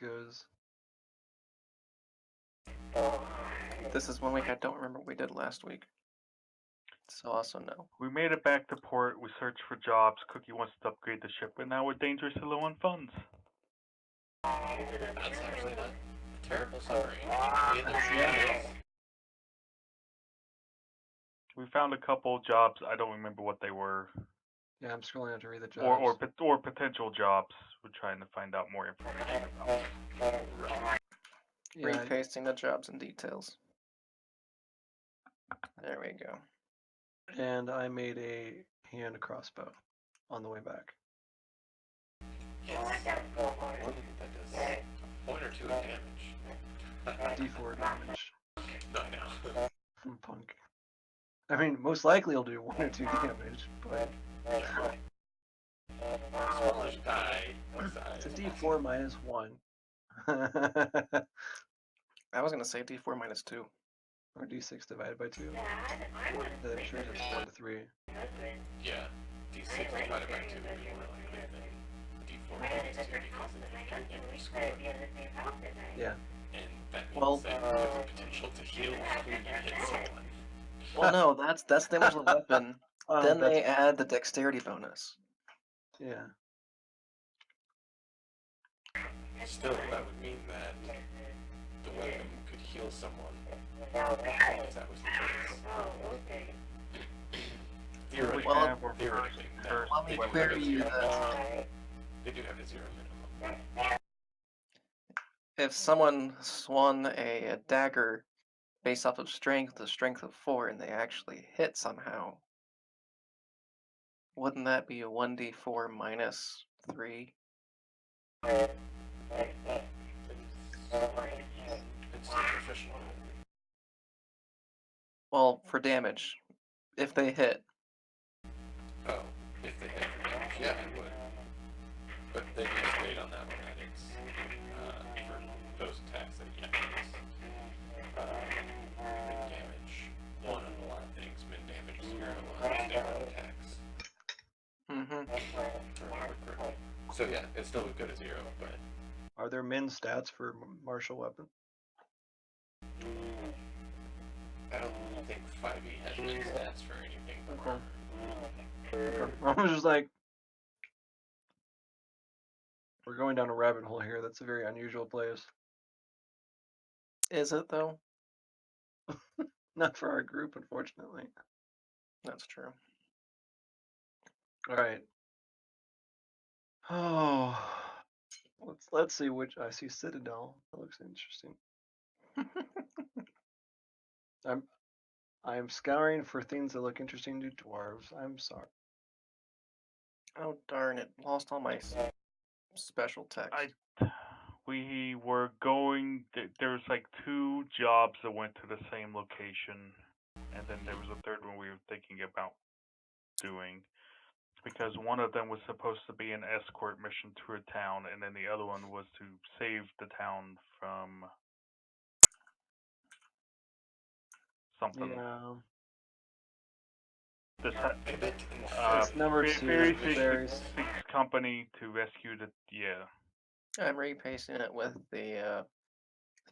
goes. This is 1 week I don't remember what we did last week. So also no. We made it back to port. We searched for jobs. Cookie wants to upgrade the ship, but now we're dangerously low on funds. That's actually not a terrible summary. Yeah. We found a couple jobs. I don't remember what they were. Yeah, I'm scrolling out to read the jobs. Or potential jobs. We're trying to find out more information about. Yeah, Repasting the jobs and details. There we go. and I made a hand crossbow on the way back. Yes. That does 1 or 2 damage. D4 damage. No, I know. Punk. I mean, most likely it'll do 1 or 2 damage, but Smallish die. it's a D4 minus 1. I was gonna say D4 minus 2. Or D6 divided by 2. The sure it's 1 to 3. Yeah. D6 divided by 2 would be more likely than D4 minus 2 because of the damage score. Yeah. And that means Well, that you have the potential to heal when you hit someone. Well, no, that's the damage of the weapon. Then they add the dexterity bonus. Yeah. Still, that would mean that the weapon could heal someone. If that was the case. Theoretically, Well, theoretically, let me query you that. They do have a 0 minimum. If someone swung a dagger based off of strength, the strength of 4, and they actually hit somehow, wouldn't that be a 1d4 minus 3? It's superficial. Well, for damage, if they hit. Oh, if they hit for damage, yeah, it would. But they just stayed on that one, that it's, for those attacks that it is, min damage 1 on a lot of things, min damage 0 on standard attacks. So yeah, it's still as good as 0, but... Are there min stats for martial weapon? I don't think 5e has min stats for anything. I was just like, we're going down a rabbit hole here. That's a very unusual place. Is it, though? Not for our group, unfortunately. That's true. All right. Oh, let's see which I see Citadel. That looks interesting. I'm scouring for things that look interesting to dwarves. I'm sorry. Oh darn it! Lost all my special text. We were going. There's like 2 jobs that went to the same location, and then there was a third one we were thinking about doing, because one of them was supposed to be an escort mission to a town, and then the other one was to save the town from something. Yeah. This number 2. Very company to rescue the I'm repasting it with the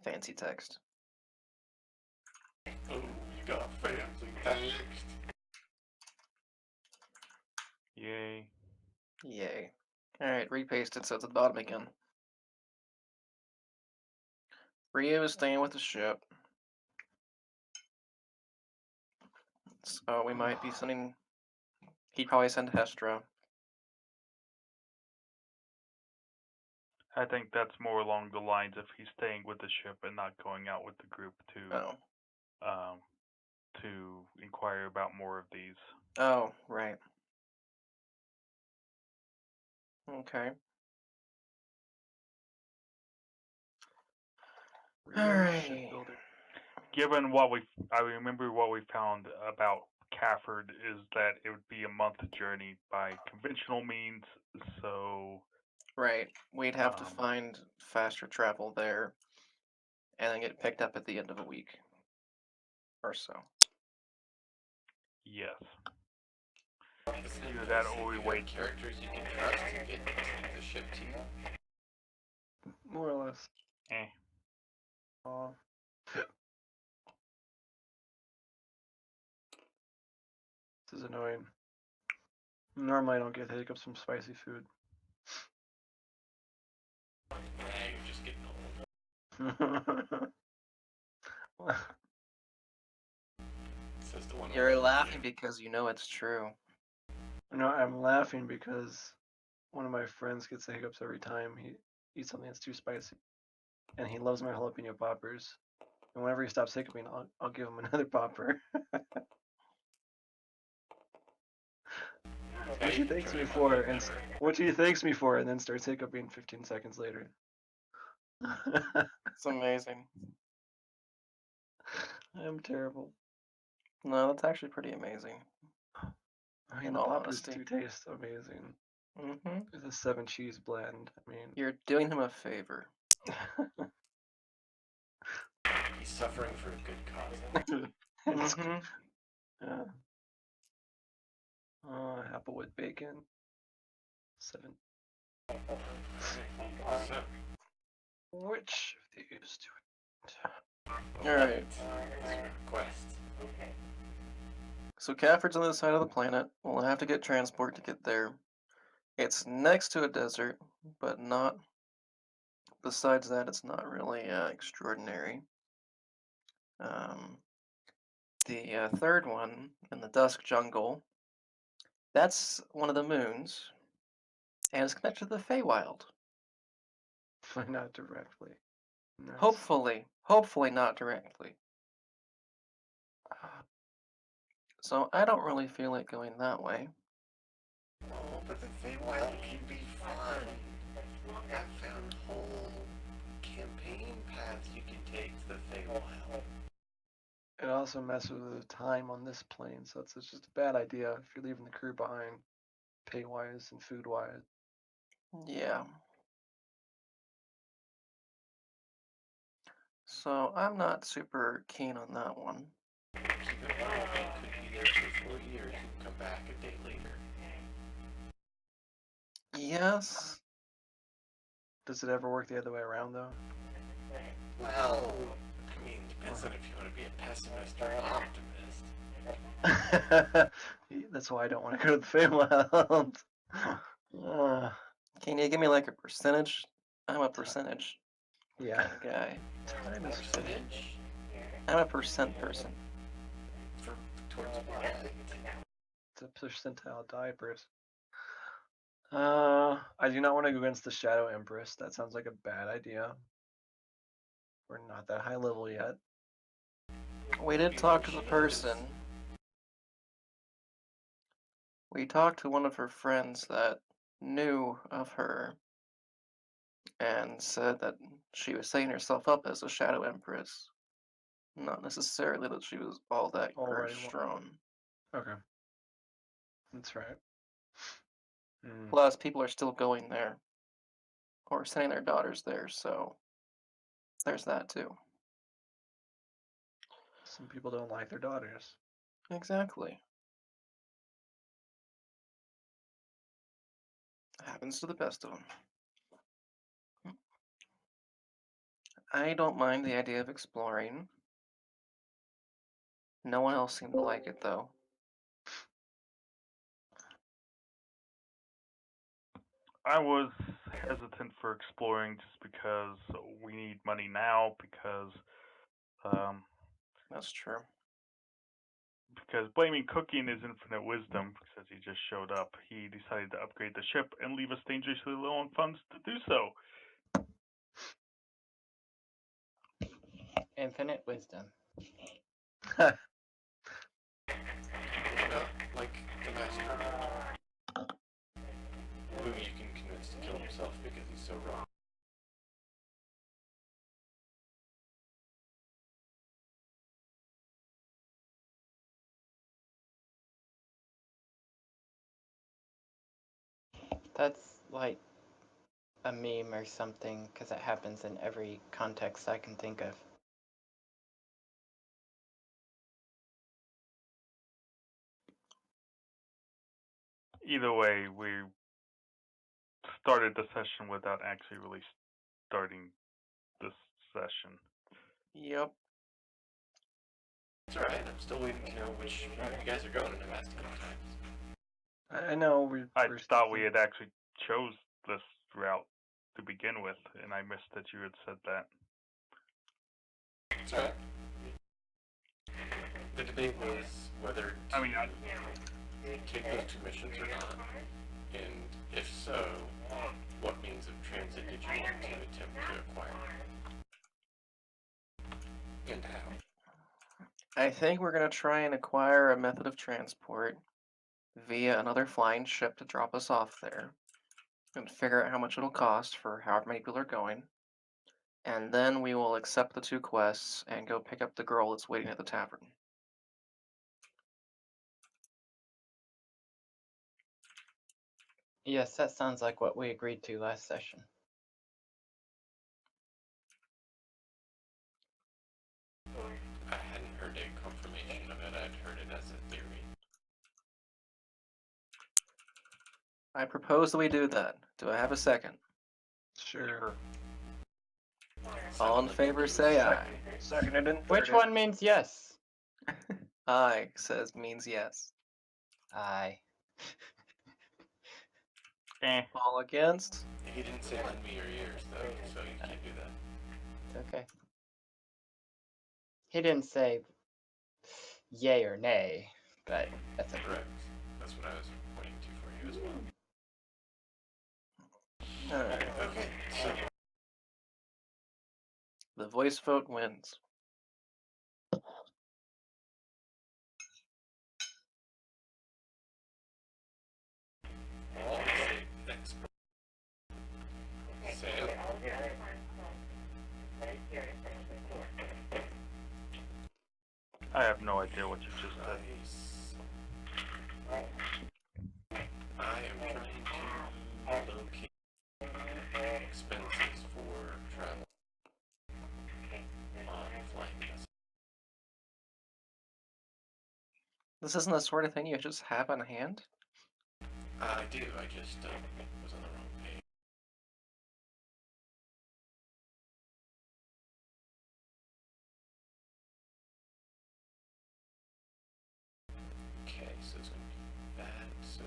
fancy text. Oh, you got fancy text. Yay. Yay. Alright, repasted so it's at the bottom again. Ryu is staying with the ship. So we might be sending... He'd probably send Hestra. I think that's more along the lines of he's staying with the ship and not going out with the group to inquire about more of these. Oh, right. Okay. Alright. Given I remember what we found about Cafford is that it would be a month journey by conventional means, so... Right. We'd have to find faster travel there, and then get picked up at the end of a week. Or so. Yes. Either that or we wait. Characters you can trust to get into the ship team. More or less. Eh. Aw. This is annoying. Normally I don't get hiccups from spicy food. Yeah, you're just getting old. Says the one. You're laughing because you know it's true. No, I'm laughing because one of my friends gets the hiccups every time he eats something that's too spicy. And he loves my jalapeno poppers. And whenever he stops hiccuping, I'll give him another popper. Which he thanks me for, and then starts hiccuping 15 seconds later. It's amazing. I'm terrible. No, that's actually pretty amazing. I mean, In the all poppers honesty. do taste amazing. Mm-hmm. It's a 7 cheese blend. I mean, You're doing him a favor. He's suffering for a good cause. it's, Mm-hmm. apple with bacon. 7. So, Which of these do it? Alright. This is your request. So Cafford's on the other side of the planet. We'll have to get transport to get there. It's next to a desert, but not. Besides that, it's not really extraordinary. The third one in the Dusk Jungle. That's one of the moons, and it's connected to the Feywild. Not directly. Nice. Hopefully not directly. Ah, So I don't really feel like going that way. Oh, but the Feywild can be fun. I found whole campaign paths you can take to the Feywild. It also messes with the time on this plane, so it's just a bad idea if you're leaving the crew behind, pay-wise and food-wise. Yeah. So I'm not super keen on that one. Keep in mind, you could be there for 4 years and come back a day later. Yes. Does it ever work the other way around, though? Well, I mean, depends on if you want to be a pessimist or an optimist. That's why I don't want to go to the Feywild. Can you give me like a percentage? I'm a percentage Yeah. kind of guy. Time is funny. Percentage I'm a percent person. for towards what? It's a percentile die person. I do not want to go against the Shadow Empress. That sounds like a bad idea. We're not that high level yet. We did talk to the person. We talked to one of her friends that knew of her and said that she was setting herself up as a Shadow Empress. Not necessarily that she was all that Already great won. strong. Okay. That's right. Hmm. Plus, people are still going there or sending their daughters there, so there's that too. Some people don't like their daughters. Exactly. Happens to the best of them. I don't mind the idea of exploring. No one else seemed to like it, though. I was hesitant for exploring just because we need money now because That's true. blaming Cooking is infinite wisdom because he just showed up. He decided to upgrade the ship and leave us dangerously low on funds to do so. Infinite wisdom. Not like the master, who you can convince to kill himself because he's so wrong. That's like a meme or something, because it happens in every context I can think of. Either way, we started the session without actually really starting this session. Yep. It's alright, I'm still waiting to know which route you guys are going, and I've asked a couple times. I know we're. I we're thought we sticking- had actually chose this route to begin with, and I missed that you had said that. It's alright. The debate was whether to I mean, take those 2 missions or not, and if so, what means of transit did you want to attempt to acquire? And how? I think we're gonna try and acquire a method of transport via another flying ship to drop us off there, and figure out how much it'll cost for however many people are going. And then we will accept the 2 quests and go pick up the girl that's waiting at the tavern. Yes, that sounds like what we agreed to last session. I hadn't heard a confirmation of it, I'd heard it as a theory. I propose that we do that. Do I have a second? Sure. All in favor say aye. Seconded and Which thirded. one means yes? Aye says means yes. Aye. All against? He didn't say lend me your ears, though, so you can't do that. Okay. He didn't say yay or nay, but that's okay. Correct. That's what I was pointing to for you as well. Alright. Okay, so The voice vote wins. all say expert. Say it. I have no idea what you just said. I am trying to locate expenses for travel on flying vessels. This isn't the sort of thing you just have on hand? I do, I just was on the wrong page. Okay, so it's going to be that, so...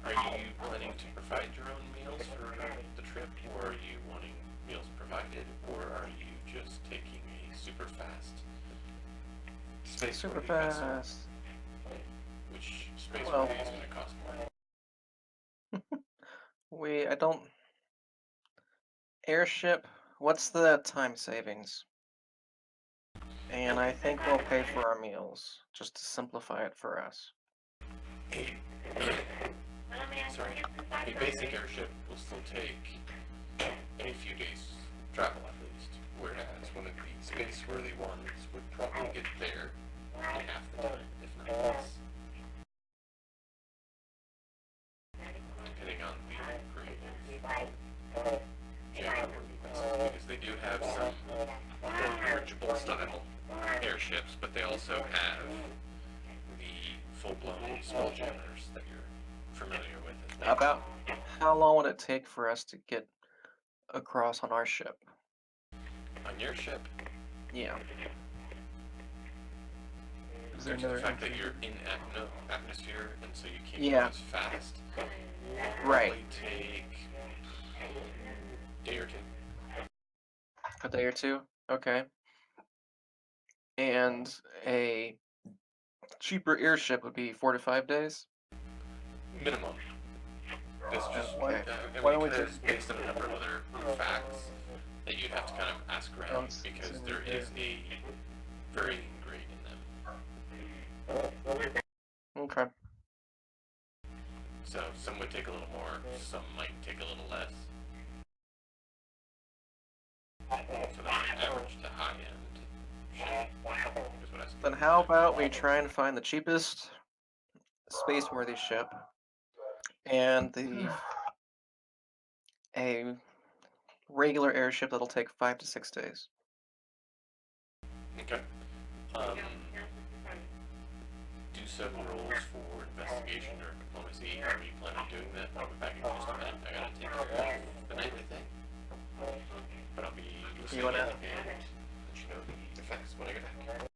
Are you planning to provide your own meals for the trip, or are you wanting meals provided, or are you just taking a super fast Super space-worthy vessel, fast. which space-worthy Well- is going to cost more? I don't... Airship, what's the time savings? And I think we'll pay for our meals, just to simplify it for us. Sorry, a basic airship will still take a few days travel at least, whereas one of the space-worthy ones would probably get there in half the time, if not less. Depending on the grade of general vessels, because they do have some dirigible style airships, but they also have the full-blown Spelljammers that you're familiar with. as well. About how long would it take for us to get across on our ship? On your ship, Yeah. Is there due to the another fact that entry? you're in atmosphere, and so you can't Yeah. go as fast, Right. probably take a day or two. A day or two? Okay. And a cheaper airship would be 4 to 5 days? Minimum. It's just, Okay. and Why don't we because based on a number of other facts that you'd have to kind of ask around, it's because in there there. is a varying grade in them. Okay. So some would take a little more, some might take a little less. So that's an average to high end ship, is what I Then how about we try and find the cheapest space-worthy ship and a regular airship that'll take 5 to 6 days. Okay. Do some rules for investigation or diplomacy. How are you planning on doing that? I'll be back in just a minute. I gotta take care of the nightly thing. But I'll be listening wanna- in and let you know the effects when I get back.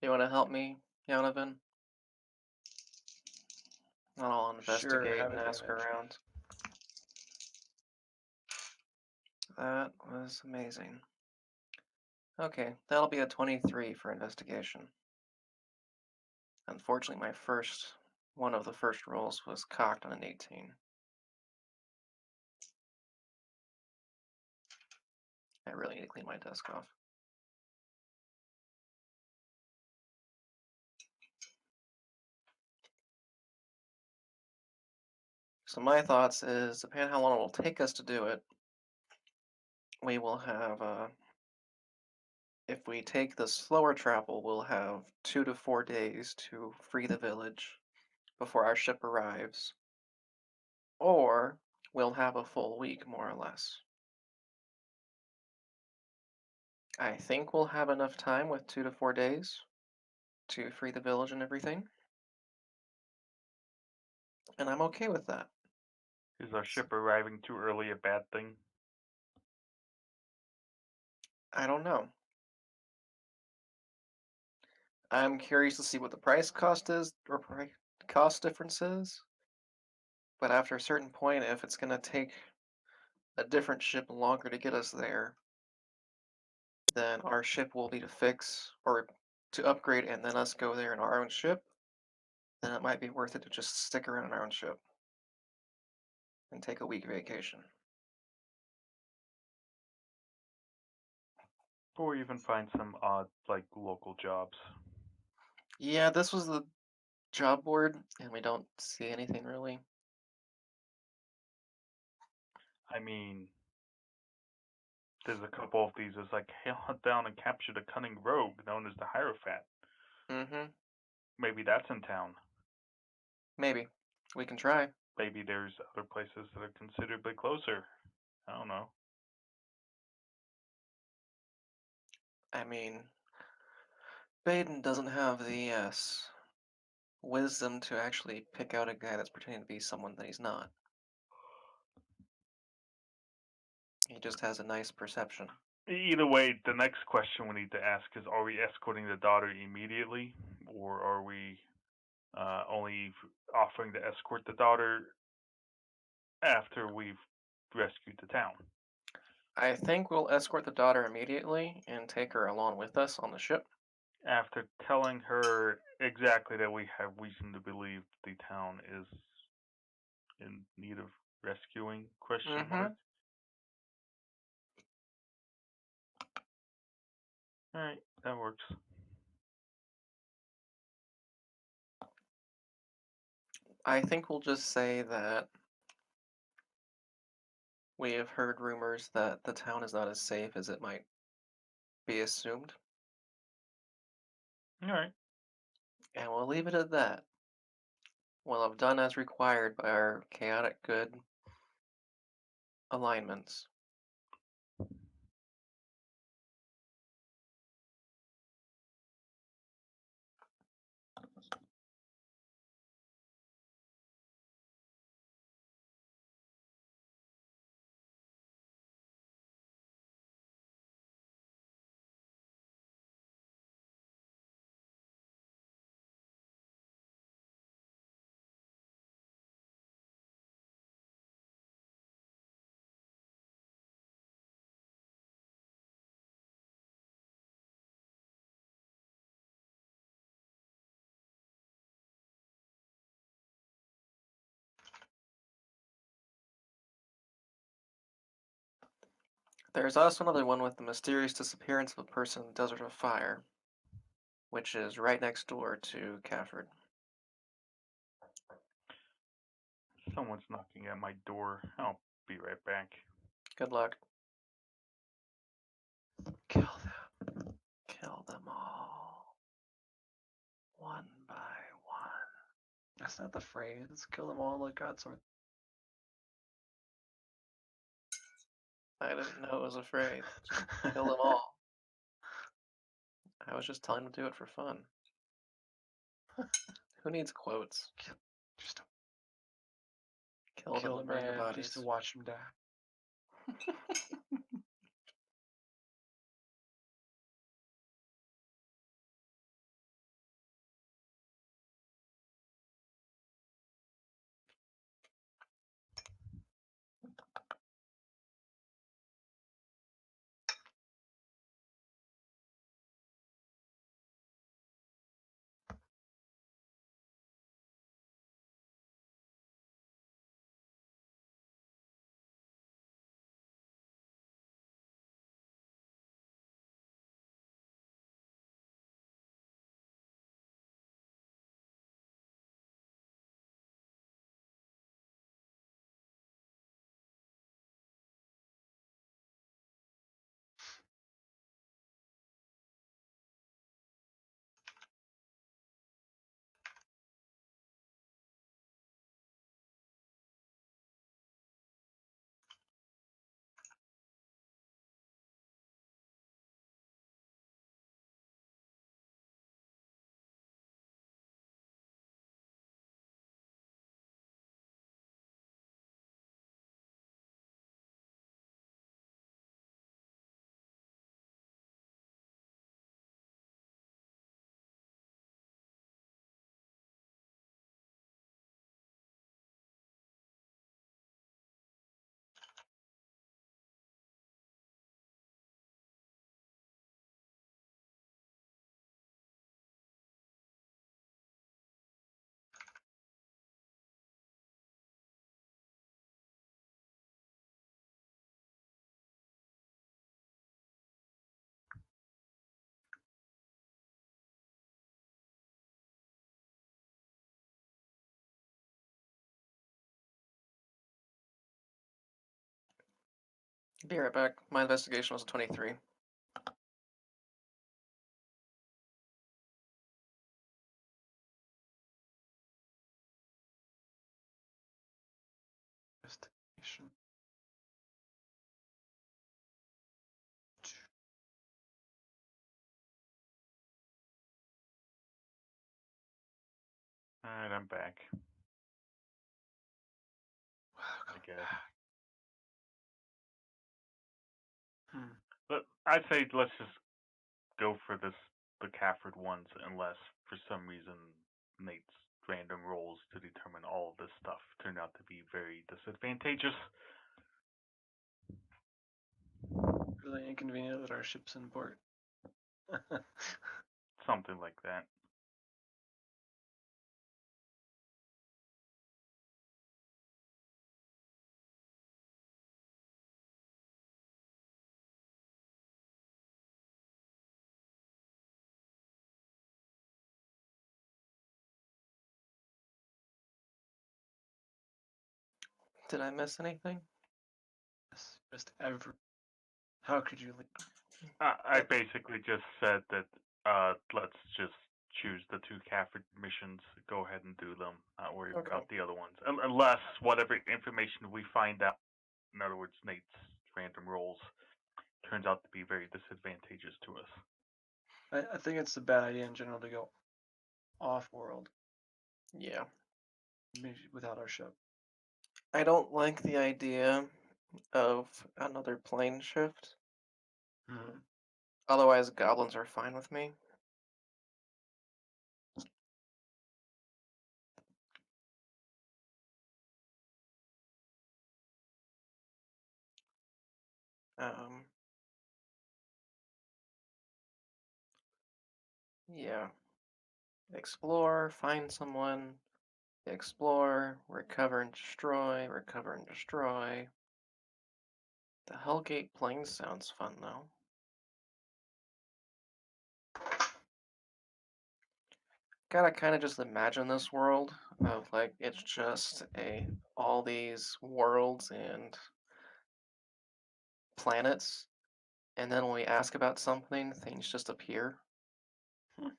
You want to help me, Yanovan? I'll investigate have and ask advantage. around. That was amazing. Okay, that'll be a 23 for investigation. Unfortunately, one of the first rolls was cocked on an 18. I really need to clean my desk off. So my thoughts is, depending on how long it will take us to do it, we will have, if we take the slower travel, we'll have 2 to 4 days to free the village before our ship arrives. Or we'll have a full week, more or less. I think we'll have enough time with 2 to 4 days to free the village and everything. And I'm okay with that. Is our ship arriving too early a bad thing? I don't know. I'm curious to see what the price cost is, or cost difference is. But after a certain point, if it's going to take a different ship longer to get us there, then our ship will be to fix or to upgrade and then us go there in our own ship, then it might be worth it to just stick around in our own ship and take a week vacation. Or even find some odd, like, local jobs. Yeah, this was the job board, and we don't see anything really. I mean, there's a couple of these. It's like, hey, hunt down and capture the cunning rogue known as the Hierophant. Mm-hmm. Maybe that's in town. Maybe. We can try. Maybe there's other places that are considerably closer. I don't know. I mean, Baden doesn't have the wisdom to actually pick out a guy that's pretending to be someone that he's not. He just has a nice perception. Either way, the next question we need to ask is: are we escorting the daughter immediately, or are we only offering to escort the daughter after we've rescued the town? I think we'll escort the daughter immediately and take her along with us on the ship. After telling her exactly that we have reason to believe the town is in need of rescuing? Question mark. All right, that works. I think we'll just say that we have heard rumors that the town is not as safe as it might be assumed, All right. and we'll leave it at that. We'll have done as required by our chaotic good alignments. There's also another one with the mysterious disappearance of a person in the Desert of Fire, which is right next door to Cafford. Someone's knocking at my door. I'll be right back. Good luck. Kill them. Kill them all. One by one. That's not the phrase. Kill them all like Godsword. I didn't know it was a phrase. Kill them all. I was just telling him to do it for fun. Who needs quotes? Just to Kill them kill and the burn the man, bodies. just to watch him die. Be right back. My investigation was a 23. Investigation. Alright, I'm back. Welcome I guess. back. But I'd say let's just go for the Cafford ones, unless for some reason Nate's random rolls to determine all of this stuff turned out to be very disadvantageous. Really inconvenient that our ship's in port. Something like that. Did I miss anything? Yes, just ever. How could you leave? I basically just said that let's just choose the two Cafford missions, go ahead and do them, not worry Okay. about the other ones. Unless whatever information we find out, in other words, Nate's random rolls, turns out to be very disadvantageous to us. I think it's a bad idea in general to go off world Yeah. without our ship. I don't like the idea of another plane shift. Hmm. Otherwise, goblins are fine with me. Yeah. Explore, find someone, explore, recover and destroy, recover and destroy. The Hellgate plane sounds fun though. Gotta kind of just imagine this world of like it's just all these worlds and planets, and then when we ask about something, things just appear. Hmm.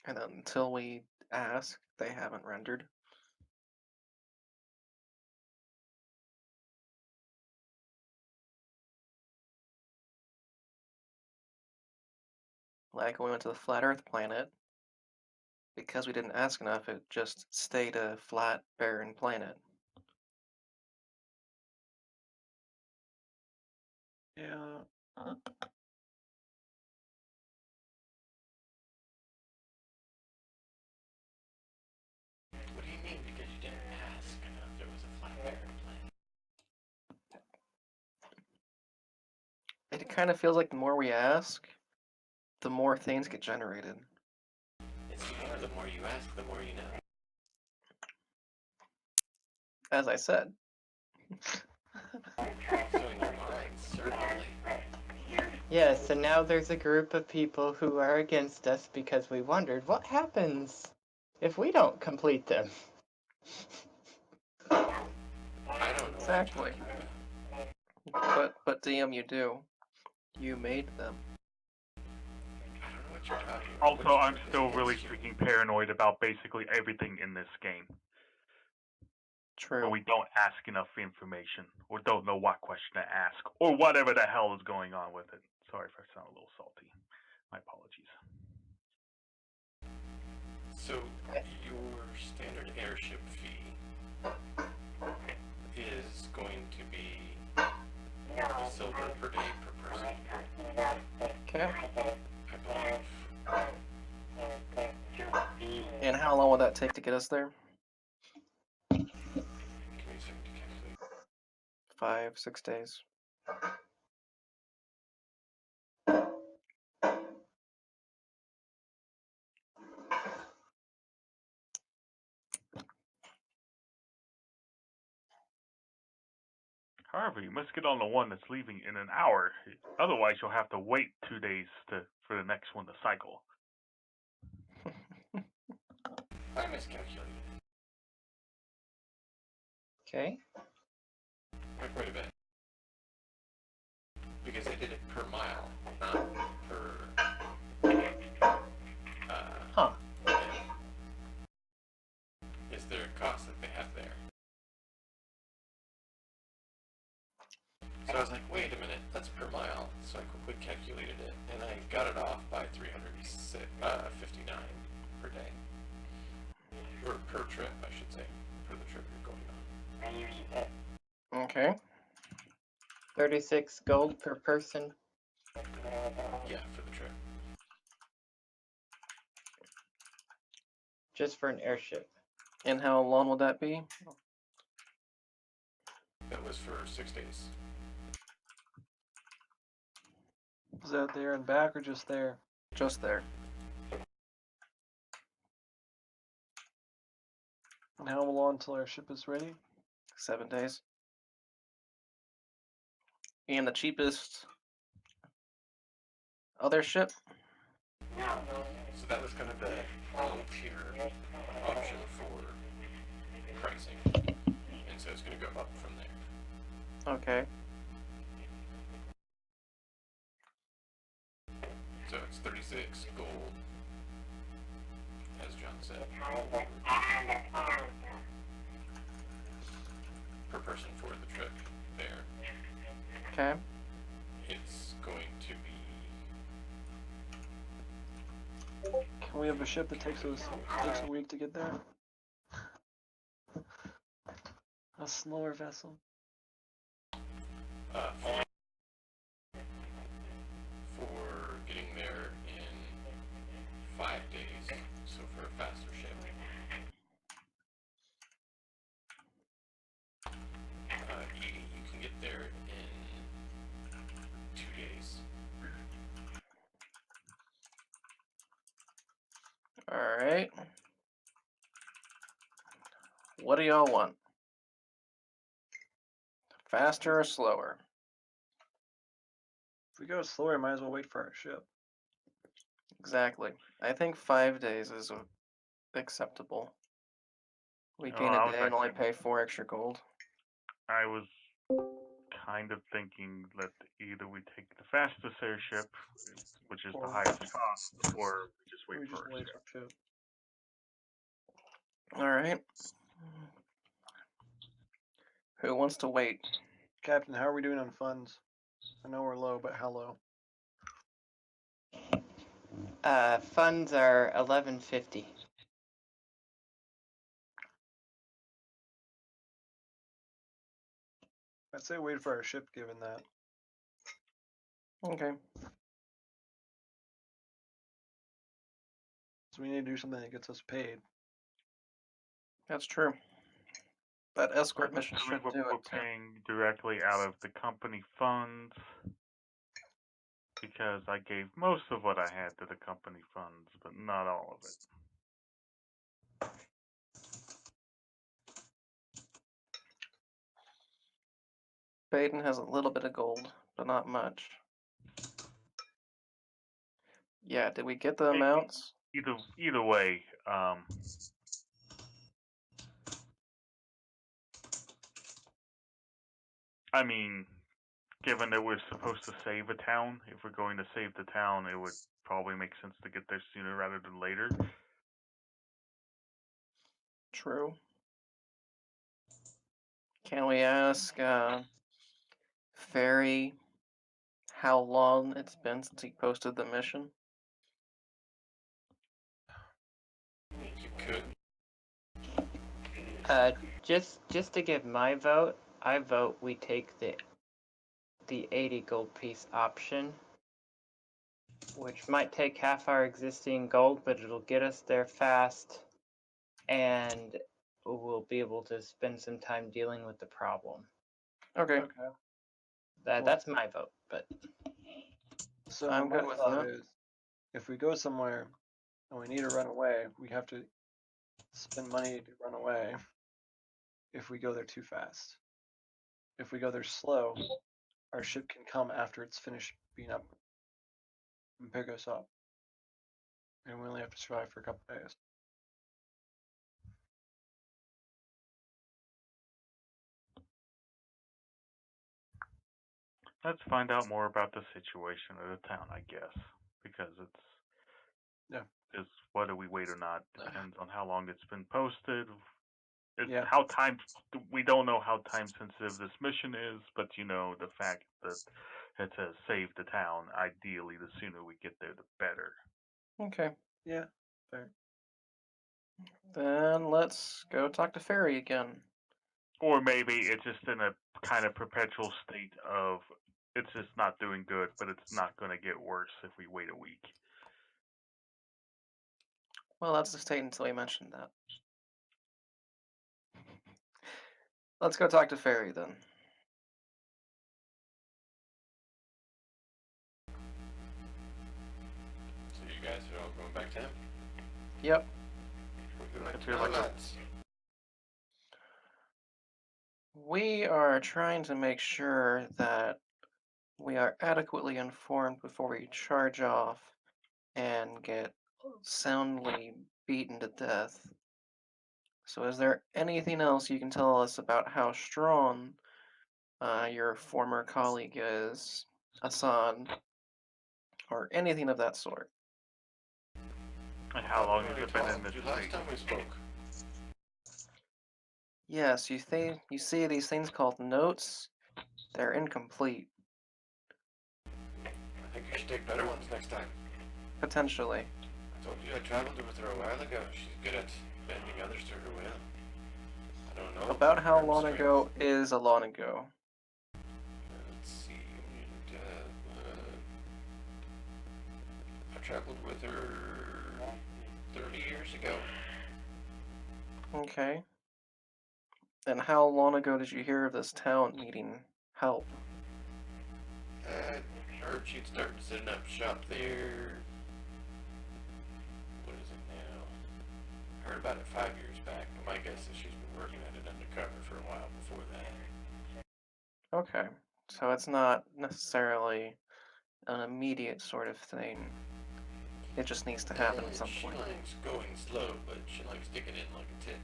And then until we ask, they haven't rendered. Like when we went to the flat Earth planet, because we didn't ask enough, it just stayed a flat, barren planet. Yeah. What do you mean because you didn't ask enough? There was a flat barren planet. It kind of feels like the more we ask, the more things get generated. It's the more you ask, the more you know. As I said. So in your mind, certainly. Yeah, so now there's a group of people who are against us because we wondered what happens if we don't complete them. I don't know Exactly. what you're talking about. But DM, you do. You made them. I don't know what you're talking about. Also, Which I'm trick is still really against you? freaking paranoid about basically everything in this game. True. But we don't ask enough information, or don't know what question to ask, or whatever the hell is going on with it. Sorry if I sound a little salty. My apologies. So your standard airship fee is going to be silver per day per person. Okay. I believe. And how long will that take to get us there? Give me a second to calculate. 5, 6 days. However, you must get on the one that's leaving in an hour. Otherwise, you'll have to wait 2 days for the next one to cycle. I miscalculated. Okay. By quite a bit. Because I did it per mile, not per Huh. day. Is there a cost that they have there? So I was like, wait a minute, that's per mile. So I quickly calculated it, and I got it off by 359 per day. Or per trip, I should say, for the trip you're going on. Okay. 36 gold per person. Yeah, for the trip. Just for an airship. And how long will that be? That was for 6 days. Is that there and back or just there? Just there. And how long until our ship is ready? 7 days. And the cheapest other ship? So that was kind of the tier option for pricing. And so it's going to go up from there. Okay. So it's 36 gold, as John said, per person for the trip there. Okay. It's going to be Can we have a ship that takes a week to get there? A slower vessel. for getting there in 5 days. So for a faster ship. Edie, you can get there in 2 days. Alright. What do y'all want? Faster or slower? If we go slower, might as well wait for our ship. Exactly. I think 5 days is acceptable. We Oh, gain I a was day and only actually- pay 4 extra gold. I was kind of thinking that either we take the fastest airship, which is the highest cost, or we just wait We for just our wait ship. for ship. Alright. Who wants to wait? Captain, how are we doing on funds? I know we're low, but how low? Funds are 1150. I'd say wait for our ship given that. Okay. So we need to do something that gets us paid. That's true. That escort I'm mission assuming should do we're it too. paying directly out of the company funds because I gave most of what I had to the company funds, but not all of it. Baden has a little bit of gold, but not much. Yeah, did we get the amounts? Either way, I mean, given that we're supposed to save a town, if we're going to save the town, it would probably make sense to get there sooner rather than later. True. Can we ask Ferry how long it's been since he posted the mission? You could. Just to give my vote, I vote we take the 80 gold piece option, which might take half our existing gold, but it'll get us there fast, and we'll be able to spend some time dealing with the problem. Okay. Okay. That's my vote, but So I'm my good with thought that. is, if we go somewhere and we need to run away, we have to spend money to run away. If we go there too fast, if we go there slow, our ship can come after it's finished being up and pick us up, and we only have to survive for a couple days. Let's find out more about the situation of the town, I guess, because it's is whether we wait or not depends on how long it's been posted. Yeah. We don't know how time sensitive this mission is, but you know the fact that it says save the town. Ideally, the sooner we get there, the better. Okay. Yeah. Fair. Then let's go talk to Ferry again. Or maybe it's just in a kind of perpetual state of it's just not doing good, but it's not going to get worse if we wait a week. Well, that's the state until we mentioned that. Let's go talk to Ferry then. So you guys are all going back to him? Yep. We're going I feel to like lads. We are trying to make sure that we are adequately informed before we charge off and get soundly beaten to death. So is there anything else you can tell us about how strong your former colleague is, Assad, or anything of that sort? And how long has I it been in told this you last state? time we spoke. Yes, you see these things called notes? They're incomplete, I think you should take better ones next time. potentially. I told you I traveled with her a while ago. She's good at bending others to her will. I don't know. About how her long strength. ago is a long ago? Let's see. I traveled with her 30 years ago. Okay. And how long ago did you hear of this town needing help? I heard she'd started setting up shop there. What is it now? Heard about it 5 years back. My guess is she's been working at it undercover for a while before that. Okay. So it's not necessarily an immediate sort of thing. It just needs to happen at some point. She likes going slow, but she likes sticking in like a tick.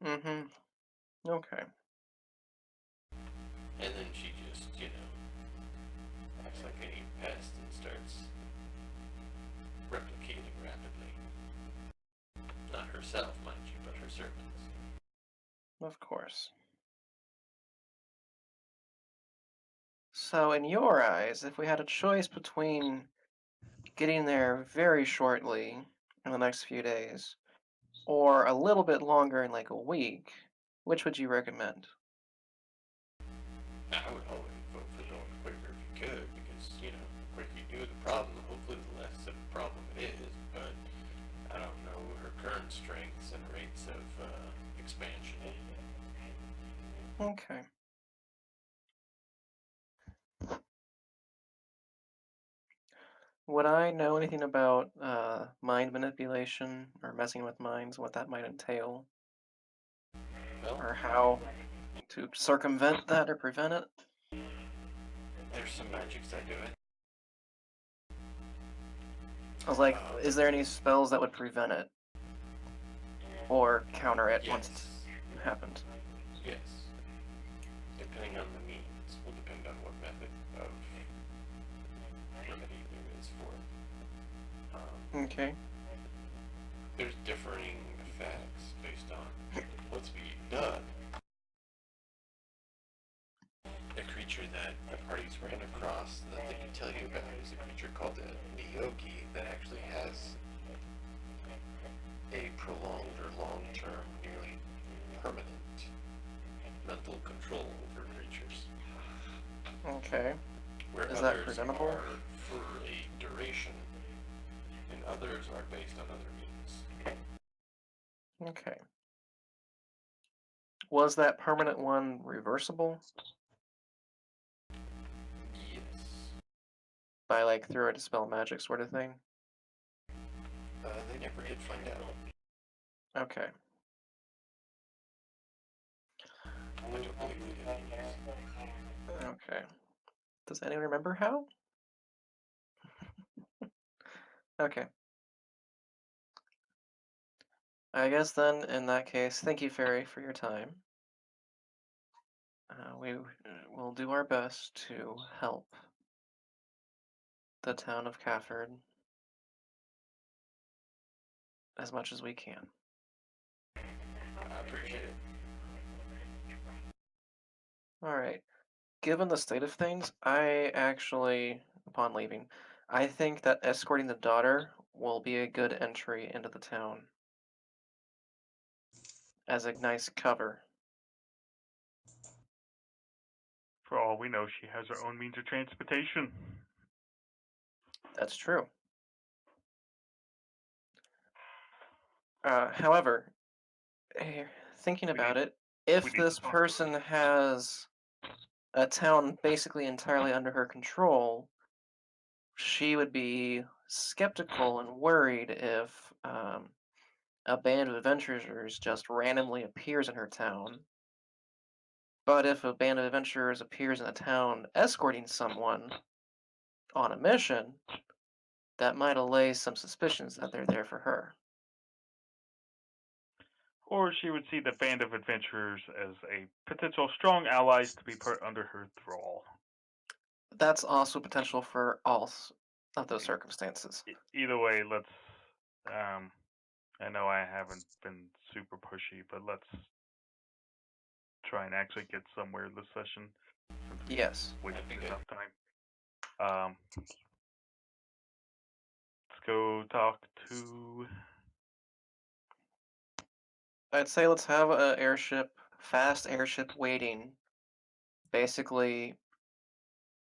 Mm-hmm. Okay. And then she just, acts like any pest and starts replicating rapidly. Not herself, mind you, but her servants. Of course. So in your eyes, if we had a choice between getting there very shortly in the next few days, or a little bit longer in like a week, which would you recommend? I would always vote for going quicker if you could, because, you know, the quicker you do the problem, hopefully the less of a problem it is, but I don't know her current strengths and rates of expansion. Okay. Would I know anything about mind manipulation or messing with minds, what that might entail, Well, or how to circumvent that or prevent it? there's some magics that do it. I was like, is there any spells that would prevent it or counter it once Yes. it happened? Yes. Depending on the means, will depend on what method of remedy there is for it. Okay. There's differing effects based on what's being done. A creature that the parties ran across that they can tell you about is a creature called a Nyogi that actually has a prolonged or long-term, nearly permanent mental control over creatures. Okay. Where Is that others preventable? are for a duration, and others are based on other means. Okay. Was that permanent one reversible Yes. by like through a dispel magic sort of thing? They never did find out. Okay. I don't believe they did. Yes. Okay. Does anyone remember how? Okay. I guess then, in that case, thank you, Fairy, for your time. We will do our best to help the town of Cafford as much as we can. I appreciate it. All right. Given the state of things, I actually, upon leaving, I think that escorting the daughter will be a good entry into the town as a nice cover. For all we know, she has her own means of transportation. That's true. However, thinking about it, if we need this to talk to her. person has a town basically entirely under her control, she would be skeptical and worried if a band of adventurers just randomly appears in her town. But if a band of adventurers appears in a town escorting someone on a mission, that might allay some suspicions that they're there for her. Or she would see the band of adventurers as a potential strong allies to be put under her thrall. That's also potential for all of those circumstances. Either way, let's. I know I haven't been super pushy, but let's try and actually get somewhere this session. Yes. Wasted That'd be enough time. Let's go talk to. I'd say let's have a fast airship waiting. Basically,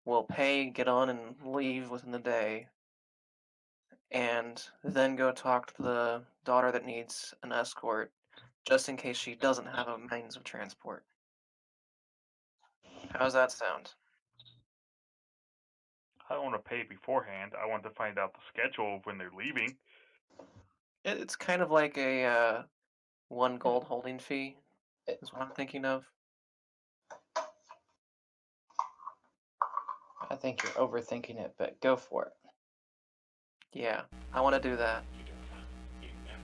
we'll pay, get on, and leave within the day. And then go talk to the daughter that needs an escort, just in case she doesn't have a means of transport. How's that sound? I don't want to pay beforehand. I want to find out the schedule of when they're leaving. It's kind of like a 1 gold holding fee, is what I'm thinking of. I think you're overthinking it, but go for it. Yeah, I want to do that. You don't know. You never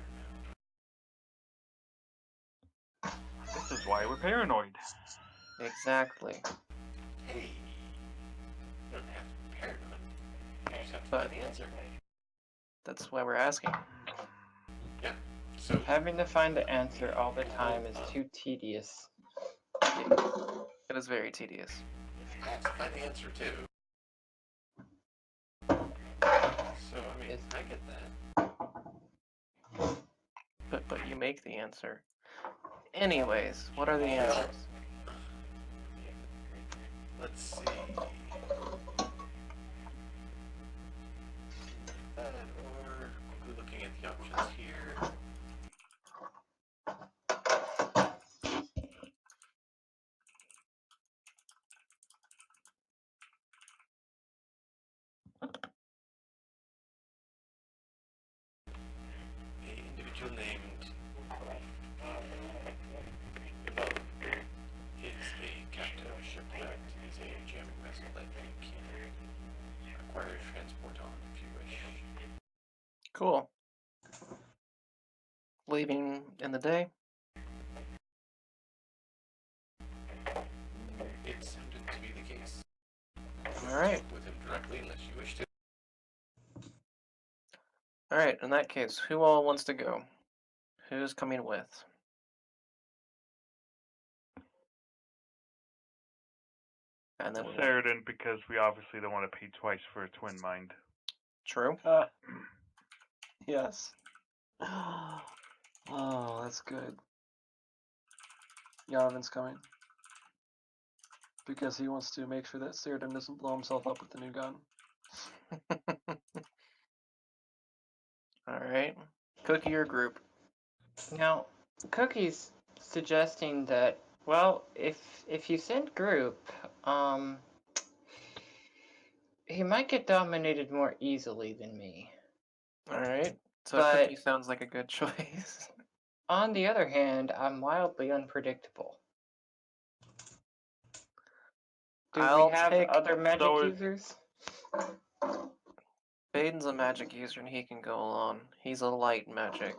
know. This is why we're paranoid. Exactly. Hey, you don't have to be paranoid. You just have to But- find the answer. That's why we're asking. Yeah. So Having to find the answer all the time is too tedious. It is very tedious. I have to find the answer too. So So, I mean, Is- I get that. But you make the answer. Anyways, what are the answers? Let's see. That or quickly looking at the options here. A individual named above is a captain of a ship that is a jamming vessel that you can acquire transport on if you wish. Cool. Leaving in the day? It sounded to be the case. Alright. Talk with him directly unless you wish to. Alright, in that case, who all wants to go? Who's coming with? And then we will. Sheridan, because we obviously don't want to pay twice for a twin mind. True. Yes. Oh, that's good. Yonovan's coming. Because he wants to make sure that Ceridan doesn't blow himself up with the new gun. Alright. Cookie or group? Now, Cookie's suggesting that, well, if you send group, he might get dominated more easily than me. Alright. So But- Cookie sounds like a good choice. On the other hand, I'm wildly unpredictable. Do I'll we have take other magic so is- users? Baden's a magic user and he can go along. He's a light magic.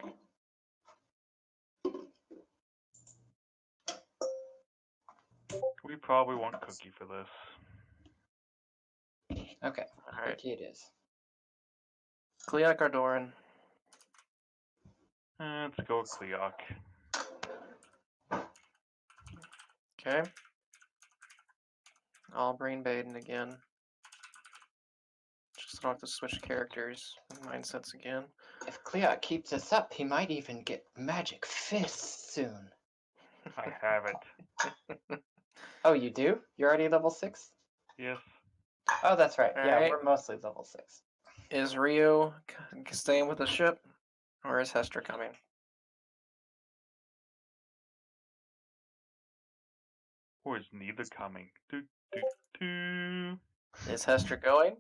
We probably want Cookie for this. Okay, Alright. Cookie it is. Cleoc or Doran? Let's go with Cleoc. Okay. I'll bring Baden again. Just don't have to switch characters and mindsets again. If Cleot keeps this up, he might even get magic fists soon. I have it. Oh, you do? You're already level 6? Yes. Oh, that's right. Yeah, Alright. we're mostly level 6. Is Rio staying with the ship? Or is Hester coming? Or is neither coming? Do, do, do. Is Hester going?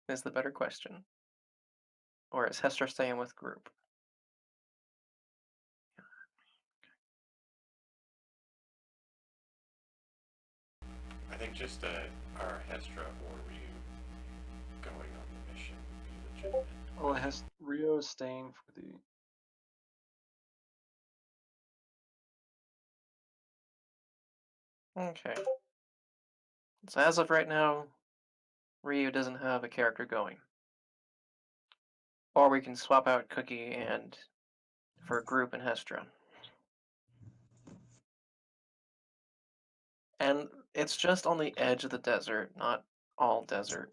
Is the better question. Or is Hester staying with group? I think just are Hestra or Ryu going on the mission would be legitimate. Well, it has Rio staying for the. Okay. So as of right now, Ryu doesn't have a character going. Or we can swap out Cookie and for group and Hestra. And it's just on the edge of the desert, not all desert.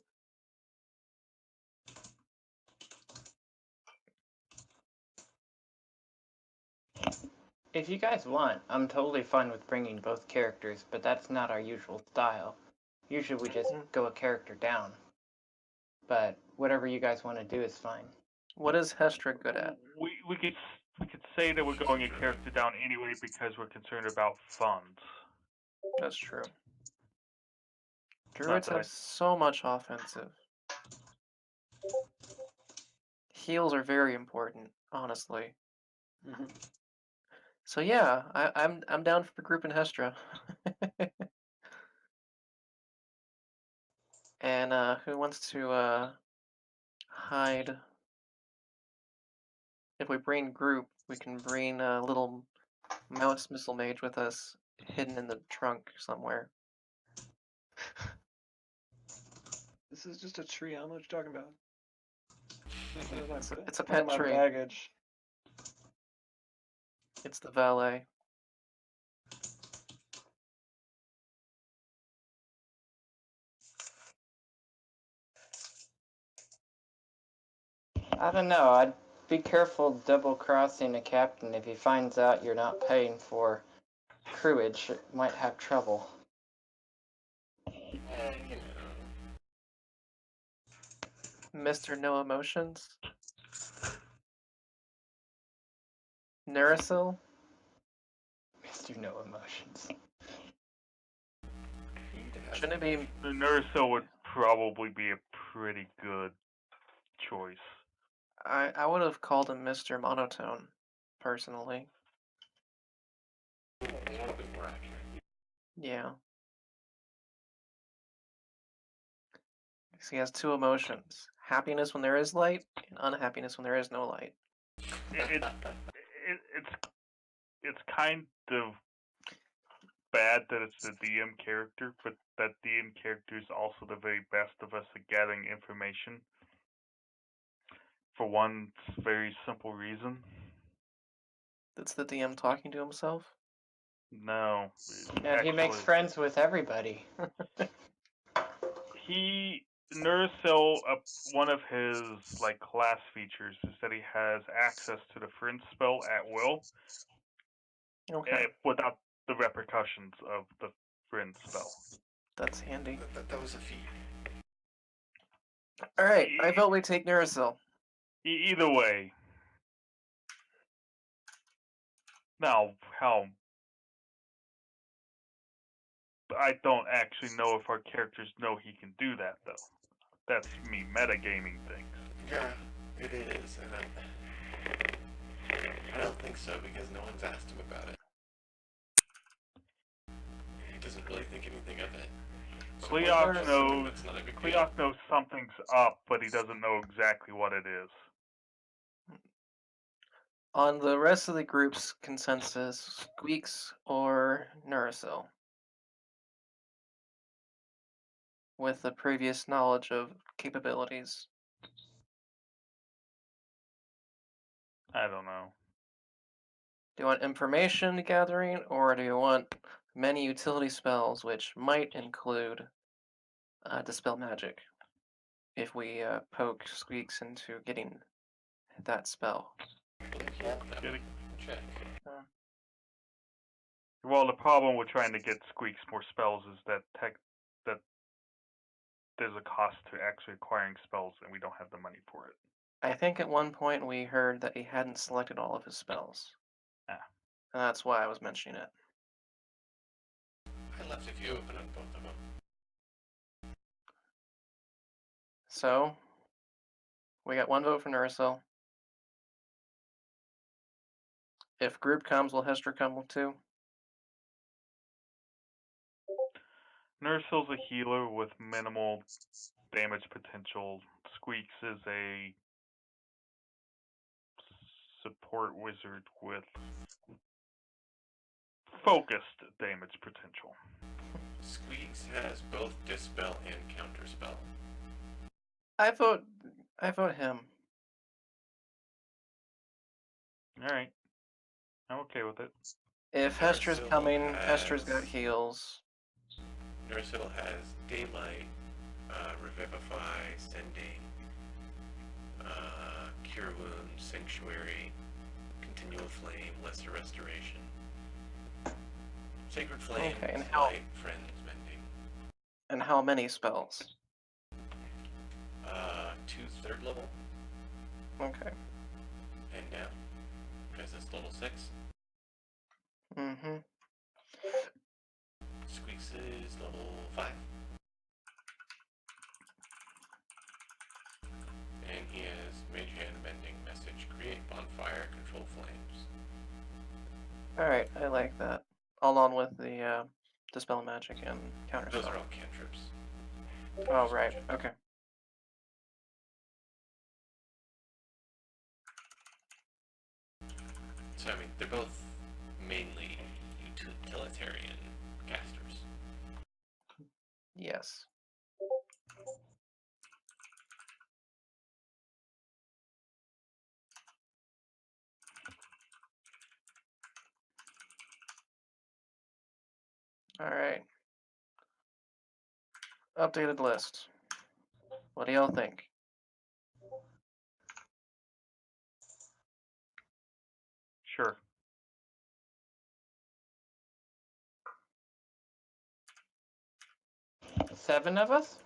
If you guys want, I'm totally fine with bringing both characters, but that's not our usual style. Usually we just go a character down. But whatever you guys want to do is fine. What is Hestra good at? We could say that we're going a character down anyway because we're concerned about funds. That's true. Druids that have so much offensive. Heals are very important, honestly. Mhm. So yeah, I'm down for group and Hestra. And who wants to hide? If we bring group, we can bring a little mouse missile mage with us, hidden in the trunk somewhere. This is just a tree. I don't know what you're talking about. It's a Part of pet my tree. baggage. It's the valet. I don't know. I'd be careful double-crossing a captain. If he finds out you're not paying for crewage, it might have trouble. You know, Mr. No Emotions? Nurasil? Mr. No Emotions. you need to have Shouldn't it be... Nurso would probably be a pretty good choice. I would have called him Mr. Monotone, personally. a little bit more accurate. Yeah. Because he has two emotions. Happiness when there is light, and unhappiness when there is no light. It's kind of bad that it's the DM character, but that DM character is also the very best of us at gathering information. For one very simple reason. That's the DM talking to himself? No. And he makes actually, friends with everybody. Nursil, one of his class features is that he has access to the friend spell at will, Okay, without the repercussions of the friend spell. that's handy. That was a feat. Alright, I vote we take Nurasil. Either way. Now, how? I don't actually know if our characters know he can do that, though. That's me metagaming things. Yeah, it is, and I don't think so because no one's asked him about it. He doesn't really think anything of it. So Cleoc knows. That's not a big deal. Cleoc knows something's up, but he doesn't know exactly what it is. On the rest of the group's consensus, Squeaks or Nurasil? With the previous knowledge of capabilities. I don't know. Do you want information gathering, or do you want many utility spells, which might include Dispel Magic, if we poke Squeaks into getting that spell? Getting- Check. Well, the problem with trying to get Squeaks more spells is that there's a cost to actually acquiring spells, and we don't have the money for it. I think at one point we heard that he hadn't selected all of his spells. Ah. And that's why I was mentioning it. I left a few open on both of them. So, we got one vote for Nurasil. If group comes, will Hester come too? Nursil's a healer with minimal damage potential. Squeaks is a support wizard with focused damage potential. Squeaks has both Dispel and Counterspell. I vote him. Alright. I'm okay with it. If Hester's Nurasil coming, Hester's got has- heals. Nursil has Daylight, Revivify, Sending, Cure Wounds, Sanctuary, Continual Flame, Lesser Restoration, Sacred Flame, Okay, and how- Light, Friends, Mending. And how many spells? 2 3rd level, Okay. and down. Because it's level 6. Mm-hmm. Squeaks is level 5. And he has Mage Hand, Mending, Message, Create, Bonfire, Control Flames. Alright, I like that. Along with the Dispel Magic and Those Counterspell. are all cantrips. Oh, right. Okay. So, I mean, they're both mainly utilitarian casters. Yes. Alright. Updated list. What do y'all think? 7 of us?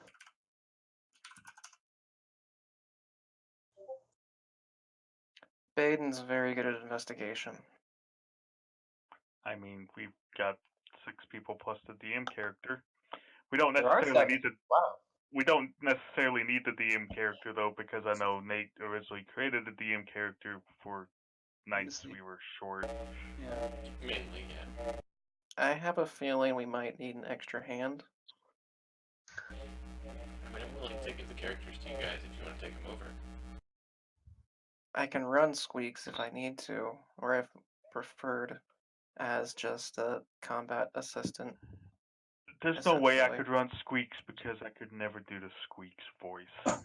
Baden's very good at investigation. I mean, we've got 6 people plus the DM character. We don't There are necessarily 7. need the Wow. we don't necessarily need the DM character though, because I know Nate originally created the DM character for nights Honestly. we were short. Yeah. Mainly, yeah. I have a feeling we might need an extra hand. I mean, I'm willing to give the characters to you guys if you want to take them over. I can run Squeaks if I need to, or if preferred as just a combat assistant. There's no way I Essentially. could run Squeaks because I could never do the Squeaks voice.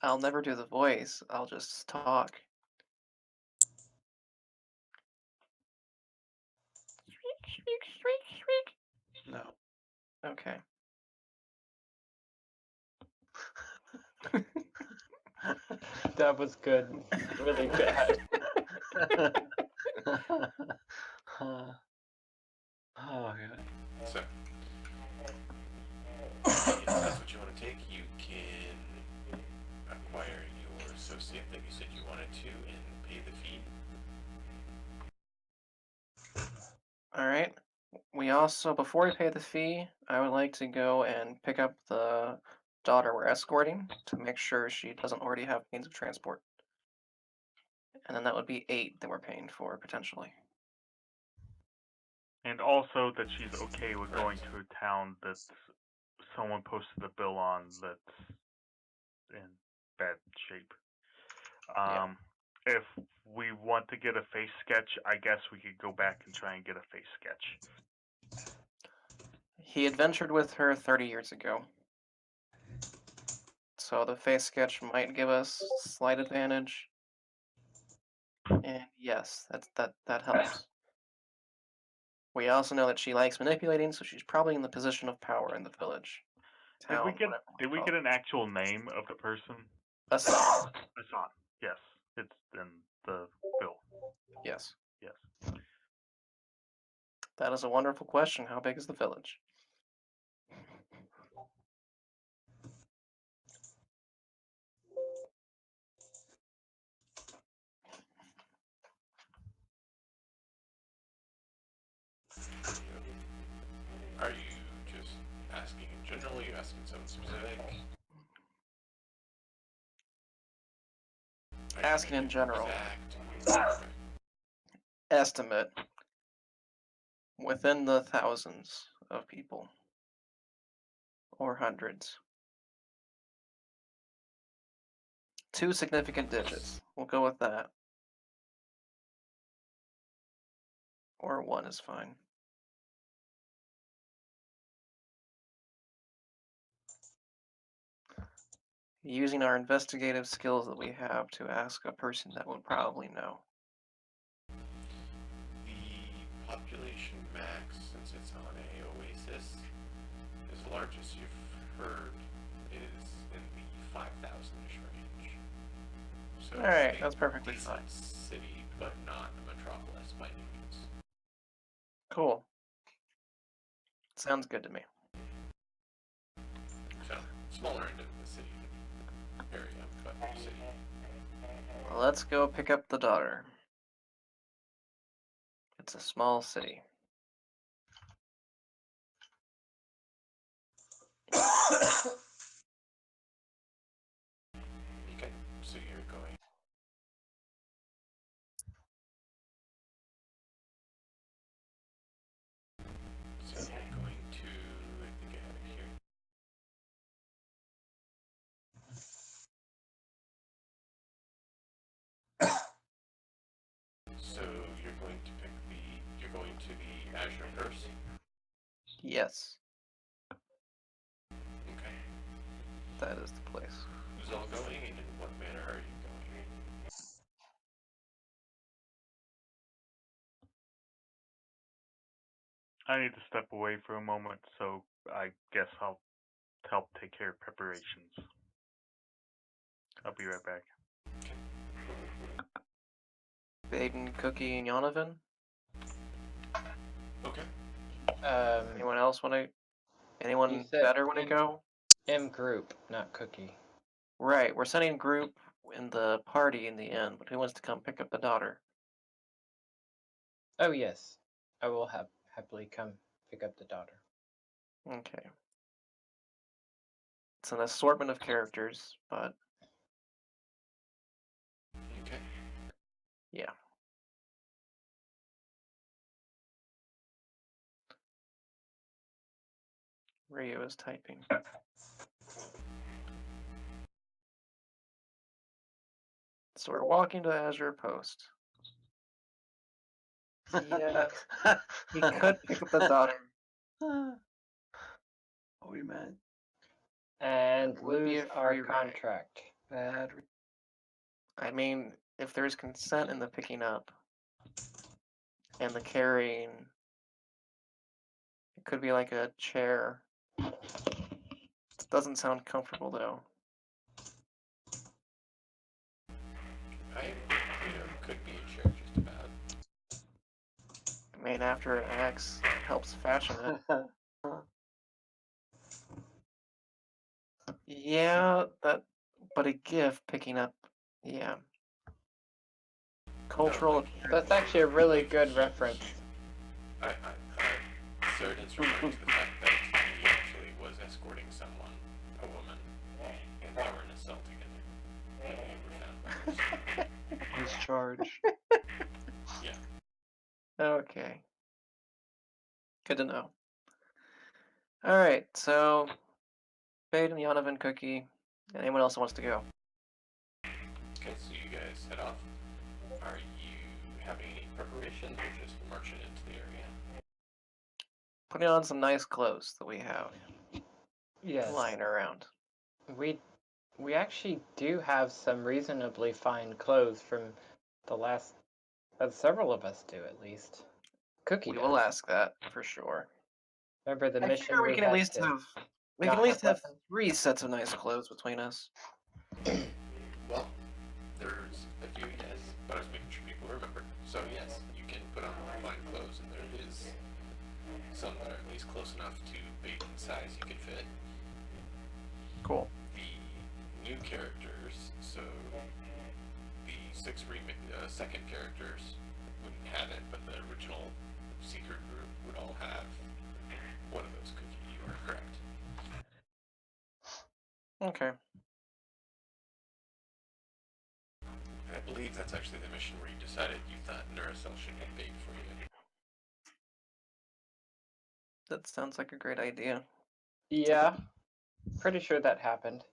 I'll never do the voice, I'll just talk. No. Okay. That was good. Really bad. Oh god. So, if that's what you want to take, you can acquire your associate that you said you wanted to and pay the fee. Alright. We also, before we pay the fee, I would like to go and pick up the daughter we're escorting to make sure she doesn't already have means of transport. And then that would be 8 that we're paying for, potentially. And also that she's okay with going to a town that someone posted a bill on that's in bad shape. Yeah. If we want to get a face sketch, I guess we could go back and try and get a face sketch. He adventured with her 30 years ago. So the face sketch might give us slight advantage. And yes, that helps. We also know that she likes manipulating, so she's probably in the position of power in the village. Did we Town, get whatever you did we wanna get call an actual name of the person? it. Assad. Hassan. Yes, it's in the bill. Yes. Yes. That is a wonderful question. How big is the village? Are you just asking in general? Are you asking something specific? Are you Asking in general. Exact. Estimate. Within the thousands of people. Or hundreds. 2 significant digits. We'll go with that. Or 1 is fine. Using our investigative skills that we have to ask a person that would probably know. The population max, since it's on a oasis, as large as you've heard, is in the 5,000-ish range. So Alright, it's a that's perfectly decent fine. city, but not a metropolis by any means. Cool. Sounds good to me. So smaller end of the city area, but city. Let's go pick up the daughter. It's a small city. Okay, so you're going. So you're going to. I think I have it here. So you're going to pick the. You're going to the Azure Purse. Yes, Okay. that is the place. Who's all going, and in what manner are you going? I need to step away for a moment, so I guess I'll help take care of preparations. I'll be right back. Baden, Cookie, and Yonovan? Okay. else want to? Anyone said better want to go? M group, not Cookie. Right, we're sending group in the party in the end, but who wants to come pick up the daughter? Oh yes, I will happily come pick up the daughter. Okay. It's an assortment of characters, but Okay. yeah. Ryu is typing. So we're walking to Azure Post. Yeah, he could pick up the daughter. Oh, we meant And It would be lose a our free ride. contract. bad. I mean, if there's consent in the picking up and the carrying, it could be like a chair. It doesn't sound comfortable though. Could be a chair just about. I mean, after an axe helps fashion it. Yeah, but a gift picking up, yeah. Cultural. That's actually a really good reference. Surgeon's referring to the fact that he actually was escorting someone, a woman, and they were in a cell together. And they were found by He's charged. Yeah. Okay. Good to know. Alright, so Fade and Yanovan Cookie. Anyone else who wants to go? Okay, so you guys head off. Are you having any preparations or just marching into the area? Putting on some nice clothes that we have Yes, lying around. we actually do have some reasonably fine clothes from the last. Several of us do at least. Cookie We does. will ask that for sure. Remember the I mission figure we can at had least to have not have weapons? 3 sets of nice clothes between us. Well, there's a few yes, but I was making sure people remember. So yes, you can put on fine clothes, and there is some that are at least close enough to bait and size you can fit. Cool. The new characters, so the second characters wouldn't have it, but the original secret group would all have one of those cookies. You are correct. Okay. I believe that's actually the mission where you decided you thought Neurocell should get bait for you. That sounds like a great idea. Yeah, pretty sure that happened.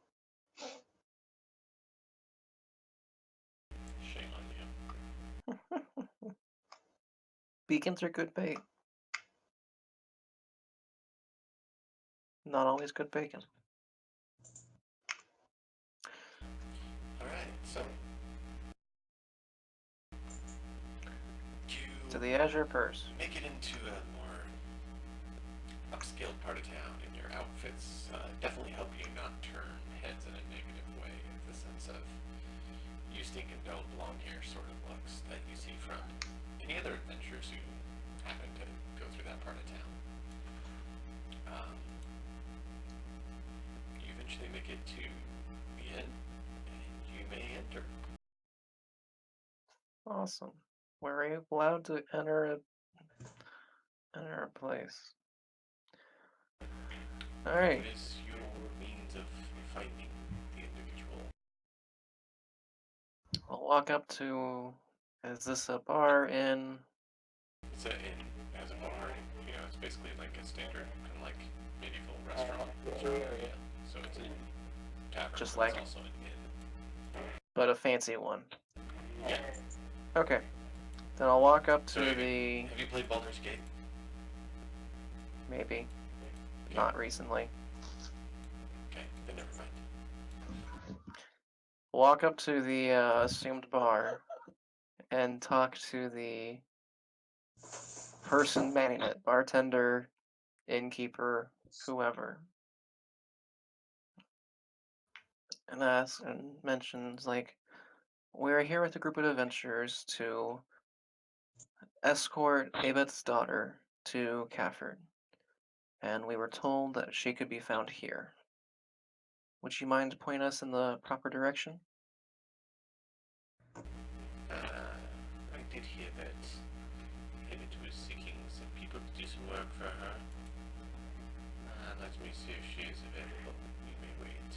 Shame on you. Beacons are good bait. Not always good bacon. Alright, so To you the Azure Purse. make it into a more upscale part of town, and your outfits definitely help you not turn heads in a negative way. The sense of you stink and don't belong here sort of looks that you see from any other adventurers who happen to go through that part of town. You eventually make it to the inn, and you may enter. Awesome. We're allowed to enter a place. Alright. What is your means of finding the individual? I'll walk up to. Is this a bar, inn? It's an inn, has a bar. It's basically like a standard kind of like medieval restaurant sort of area. So it's a tavern, Just but it's like- also an inn. But a fancy one. Yeah. Okay. Then I'll walk up So to have the. Have you played Baldur's Gate? Maybe. Not recently. Okay, then never mind. Walk up to the assumed bar and talk to the person manning it, bartender, innkeeper, whoever. And asks and mentions, like, we're here with a group of adventurers to escort Abeth's daughter to Cafford. and we were told that she could be found here. Would you mind pointing us in the proper direction? I did hear that Hibbert was seeking some people to do some work for her. Let me see if she is available. You may wait.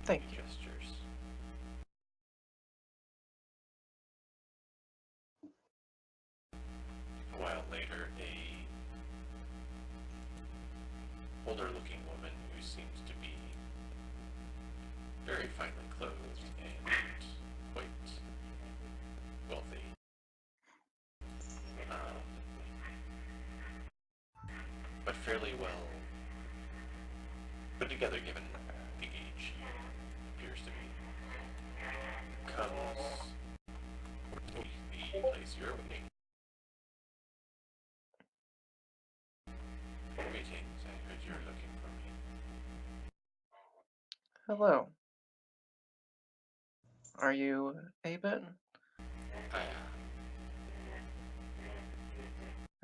Thank He you. gestures. A while later, a older-looking woman who seems to be very finely clothed and quite wealthy. But fairly well put together given the age she appears to be. Comes to the place you're waiting. Greetings, I heard you were looking for me. Hello. Are you Abed? I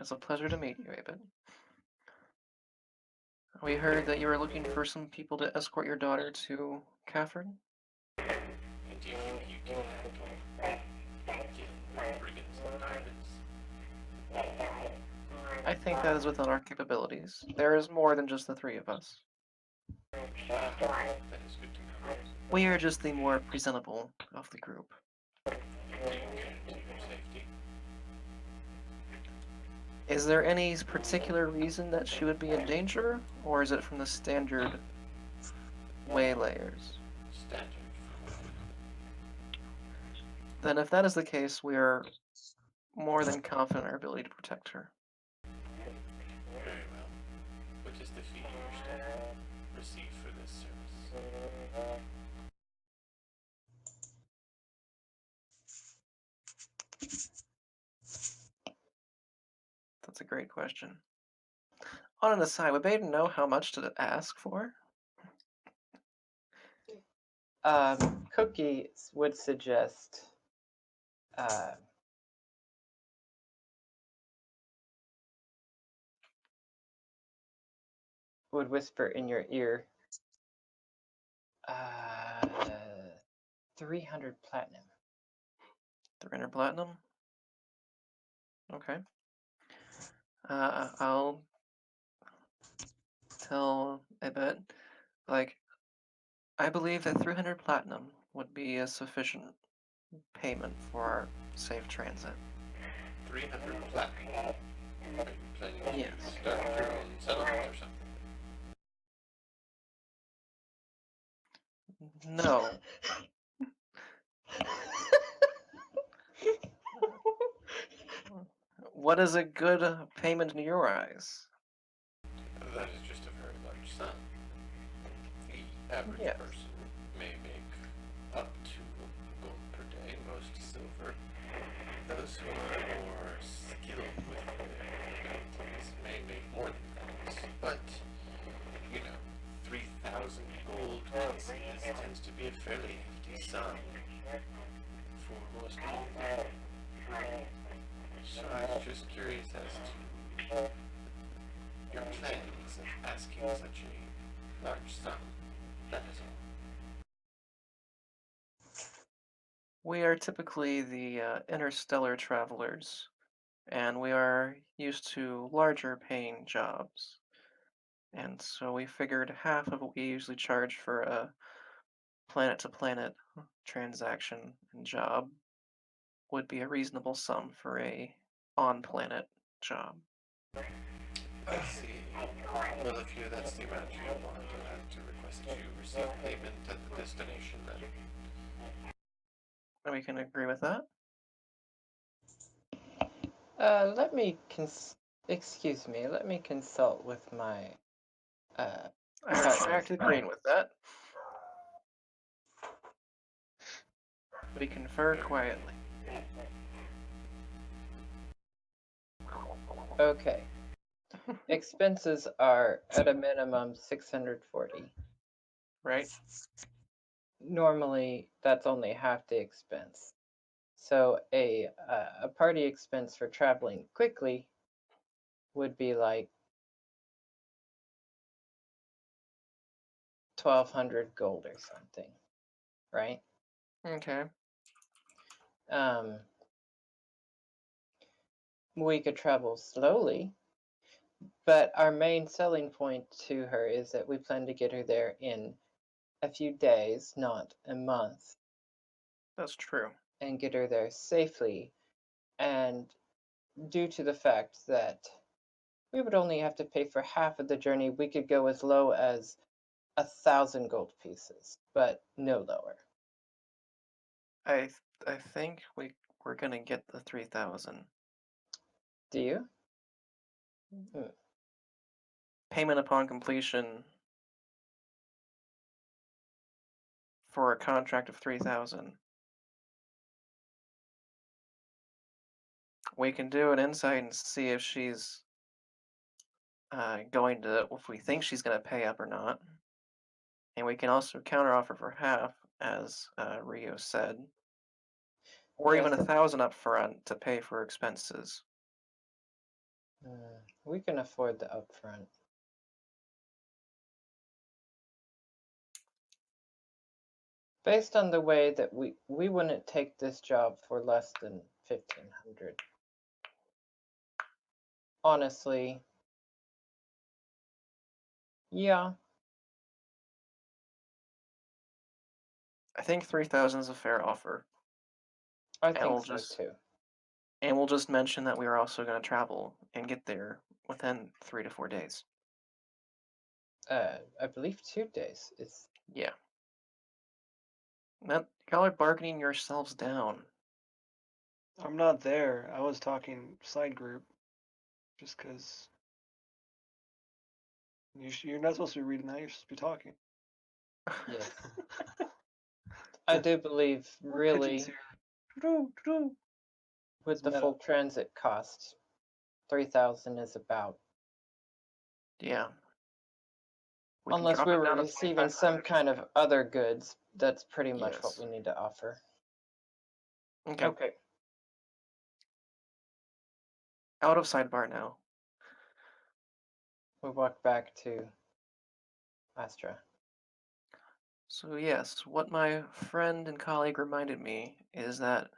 It's a pleasure to meet you, Abed. We heard that you were looking for some people to escort your daughter to Catherine. and do you think you can handle dealing with brigands and pirates? I think that is within our capabilities. There is more than just the three of us. That is good to know. We are just the more presentable of the group. Do you guarantee your safety? Is there any particular reason that she would be in danger, or is it from the standard waylayers? Standard. Then if that is the case, we are more than confident in our ability to protect her. Very well. What is the fee you wish to receive for this service? That's a great question. On an aside, would Baden know how much to ask for? Cookie would suggest would whisper in your ear 300 platinum. 300 platinum? Okay. I'll tell Abed, like, I believe that 300 platinum would be a sufficient payment for our safe transit. 300 platinum. Are you planning to Yes. start your own settlement or something? No. What is a good payment in your eyes? That is just a very large sum. The average Yes. person may make up to gold per day, most silver. Those who are more skilled with their abilities may make more than that. But, 3,000 gold pieces tends to be a fairly hefty sum for most people. So I was just curious as to your plans of asking such a large sum. That is all. We are typically the interstellar travelers, and we are used to larger paying jobs. And so we figured half of what we usually charge for a planet to planet transaction and job would be a reasonable sum for a on planet job. I see. Well, if that's the amount you want, I'll have to request that you receive payment at the destination then. And we can agree with that. Let me excuse me. Let me consult with my. I retract agreeing with that. We confer quietly. Okay. Expenses are at a minimum 640. Right? Normally, that's only half the expense. So a party expense for traveling quickly would be like 1,200 gold or something, right? Okay. We could travel slowly, but our main selling point to her is that we plan to get her there in a few days, not a month, That's true. and get her there safely. And due to the fact that we would only have to pay for half of the journey, we could go as low as 1,000 gold pieces, but no lower. I think we're gonna get the 3,000. Do you? Payment upon completion for a contract of 3,000. We can do an insight and see if she's if we think she's gonna pay up or not. And we can also counteroffer for half, as Rio said, or even Yes. 1,000 up front to pay for expenses. We can afford the upfront. Based on the way that we wouldn't take this job for less than 1,500. Honestly, yeah, I think 3,000 is a fair offer, I and think so too. And we'll just mention that we are also going to travel and get there within 3 to 4 days. I believe 2 days. It's Yeah. Y'all are bargaining yourselves down. I'm not there. I was talking side group, just because you're not supposed to be reading that. You're supposed to be talking. yes. I do believe More pigeons really here. Doo-doo. with It's the meta. full transit cost, 3,000 is about. Yeah. We can Unless drop we it were down to receiving some 2,500. kind of other goods, that's pretty much what Yes. we need to offer. Okay. Okay. Out of sidebar now. We walk back to Astra. So yes, what my friend and colleague reminded me is that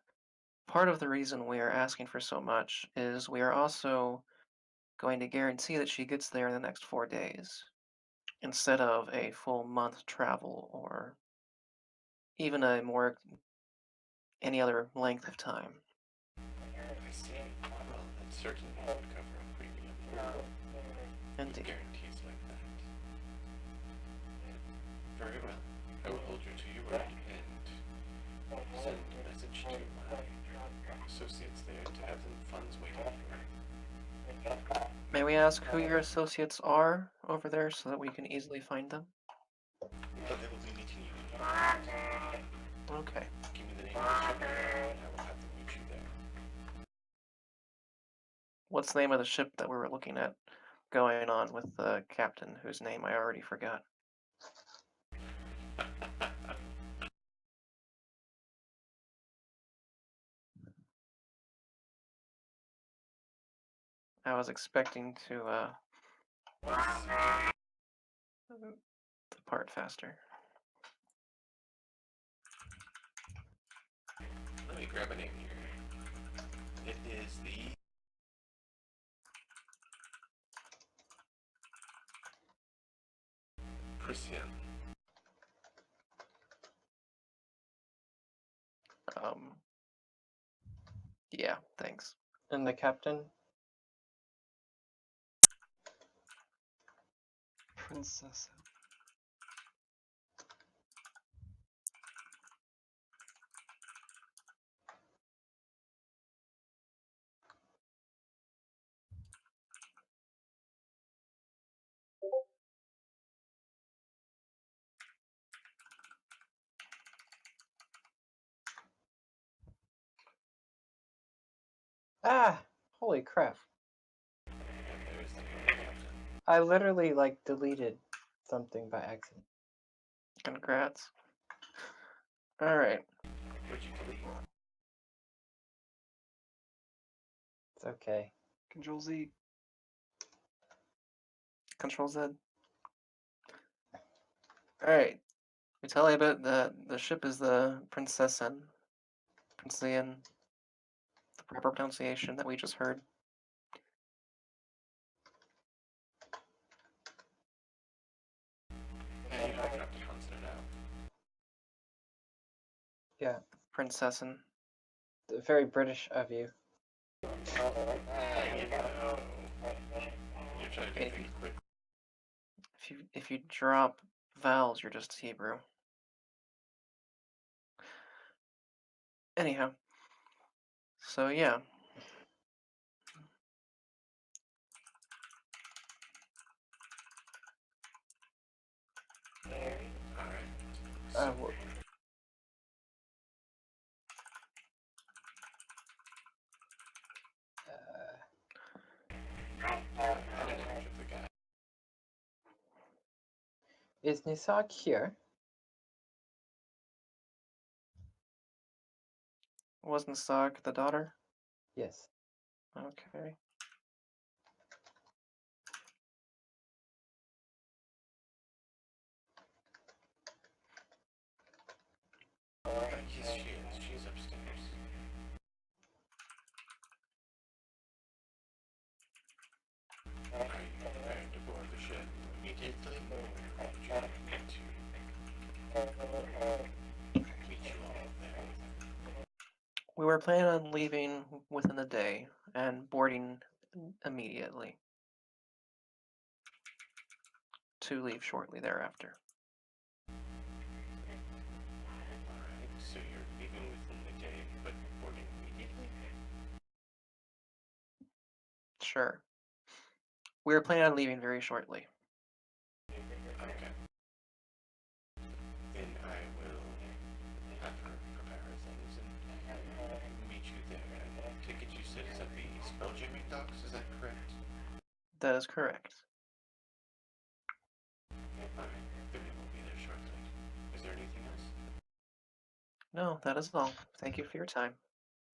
part of the reason we are asking for so much is we are also going to guarantee that she gets there in the next 4 days instead of a full month travel or even any other length of time. I see. Well, that certainly would cover a premium with Indeed. guarantees like that. Very well. I will hold you to your word and send a message to my associates there to have them funds waiting for me. May we ask who your associates are over there so that we can easily find them? But they will be meeting you. Okay. Give me the name of the ship and I will have them meet you there. What's the name of the ship that we were looking at going on with the captain whose name I already forgot? I was expecting to depart faster. Let me grab a name here. It is the Christian. Yeah, thanks. And the captain? Princess. Ah! Holy crap. And there's the name of the captain. I literally, like, deleted something by accident. Congrats. Alright. What'd you delete? It's okay. Control Z. Control Z. Alright. We tell you about the ship is the Princessin. Princeian. The proper pronunciation that we just heard. And you don't have to consonant out. Yeah, Princessin. very British of you. You know. You're trying to do things quick. If you drop vowels, you're just Hebrew. Anyhow. So yeah. Alright. Uh, So, w- I didn't image of the guy. is Nisak here? Wasn't Sog the daughter? Yes. Okay. Yes, she is. She's upstairs. Are you prepared to board the ship immediately, or would you like me to meet you all there? We were planning on leaving within the day and boarding immediately. To leave shortly thereafter. Alright, so you're leaving within the day, but boarding immediately? Sure. We were planning on leaving very shortly. Okay. Then I will have her prepare her things and meet you there. I take it you said it's at the Spelljammer docks, is that correct? That is correct. Alright, then we will be there shortly. Is there anything else? No, that is all. Thank you for your time.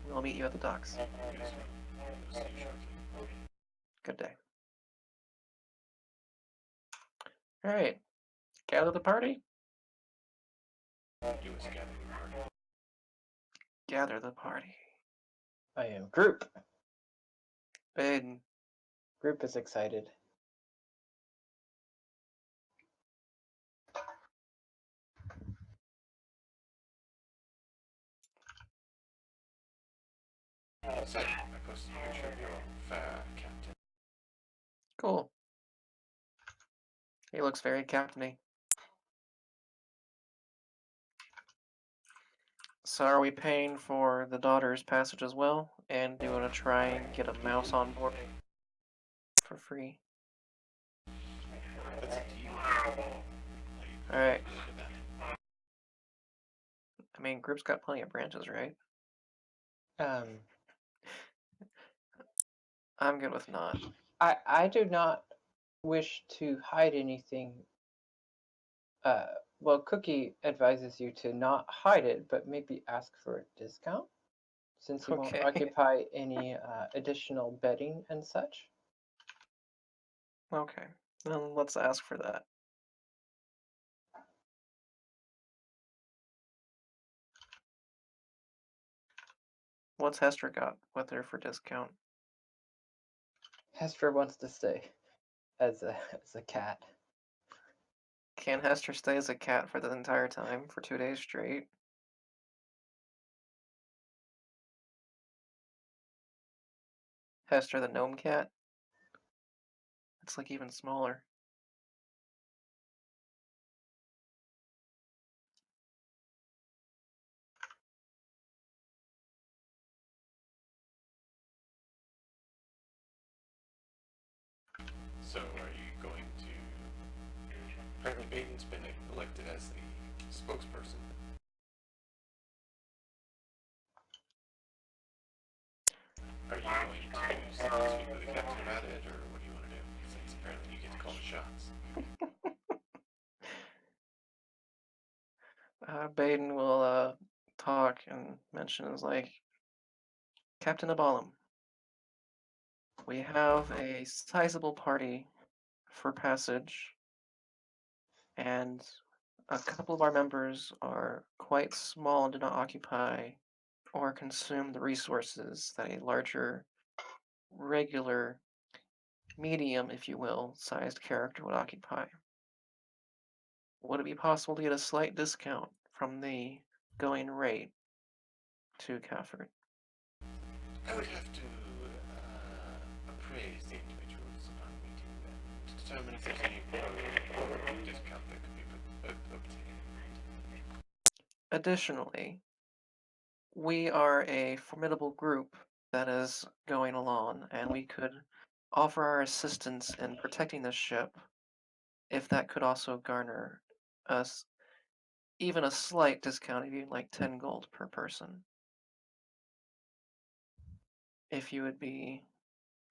We'll meet you at the docks. Yes, ma'am. We'll see you shortly. Good day. Alright. Gather the party? U.S. gathering party. Gather the party. I am Group. Baden. Group is excited. So, I posted a picture of your captain. Cool. He looks very captainy. So are we paying for the daughter's passage as well? And do you want to try and get a mouse on board for free? That's up to you. How you Alright. feel about it. I mean, group's got plenty of branches, right? I'm good with not. I do not wish to hide anything. Well, Cookie advises you to not hide it, but maybe ask for a discount, since you won't Okay. occupy any additional bedding and such. Okay. Then let's ask for that. What's Hester got with her for discount? Hester wants to stay as a cat. Can Hester stay as a cat for the entire time for 2 days straight? Hester the gnome cat? It's like even smaller. So, are you going to... Apparently Baden's been elected as the spokesperson. Are you going to speak with the captain about it, or what do you want to do? Since apparently you get to call the shots. Baden will talk and mention is like, Captain Abalum, we have a sizable party for passage, and a couple of our members are quite small and do not occupy or consume the resources that a larger, regular, medium, if you will, sized character would occupy. Would it be possible to get a slight discount from the going rate to Cafford? I would have to appraise the individuals upon meeting them to determine if there's any discount that could be obtained. Additionally, we are a formidable group that is going along, and we could offer our assistance in protecting the ship if that could also garner us even a slight discount of even like 10 gold per person. If you would be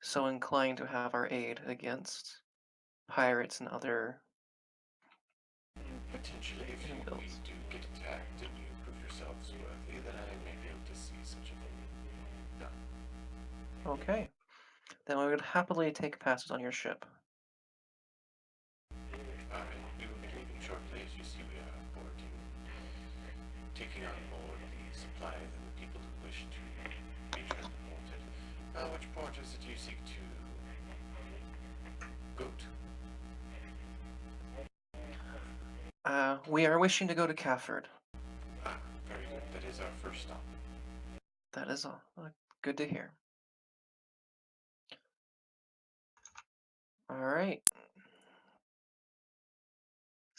so inclined to have our aid against pirates and other Potentially, if you do get attacked and you prove yourselves worthy, then I may be able to see such a thing done. Okay. Then we would happily take passage on your ship. Alright, we will be leaving shortly. As you see, we are boarding, taking on board the supplies and the people who wish to be transported. Which port is it you seek to go to? We are wishing to go to Cafford. Very good. That is our first stop. That is all. Good to hear. All right.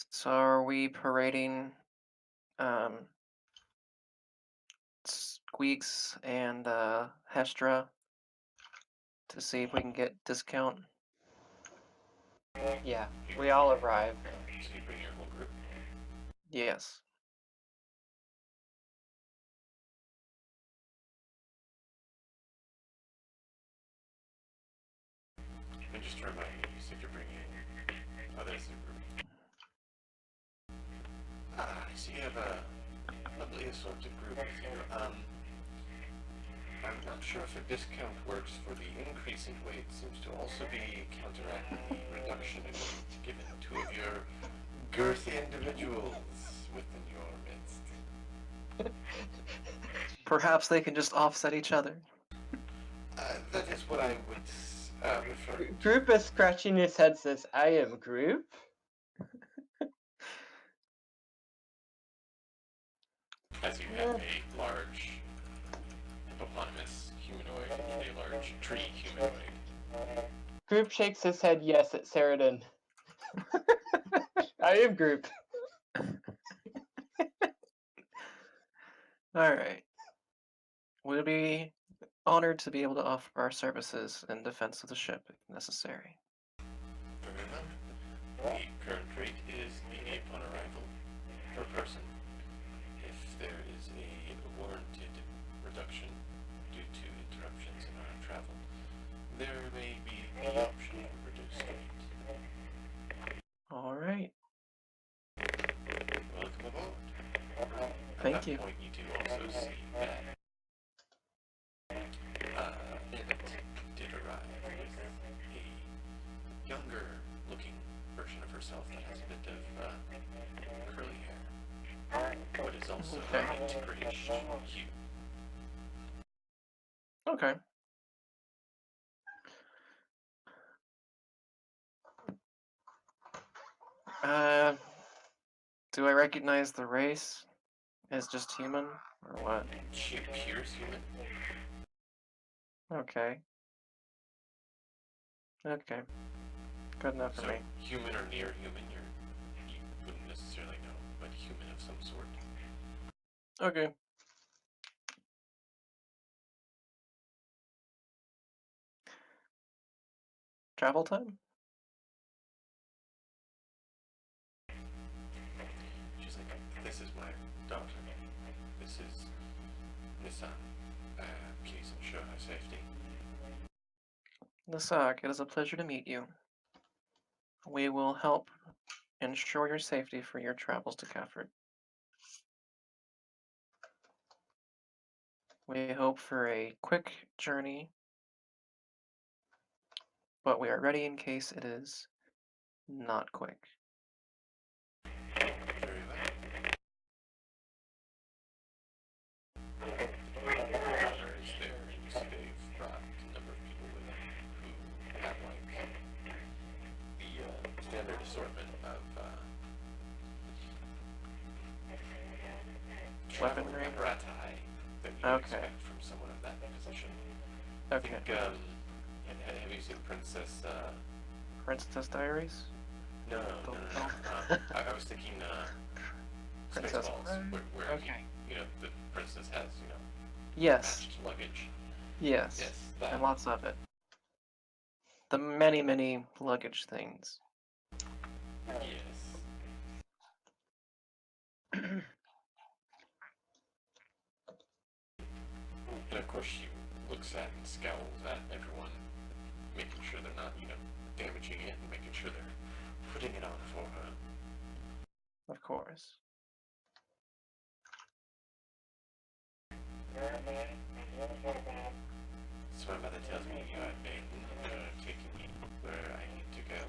So are we parading Squeaks and Hestra to see if we can get discount? Yeah, we all arrive. So you bring your whole group? Yes. And just to remind me, you said you're bringing others in the group. I see you have a lovely assorted group with you. I'm not sure if a discount works for the increase in weight. Seems to also be counteracting the reduction in weight given two of your girthy individuals within your midst. Perhaps they can just offset each other. That is what I would refer to. Group is scratching his head, says, I am Group? As you have a large hippopotamus humanoid and a large tree humanoid. Group shakes his head yes at Sheridan. I am Group. Alright. We'll be honored to be able to offer our services in defense of the ship if necessary. Very well. The current rate is 80 upon arrival per person. If there is a warranted reduction due to interruptions in our travel, there may be the option of reduced rate. Alright. Welcome aboard. Thank you. At that point, you do also see that Annette did arrive with a younger looking version of herself that has a bit of curly hair, but is also Okay. light grayish hue. Okay. Do I recognize the race as just human, or what? She appears human. Okay. Okay. Good enough for So me. human or near human, you wouldn't necessarily know, but human of some sort. Okay. Travel time? She's like, this is my daughter. This is Nissan. Please ensure her safety. Nasak, it is a pleasure to meet you. We will help ensure your safety for your travels to Cafford. We hope for a quick journey, but we are ready in case it is not quick. Very well. standard assortment of traveling Weaponry? apparatus that you would Okay. expect from someone of that position. Okay. I think, have you seen Princess? Princess Diaries? No. I was thinking Princess Spaceballs, Bride? where Okay. the princess has Yes. matched luggage. Yes. Yes, that. And lots of it. The many, many luggage things. Yes. And of course she looks at and scowls at everyone, making sure they're not, damaging it and making sure they're putting it on for her. Of course. So my mother tells me you have been taking me where I need to go.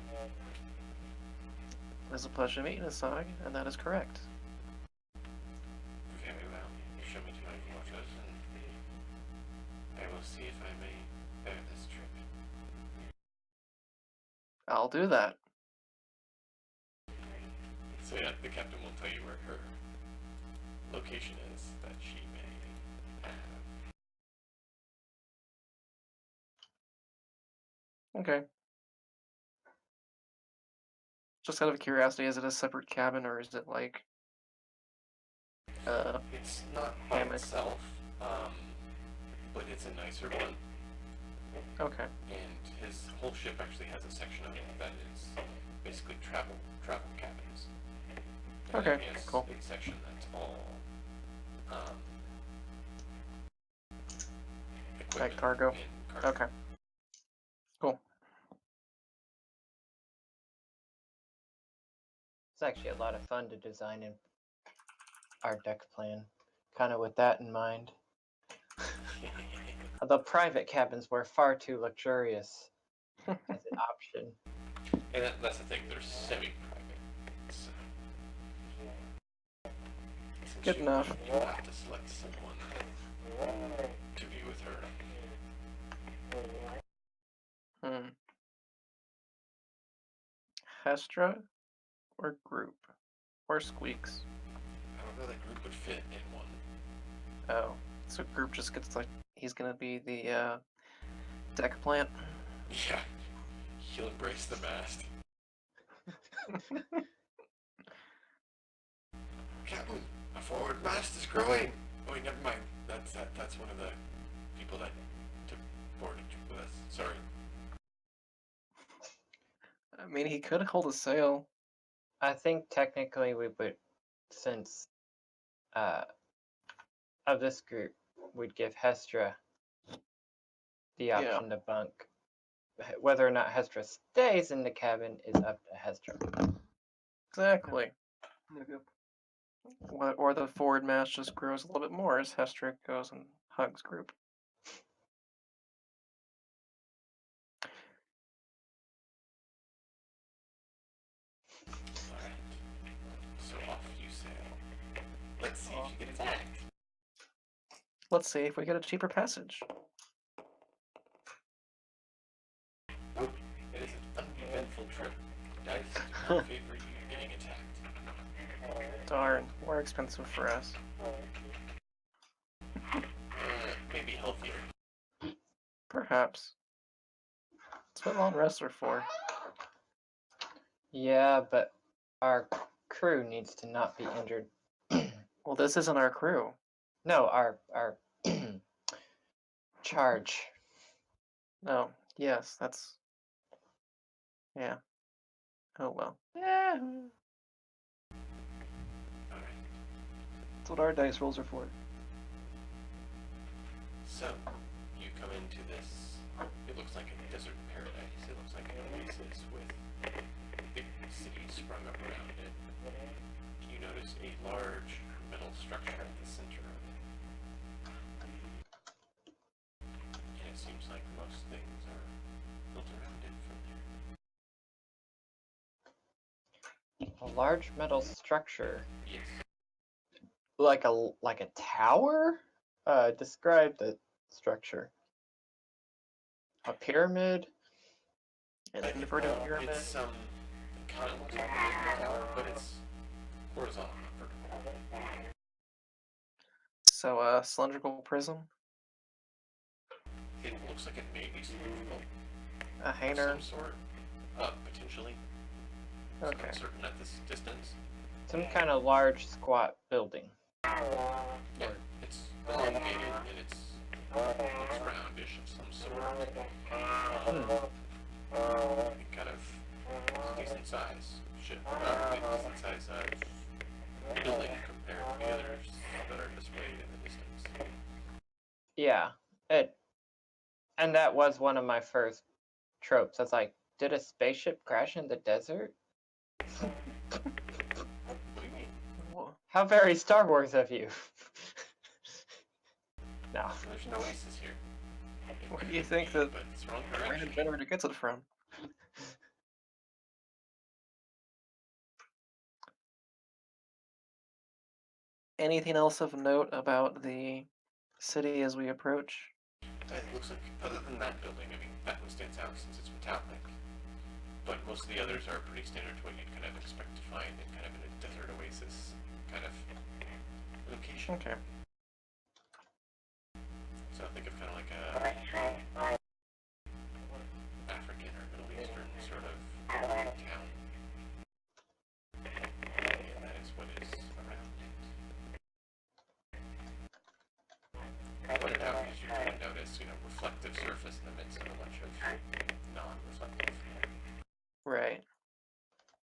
It is a pleasure meeting Asag, and that is correct. Very well. You show me to my quarters, and I will see if I may bear this trip. I'll do that. So yeah, the captain will tell you where her location is that she may have. Okay. Just out of curiosity, is it a separate cabin or is it like It's not by hammock? itself, but it's a nicer one. Okay. And his whole ship actually has a section of it that is basically travel cabins. And Okay, then he has cool. a section that's all equipment Like cargo? and cargo. Okay. Cool. It's actually a lot of fun to design in our deck plan, kind of with that in mind. Although private cabins were far too luxurious as an option. And that's the thing, they're semi-private. So, since Good enough. You have to select someone to be with her. Hestra or group? Or Squeaks? I don't know that group would fit in one. Oh. So group just gets like he's gonna be the deck plant? Yeah. He'll embrace the mast. Captain, a forward mast is growing. Oh wait, never mind. That's one of the people that took board with us. Sorry. I mean, he could hold a sail. I think technically we would, since of this group, we'd give Hestra the option to bunk. Whether or not Hestra stays in the cabin is up to Hestra. Exactly. Okay. Or the forward mast just grows a little bit more as Hestra goes and hugs group. Alright. So off you sail. Let's see if you get attacked. Let's see if we get a cheaper passage. Nope. It is an uneventful trip. Dice do not favor you getting attacked. Darn, more expensive for us. Maybe healthier. Perhaps. That's what long rests are for. Yeah, but our crew needs to not be injured. Well, this isn't our crew. No, our charge. No. Yes, that's... Yeah. Oh well. Yeah. Alright. That's what our dice rolls are for. So, you come into this, it looks like a desert paradise. It looks like an oasis with big cities sprung up around it. You notice a large metal structure at the center of it. And it seems like most things are built around it from there. A large metal structure. Yes. Like a tower? Describe the structure. A pyramid? An inverted pyramid. It's kind of looks like a baseball tower, but it's horizontal, not vertical. So, cylindrical prism, It looks like it may be cylindrical a of hanger. some sort, potentially. Okay. It's uncertain at this distance. Some kind of large squat building. Yeah, it's elongated and it looks roundish of some sort. Kind of decent size ship, decent size building compared to the others that are displayed in the distance. Yeah, and that was one of my first tropes. I was like, did a spaceship crash in the desert? What do you mean? Whoa. How very Star Wars of you. No. There's no aces here. Where do you think that But it's wrong random direction. generator gets it from? Anything else of note about the city as we approach? It looks like, other than that building, I mean, that one stands out since it's metallic. But most of the others are pretty standard to what you'd kind of expect to find in kind of in a desert oasis kind of location. Okay. So think of kind of like a African or Middle Eastern sort of town. And that is what is around it. Pointed out because you can notice, reflective surface in the midst of a bunch of non-reflective. Right.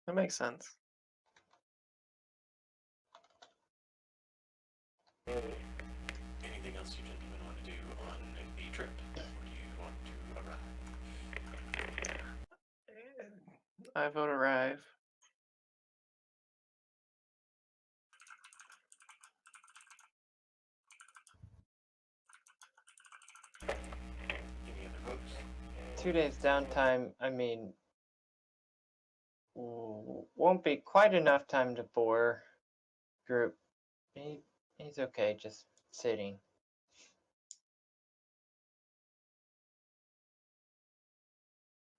That makes sense. Anything else you gentlemen want to do on the trip? Or do you want to arrive? I vote arrive. Any other votes? 2 days downtime, I mean, won't be quite enough time to bore group. He's okay, just sitting.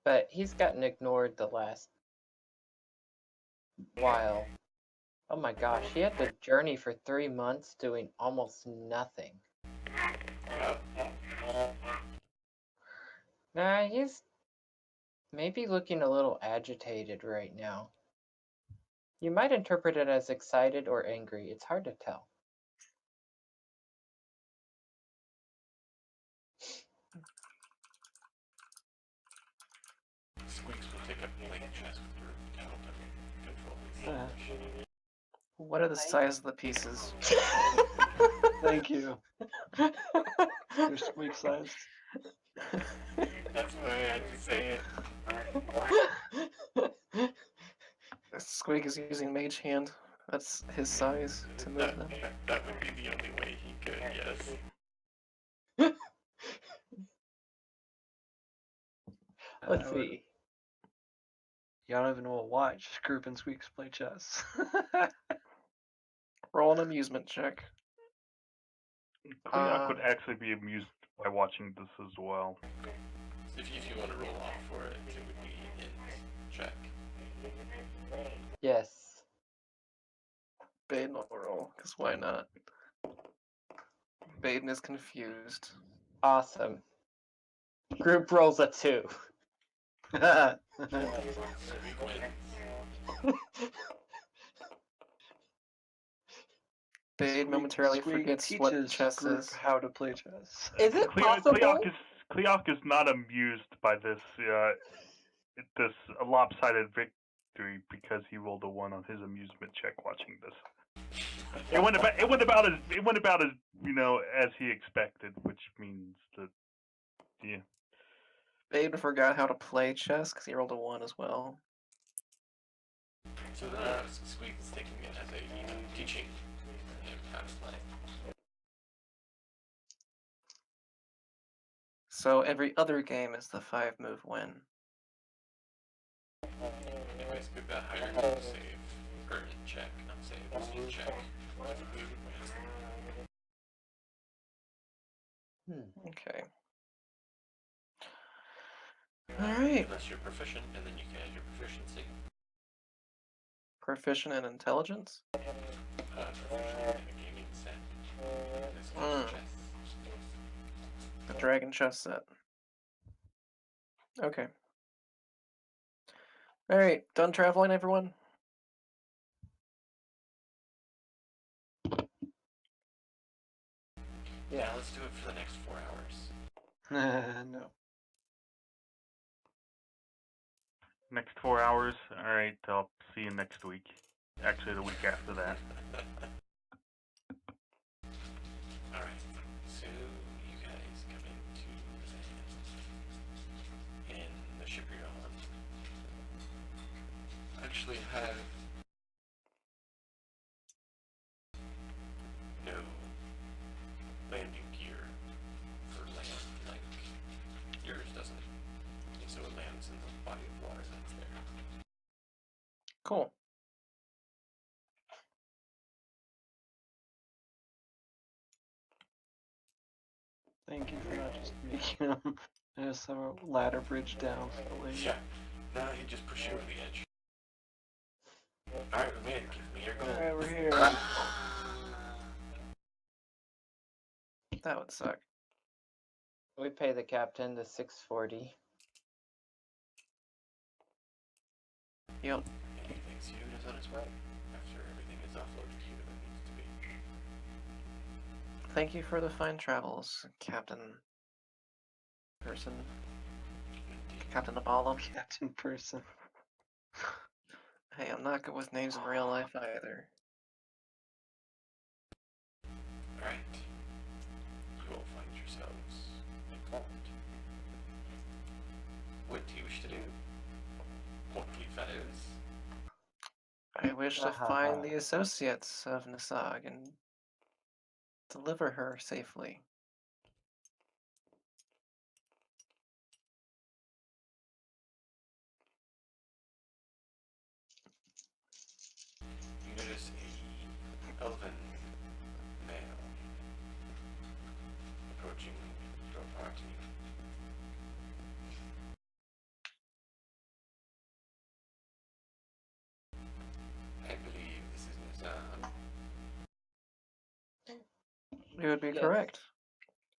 But he's gotten ignored the last while. Oh my gosh, he had to journey for 3 months doing almost nothing. Nah, he's maybe looking a little agitated right now. You might interpret it as excited or angry. It's hard to tell. Squeaks will take up plate chest to help him control his situation. What are the size of the pieces? Thank you. They're squeak sized. That's why I had to say it. Squeak is using Mage Hand. That's his size to move them. That would be the only way he could, yes. Let's see. Y'all don't even know what watch. Group and Squeaks play chess. Roll an amusement check. Cleoc would actually be amused by watching this as well. If you want to roll off for it, it would be int check. Yes. Baden will roll, because why not? Baden is confused. Awesome. Group rolls a 2. Squeak wins. Baden momentarily Squeak forgets what teaches chess group is. how to play chess. Is it possible? Cleoc is not amused by this this lopsided victory because he rolled a 1 on his amusement check watching this. It went about as as he expected, which means that yeah. Baden forgot how to play chess because he rolled a 1 as well. So Squeak is taking it as teaching him how to play. So every other game is the 5-move win. Anyways, Squeak got higher to save, or check, not save, check. Okay. Alright. Unless you're proficient, and then you can add your proficiency. Proficient in intelligence? Proficient in a gaming set. In this case, chess. The dragon chess set. Okay. Alright, done traveling, everyone? Yeah, let's do it for the next 4 hours. No. Next 4 hours. All right, I'll see you next week. Actually, the week after that. Alright, so you guys come into the in the ship you're on. Actually have no landing gear for land, like yours doesn't. And so it lands in the body of water that's there. Cool. Thank you for not just making him just have a ladder bridge down for the lady. Yeah. Now he just push you over the edge. Alright, man, give me your gold. Alright, we're here. That would suck. We pay the captain the 640. Yep. And he thinks you is on his way after everything is offloaded here that needs to be. Thank you for the fine travels, Captain Person. Indeed. Captain Apollo. Captain person. Hey, I'm not good with names in real life either. Alright. You will find yourselves informed. What do you wish to do? Monkey fellows. I wish to find the associates of Nasag and deliver her safely. You notice a elven male approaching your party. I believe this is Nizam. You would be Yes. correct.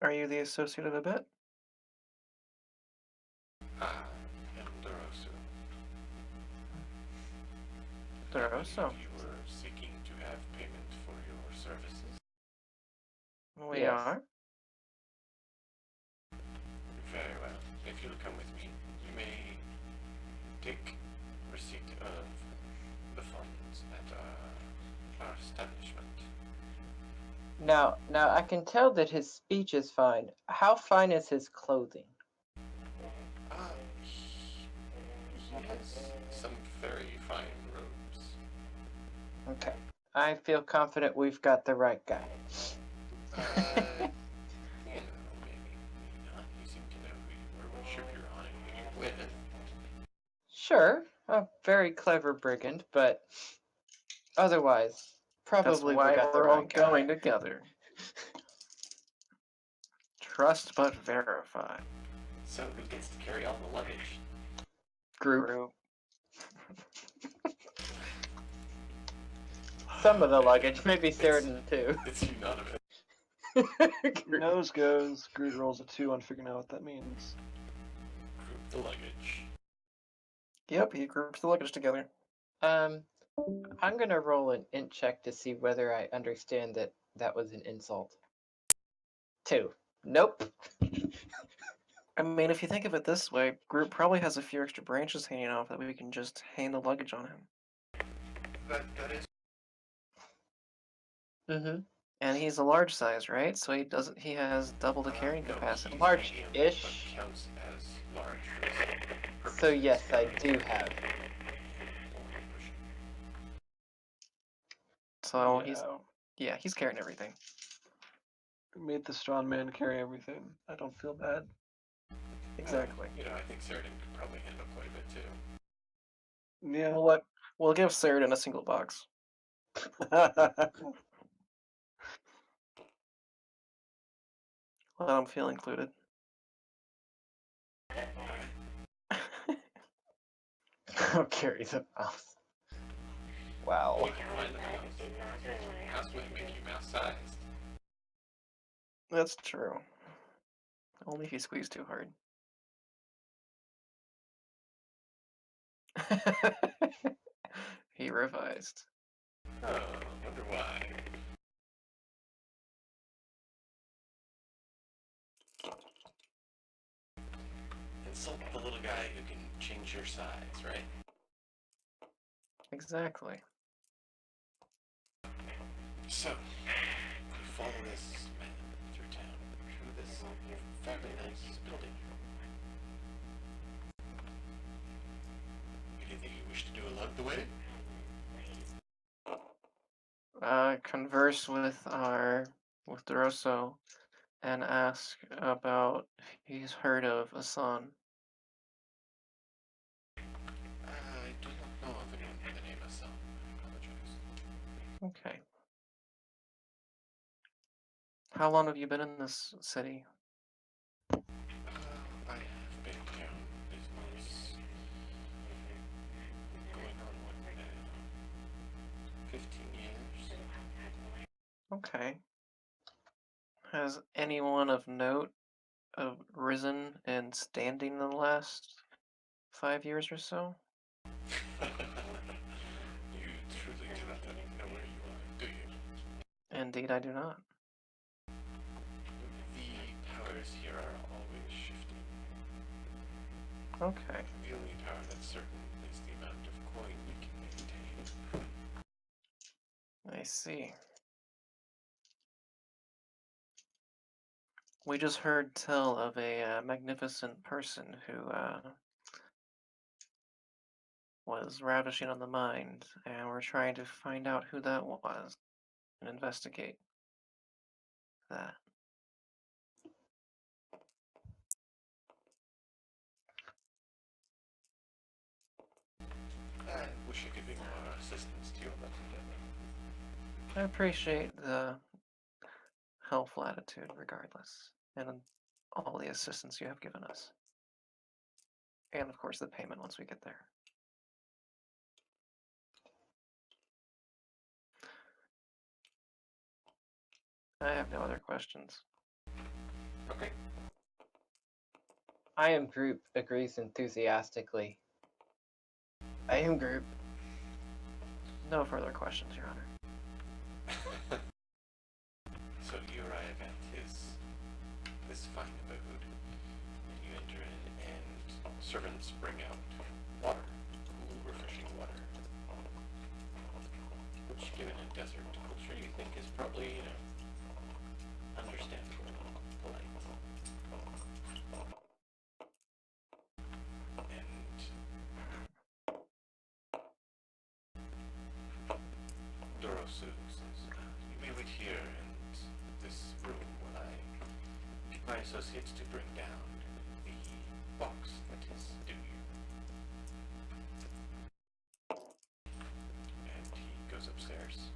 Are you the associate of the bit? I am Dorosu. Doroso. You were seeking to have payment for your services. We Yes. are. Very well. If you'll come with me, you may take receipt of the funds at our establishment. Now, I can tell that his speech is fine. How fine is his clothing? He has some very fine robes. Okay. I feel confident we've got the right guy. Maybe not. You seem to know what ship you're on and who you're with. Sure, a very clever brigand, but otherwise, That's probably why we got the we're all right guy. going together. Trust but verify. So who gets to carry all the luggage? Group. Some of the luggage, maybe certain too. It's you, none of it. Nose goes. Groot rolls a 2 on figuring out what that means. Group the luggage. Yep, he groups the luggage together. I'm gonna roll an int check to see whether I understand that that was an insult. 2. Nope. I mean, if you think of it this way, Groot probably has a few extra branches hanging off that we can just hang the luggage on him. That is. Mm-hmm. And he's a large size, right? So he has double the carrying No, capacity. he's Large-ish. medium, but counts as large for this So purpose. yes, I do have. So he's carrying everything. Made the strong man carry everything. I don't feel bad. Exactly. I think Sheridan could probably handle quite a bit too. Yeah. We'll give Sheridan a single box. Let him feel included. I'll carry the mouse. Wow. You can find the mouse. Mouse might make you mouse-sized. That's true. Only if you squeeze too hard. He revised. Oh, wonder why. Insult the little guy who can change your size, right? Exactly. So, you follow this man through town, through this fairly nice building. Anything you wish to do along the way? Converse with Doroso and ask about if he's heard of Asan. I do not know of anyone by the name of Sam. I apologize. Okay. How long have you been in this city? I have been down business going on what now? 15 years. Okay. Has anyone of note risen in standing in the last 5 years or so? You truly do not know where you are, do you? Indeed, I do not. The powers here are always shifting. Okay. The only power that's certain is the amount of coin we can maintain. I see. We just heard tell of a magnificent person who was ravishing on the mind, and we're trying to find out who that was and investigate that. I wish I could be more assistance to you on that endeavor. I appreciate the helpful attitude regardless, and all the assistance you have given us. And of course the payment once we get there. I have no other questions. Okay. I am group agrees enthusiastically. I am group. No further questions, Your Honor. So you arrive at this fine abode, and you enter in, and servants bring out water, cool, refreshing water, which, given a desert culture, you think is probably, understandable, polite. And Dorosu says, you may wait here in this room while I get my associates to bring down the box that is due you. And he goes upstairs.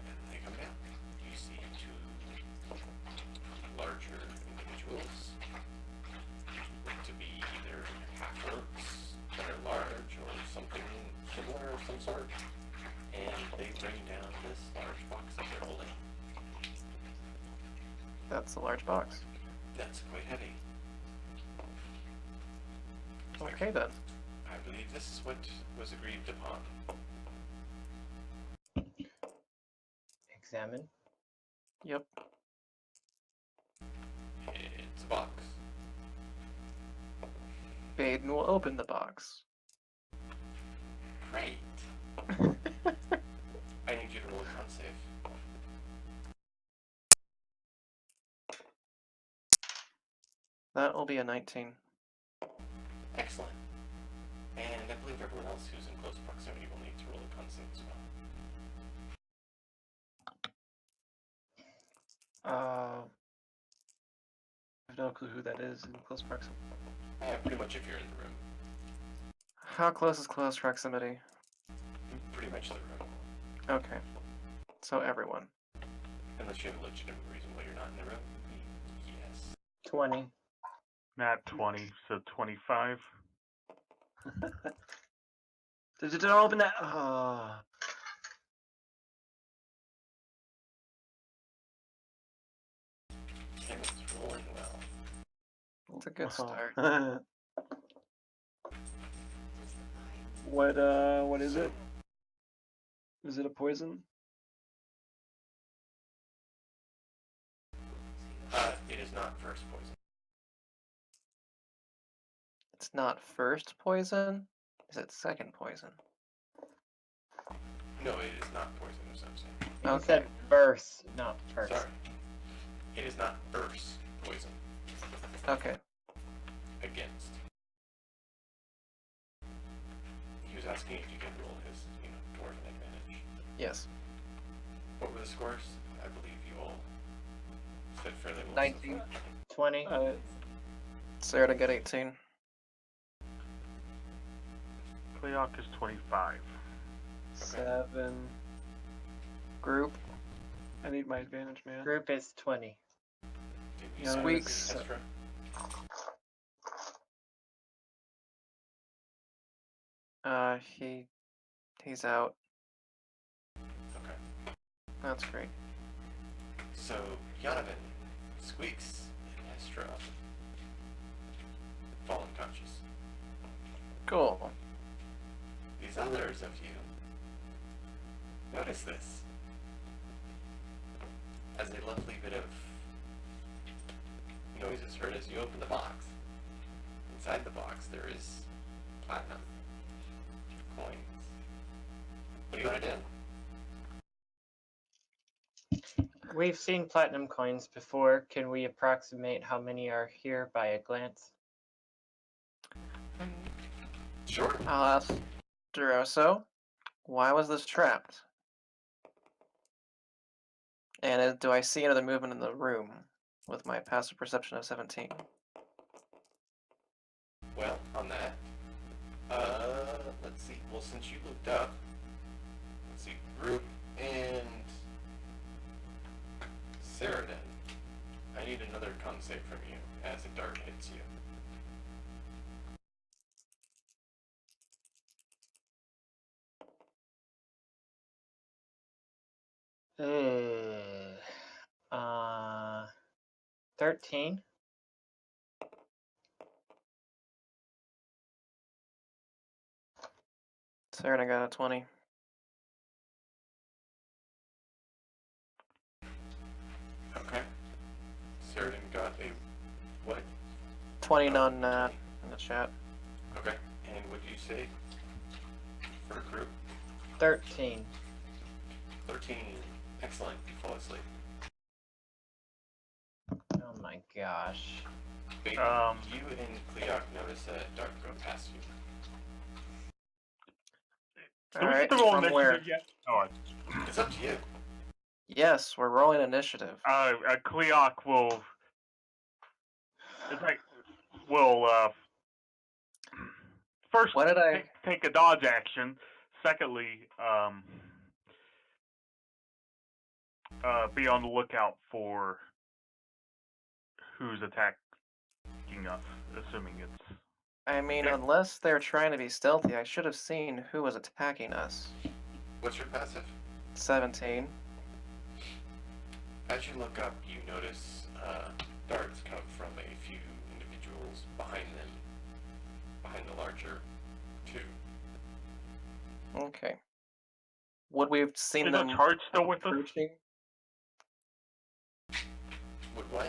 And they come down. You see two larger individuals. Look to be either half-orcs that are large or something similar of some sort. And they bring down this large box that they're holding. That's a large box. That's quite heavy. Okay then. I believe this is what was agreed upon. Examine. Yep. It's a box. Baden will open the box. Great. I need you to roll a con save. That will be a 19. Excellent. And I believe everyone else who's in close proximity will need to roll a con save as well. I have no clue who that is in close proximity. Yeah, pretty much if you're in the room. How close is close proximity? Pretty much the room. Okay. So everyone. Unless you have a legitimate reason why you're not in the room. Yes. 20. Not 20, so 25. Did it open that? Oh. And it's rolling well. It's a good start. What is So, it? Is it a poison? It is not first poison. It's not first poison. Is it second poison? No, it is not poison, is what I'm saying. He Okay. said first, not first. Sorry. It is not first poison. Okay. Against. He was asking if you could roll his, dwarven advantage. Yes. What were the scores? I believe you all said fairly well. 19. 20. Sarah to get 18. Cleoc is 25. 7. Group. I need my advantage, man. Group is 20. Did we Yeah, sign Squeaks. the extra? He's out. Okay. That's great. So, Yonovan, Squeaks, and Estra fall unconscious. Cool. These others of you notice this as a lovely bit of noise is heard as you open the box. Inside the box there is platinum coins. What do you want to do? We've seen platinum coins before. Can we approximate how many are here by a glance? Sure. I'll ask Duroso, why was this trapped? And do I see another movement in the room with my passive perception of 17? Well, on that, let's see. Well, since you looked up, let's see, Group and Ceradan, I need another con save from you as a dart hits you. Uh, 13. Sarah got a 20. Okay. Ceradan got a what? 20 Oh, non 20. in the chat. Okay. And what did you say for Group? 13. 13. Excellent. You fall asleep. Oh my gosh. Baby, you and Cleoc notice a dart go past you. Do we Alright, get to roll from initiative where? yet? Oh, It's up to you. Yes, we're rolling initiative. Cleoc will. It's like will first What did I... take a dodge action. Secondly, be on the lookout for who's attacking us, assuming it's. I mean, Yeah. unless they're trying to be stealthy, I should have seen who was attacking us. What's your passive? 17. As you look up, you notice darts come from a few individuals behind them, behind the larger two. Okay. Would we have seen Is them the charge still with us? approaching? Would what?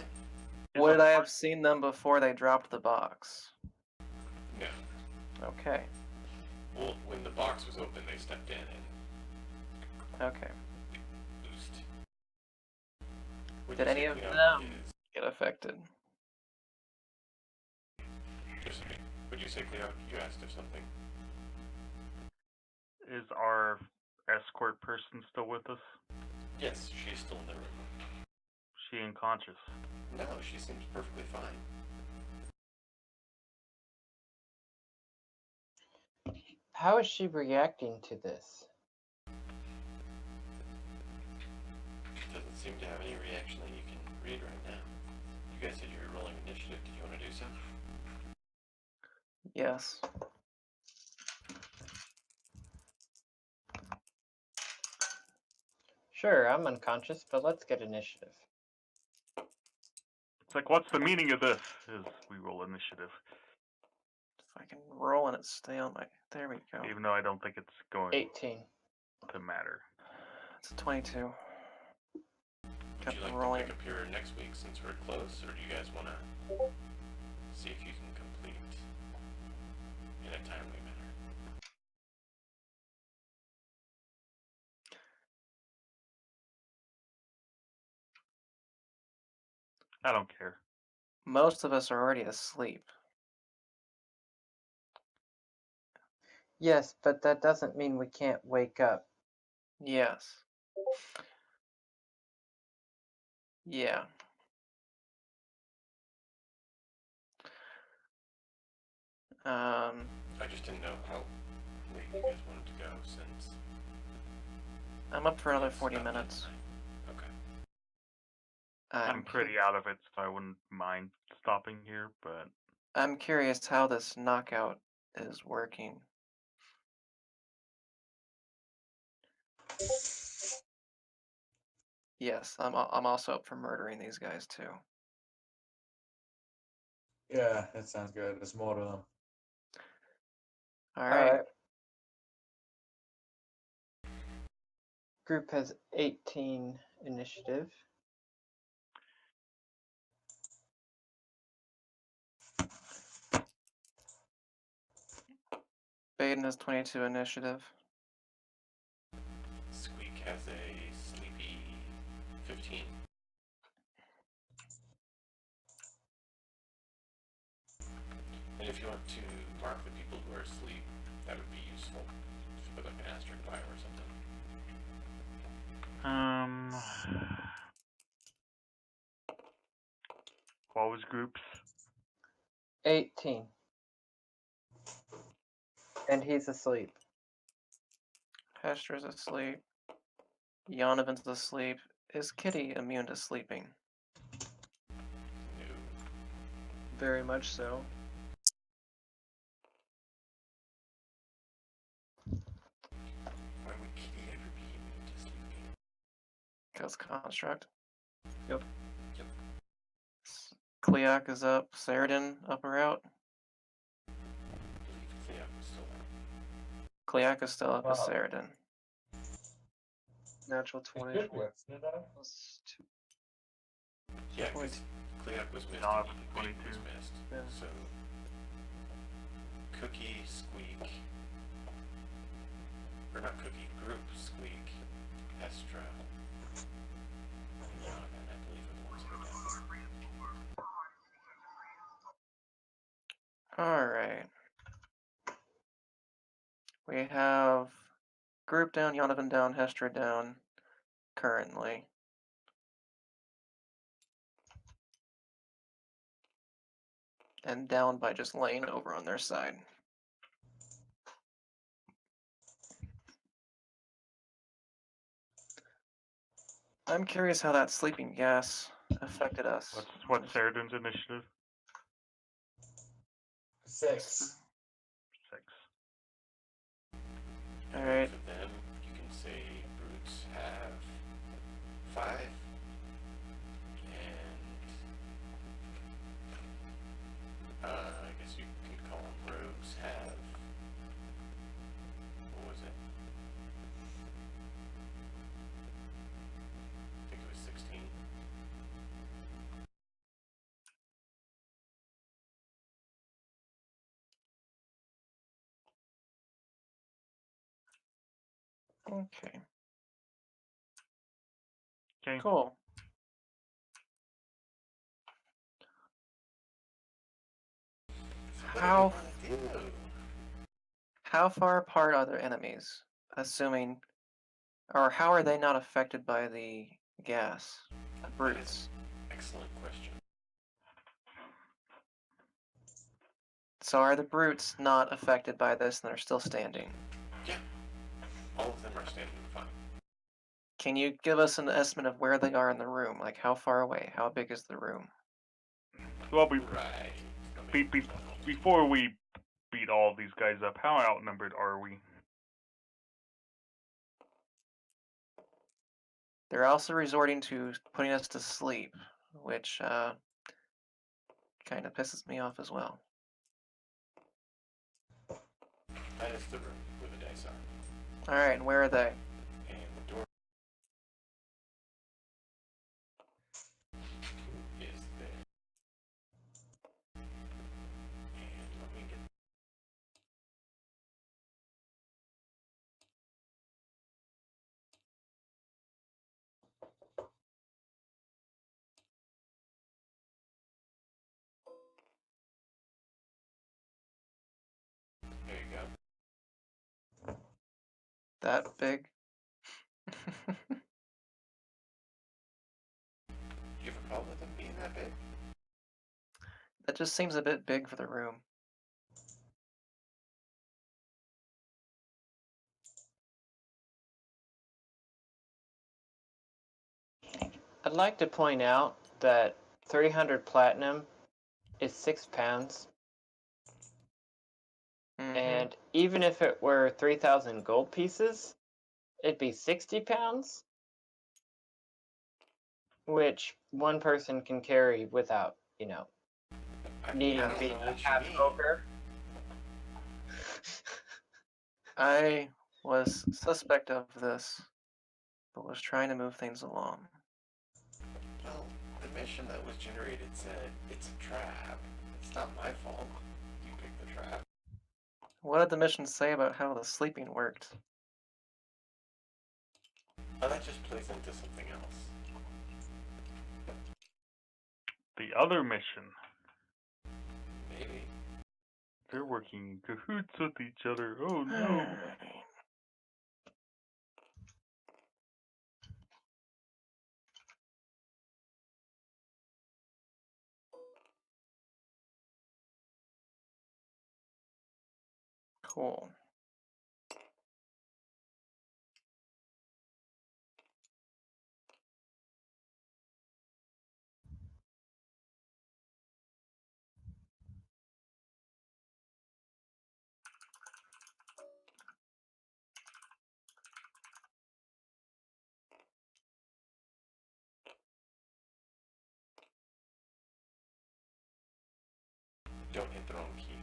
Is Would the I charge- have seen them before they dropped the box? No. Okay. Well, when the box was open, they stepped in and Okay. boost. What Did you any say, of Cleo, them is- get affected? Just a minute. Would you say, Cleo? You asked if something. Is our escort person still with us? Yes, she's still in the room. She unconscious. No, she seems perfectly fine. How is she reacting to this? Doesn't seem to have any reaction that you can read right now. You guys said you were rolling initiative. Did you want to do so? Yes. Sure, I'm unconscious, but let's get initiative. It's like, what's the meaning of this? Is we roll initiative. If I can roll and it stay on my... There we go. Even though I don't think it's going 18. to matter. It's a 22. Would Got you the like rolling. to pick up here next week since we're close, or do you guys want to see if you can complete in a timely manner? I don't care. Most of us are already asleep. Yes, but that doesn't mean we can't wake up. Yes. Yeah. I just didn't know how late you guys wanted to go since I'm up for another it's 40 about minutes. midnight. Okay. I'm pretty out of it, so I wouldn't mind stopping here, but I'm curious how this knockout is working. Yes, I'm also up for murdering these guys too. Yeah, that sounds good. There's more to them. All right. Alright. Group has 18 initiative. Baden has 22 initiative. Squeak has a sleepy 15. And if you want to mark the people who are asleep, that would be useful. If you put like an asterisk by or something. what was groups? 18. And he's asleep. Hester's asleep. Yonovan's asleep. Is Kitty immune to sleeping? No. Very much so. Why would Kitty ever be immune to sleeping? Because construct. Yep. Yep. Cleac is up. Saradin up or out? I believe Cleo was still on. Cleac is still up as Wow. Saradin. Natural I 20 could whip, did I? plus 2. Yeah, Point. because Cleoc was missed Not and 22. Baden was missed. Yeah. So Cookie, Squeak, or not Cookie, Group, Squeak, Estra, and Yonatan, I believe are the ones that are down. Alright. We have Group down, Yonovan down, Hestra down currently. And down by just Lane over on their side. I'm curious how that sleeping gas affected us. What's Saradin's initiative? 6. 6. Alright. For them, you can say Brutes have 5, and I guess you could call them Rogues have, what was it? I think it was 16. Okay. Okay. Cool. So How far apart are their enemies? Assuming, or how are they not affected by the gas? The brutes. excellent question. So are the brutes not affected by this and they're still standing? Yeah, all of them are standing fine. Can you give us an estimate of where they are in the room? Like how far away? How big is the room? Well, Right. before we beat all these guys up, how outnumbered are we? They're also resorting to putting us to sleep, which kind of pisses me off as well. That is the room where the dice are. All right, and where are they? And the door is there. And let me get. There you go. That big? Do you have a problem with them being that big? That just seems a bit big for the room. I'd like to point out that 300 platinum is 6 pounds, and even if it were 3,000 gold pieces, it'd be 60 pounds, which one person can carry without, needing I to don't be know what you half mean. ogre. I was suspect of this, but was trying to move things along. Well, the mission that was generated said it's a trap. It's not my fault. You picked the trap. What did the mission say about how the sleeping worked? Oh, that just plays into something else. The other mission. Maybe. They're working in cahoots with each other. Oh no. Alright. Cool. Don't hit the wrong key.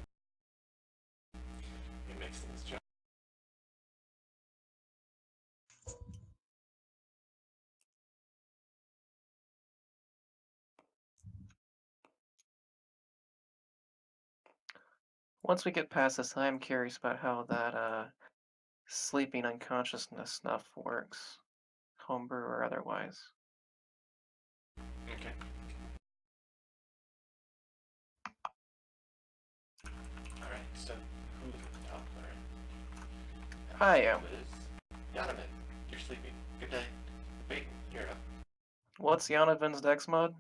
It makes things jump. Once we get past this, I'm curious about how that sleeping unconsciousness stuff works, homebrew or otherwise. Okay. Alright, so who's at the top? Alright. I am. Yanaman, you're sleeping. Good night. Wait, you're up. What's Yanavin's dex mod?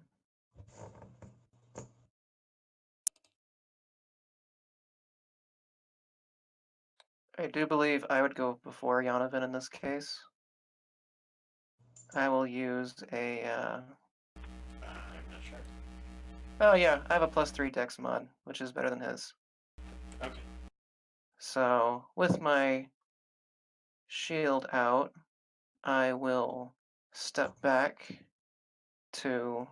I do believe I would go before Yanavin in this case. I will use a, I'm not sure. oh yeah, I have a +3 dex mod, which is better than his. Okay. So, with my shield out, I will step back to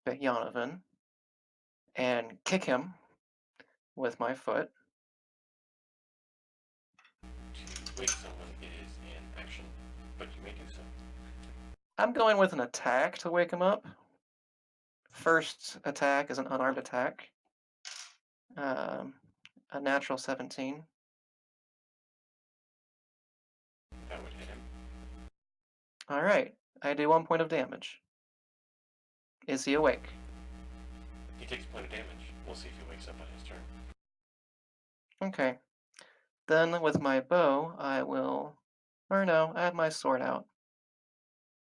Yanavin and kick him with my foot. To wake someone is an action, but you may do so. I'm going with an attack to wake him up. First attack is an unarmed attack. A natural 17. That would hit him. Alright, I do 1 point of damage. Is he awake? He takes a point of damage. We'll see if he wakes up on his turn. Okay. Then with my bow, I will... Or no, I have my sword out.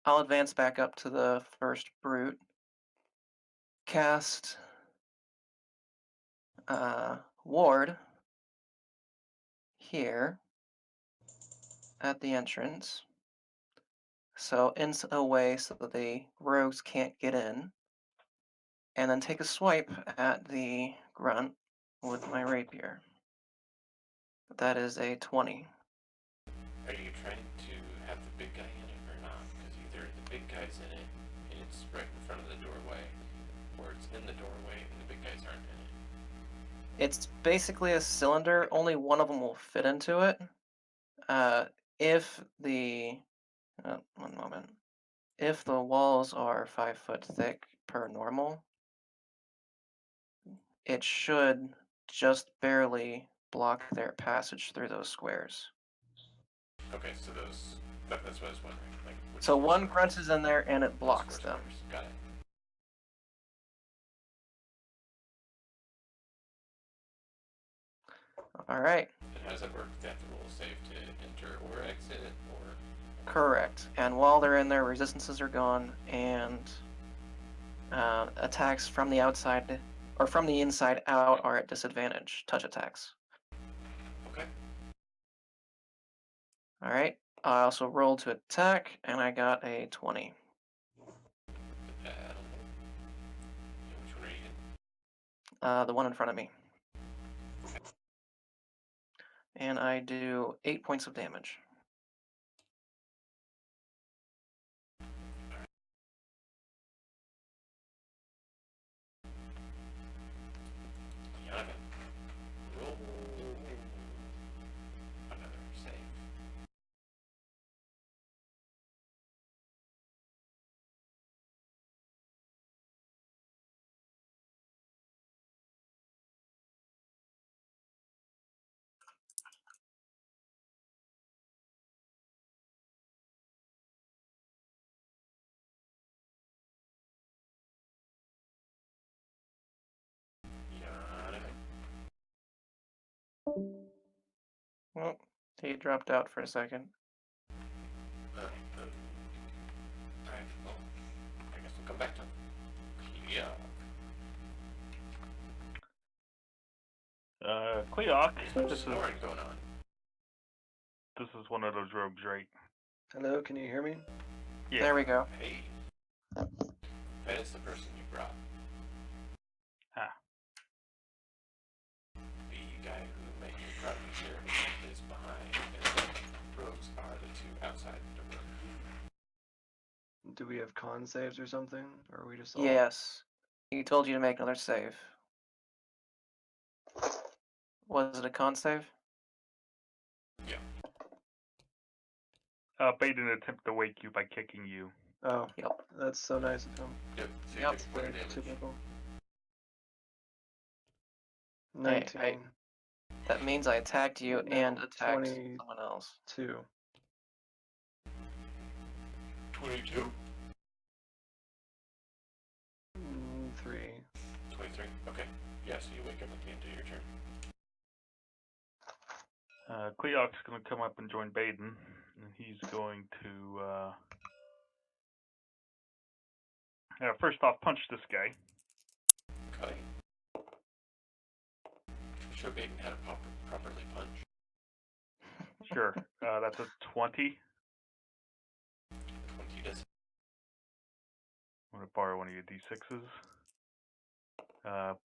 I'll advance back up to the first brute. Cast... Ward. Here. At the entrance. So in a way so that the rogues can't get in. And then take a swipe at the grunt with my rapier. That is a 20. Are you trying to have the big guy in it or not? Because either the big guy's in it, and it's right in front of the doorway, or it's in the doorway, and the big guys aren't in it. It's basically a cylinder. Only one of them will fit into it. If the 1 moment. If the walls are 5 foot thick per normal, it should just barely block their passage through those squares. Okay, so that's what I was wondering. Like, So one grunt is in there and it blocks them. Squares. Got it. All right. And how does that work? They have to roll a save to enter or exit, or? Correct. And while they're in there, resistances are gone, and attacks from the outside or from the inside out are at disadvantage. Touch attacks. Okay. All right. I also rolled to attack, and I got a 20. Yeah, which one are you hitting? The one in front of me. And I do 8 points of damage. Yeah, okay. Roll another save. Yeah, okay. Well, he dropped out for a second. Alright, well, I guess we'll come back to him. Yeah. Cleoc, There's this some is snoring going on. one of those rogues, right? Hello, can you hear me? Yeah. There we go. Hey. That is the person you brought. Ah. The guy who made you proud here is behind, and the rogues are the two outside the room. Do we have con saves or something? Or are we just all... Yes. He told you to make another save. Was it a con save? Yeah. Baden attempt to wake you by kicking you. Oh, Yep. that's so nice of him. Yep. So Yep. you take 1 Very damage. typical. 19. That means I attacked you No, and attacked 20. someone else. 2. 22. 3. 23. Okay. Yeah, so you wake up at the end of your turn. Cleoc's going to come up and join Baden, and he's going to first off punch this guy. Okay. Show Baden how to properly punch. Sure. That's a 20. 20 does. I'm going to borrow one of your d6s.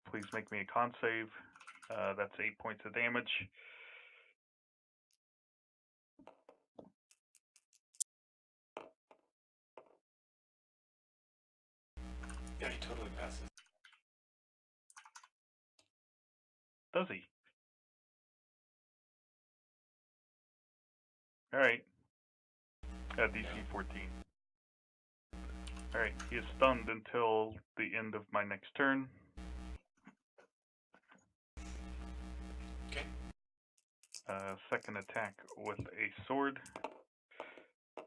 Please make me a con save. That's 8 points of damage. Yeah, he totally passes. Does he? Alright. DC 14. Alright, he is stunned until the end of my next turn. Okay. Second attack with a sword.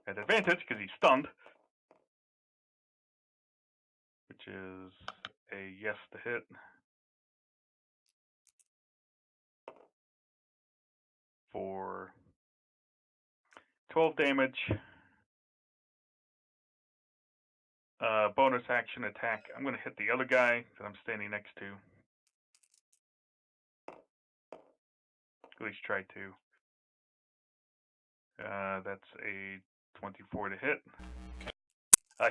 At advantage, because he's stunned. Which is a yes to hit. For 12 damage. Bonus action attack. I'm going to hit the other guy that I'm standing next to. At least try to. That's a 24 to hit.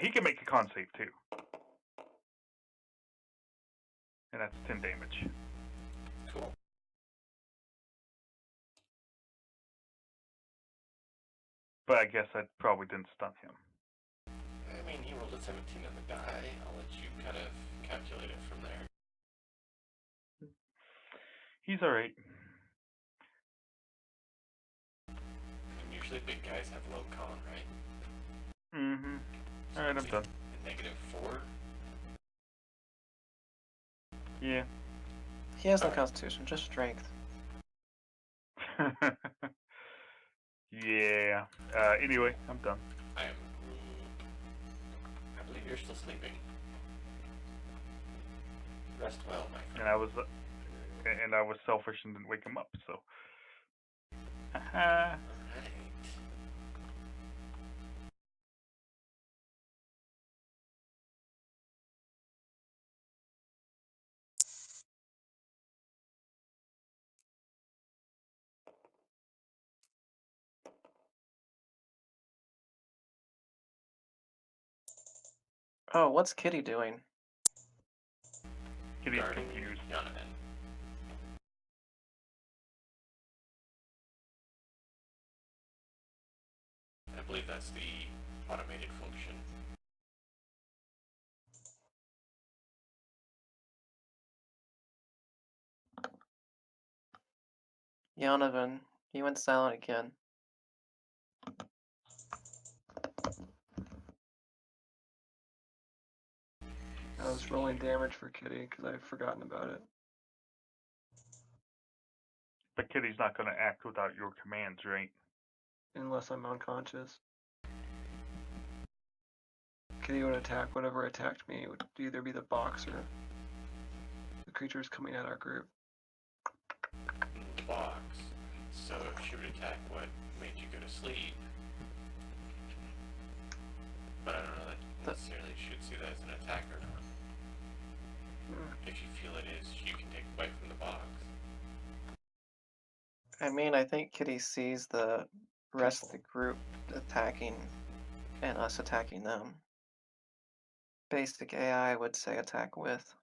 He can make a con save too. And that's 10 damage. Cool. But I guess I probably didn't stun him. 17 on the die. I'll let you kind of calculate it from there. He's alright. And usually big guys have low con, right? Mm-hmm. So Alright, I'm it's done. a -4. Yeah. He has no constitution, just strength. Yeah. Anyway, I'm done. I believe you're still sleeping. Rest well, my friend. And I was selfish and didn't wake him up. So. Haha. Alright. Oh, what's Kitty doing? Kitty's Guarding confused. Donovan. I believe that's the automated function. Donovan, you went silent again. I was rolling damage for Kitty because I've forgotten about it. But Kitty's not going to act without your commands, right? Unless I'm unconscious. Kitty would attack whatever attacked me. It would either be the box or the creatures coming at our group. The box. So if she would attack what made you go to sleep. But I don't know that necessarily she should see that as an attack or not. If you feel it is, you can take a bite from the box. I mean, I think Kitty sees the rest of the group attacking and us attacking them. Basic AI would say attack with.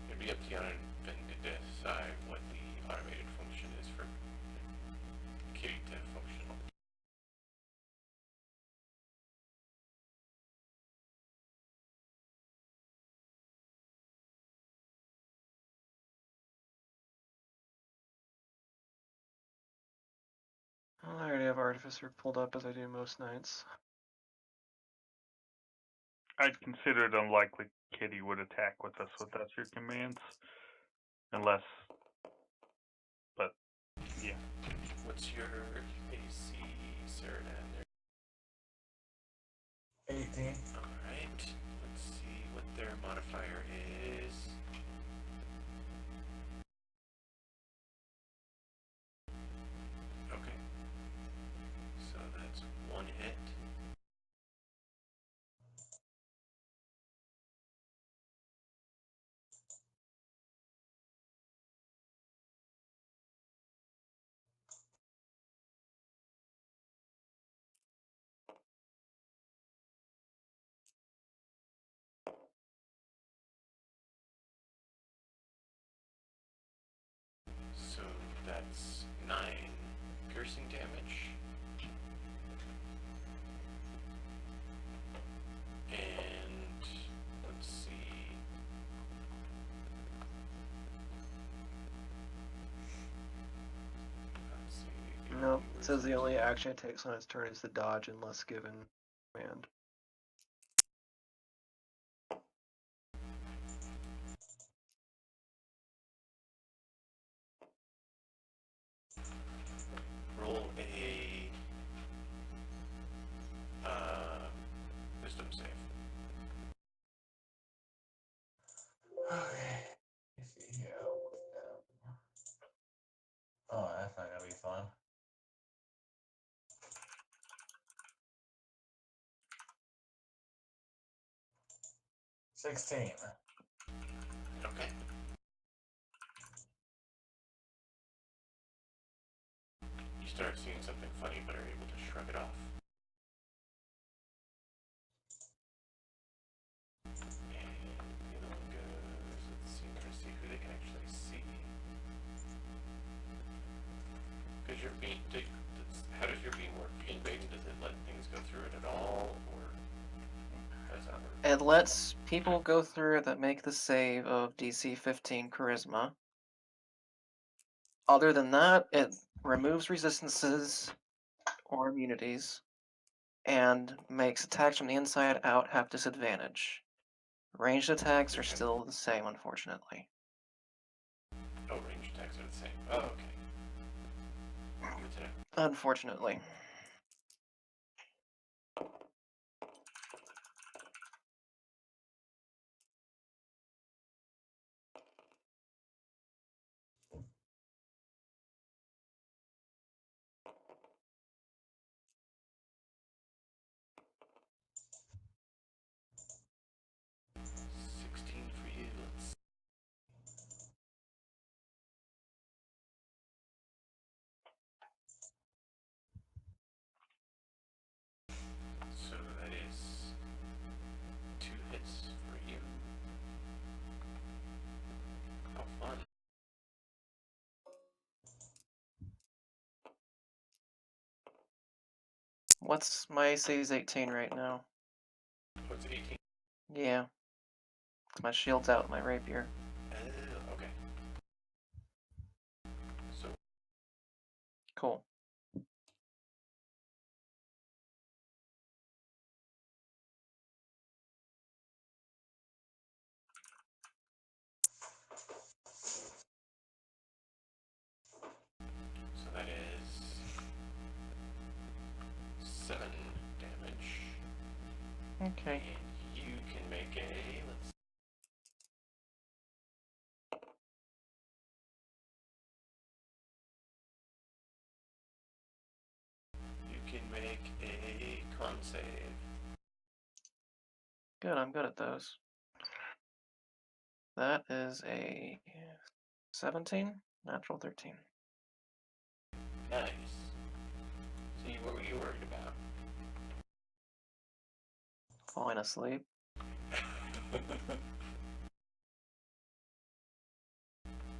It'd be up to Donovan to decide what the automated function is for Kitty to function. Well, I already have Artificer pulled up as I do most nights. I'd consider it unlikely Kitty would attack with us without your commands. Unless. But, yeah. What's your AC, Sarah? 18. Alright. Let's see what their modifier is. Okay. So that's 1 hit. So that's 9 piercing damage. And let's see. Nope. It says the only action it takes on its turn is to dodge unless given command. Roll a wisdom save. Okay. Let's see here. Oh, that's not gonna be fun. 16. Okay. You start seeing something funny, but are able to shrug it off. And the other one goes, let's see, I'm trying to see who they can actually see. lets people go through that make the save of DC 15 Charisma. Other than that, it removes resistances or immunities and makes attacks from the inside out have disadvantage. Ranged attacks are still the same, unfortunately. Oh, range attacks are the same. Oh, okay. Good to know. Unfortunately. $16 for you. Let's. So that is 2 hits for you. How fun. What's my AC is 18 right now? What's 18? Yeah. 'Cause my shield's out with my rapier. Okay. So Cool. that is 7 damage. Okay. And you can make a. Let's. You can make a con save. Good, I'm good at those. That is a 17, natural 13. Nice. See, what were you worried about? Falling asleep.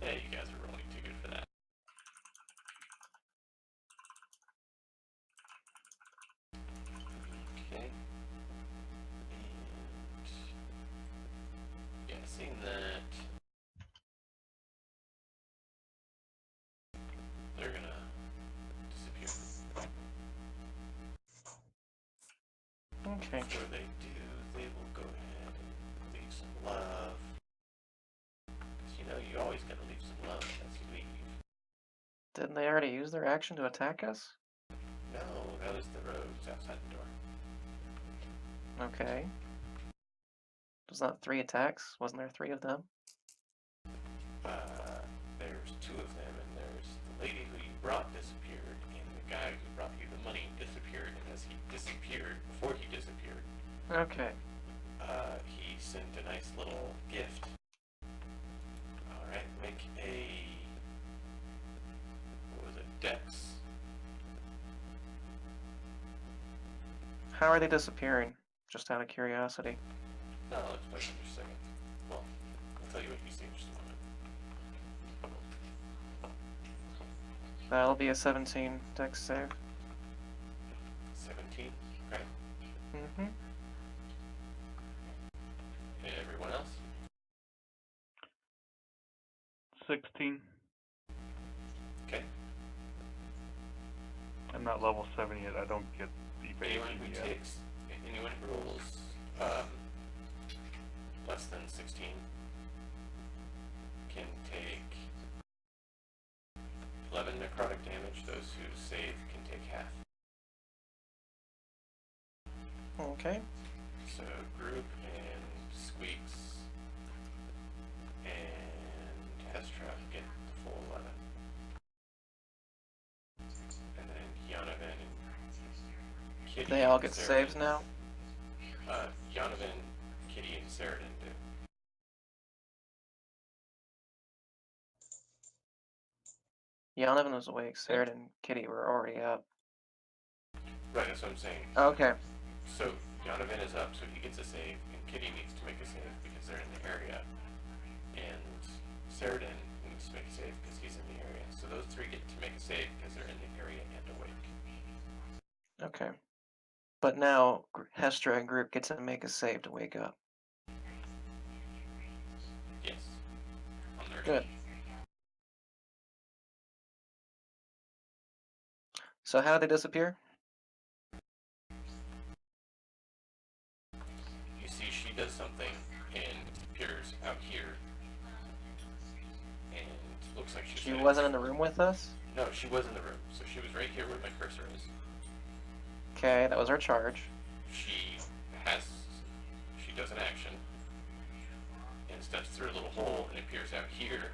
Yeah, you guys are rolling too good for that. Okay. And yeah, seeing that they're gonna disappear. Okay. Before they do, they will go ahead and leave some love. Because you know you always gotta leave some love as you leave. Didn't they already use their action to attack us? No, that was the rogues outside the door. Okay. Was that 3 attacks? Wasn't there 3 of them? There's 2 of them, and there's the lady who you brought disappeared, and the guy who brought you the money disappeared, and as he disappeared, before he disappeared, Okay. he sent a nice little gift. Alright, make a. What was it? Dex. How are they disappearing? Just out of curiosity. No, let's play for just a second. Well, I'll tell you what you see in just a moment. That'll be a 17 dex save. 17. Okay. Mm-hmm. Everyone else? 16. Okay. I'm not level 7 yet. I don't get Anyone evasion who yet. takes. Anyone who rolls less than 16 can take 11 necrotic damage. Those who save can take half. Okay. So Group and Squeaks and Hestra get the full 11. And then Yonovan and Kitty. They all and get Sarah saves now? Yonovan, Kitty, and Saradin do. Yonovan was awake. Sarah and Kitty were already up. Right, that's what I'm saying. Okay. So Yonovan is up, so he gets a save, and Kitty needs to make a save because they're in the area. And Saradin needs to make a save because he's in the area. So those 3 get to make a save because they're in the area and awake. Okay. But now Hestra and Group get to make a save to wake up. Good. So how did they disappear? You see, she does something and disappears out here, and looks like she's She heading- wasn't in the room with us? No, she was in the room, so she was right here where my cursor is. Okay, that was our charge. She does an action and steps through a little hole and appears out here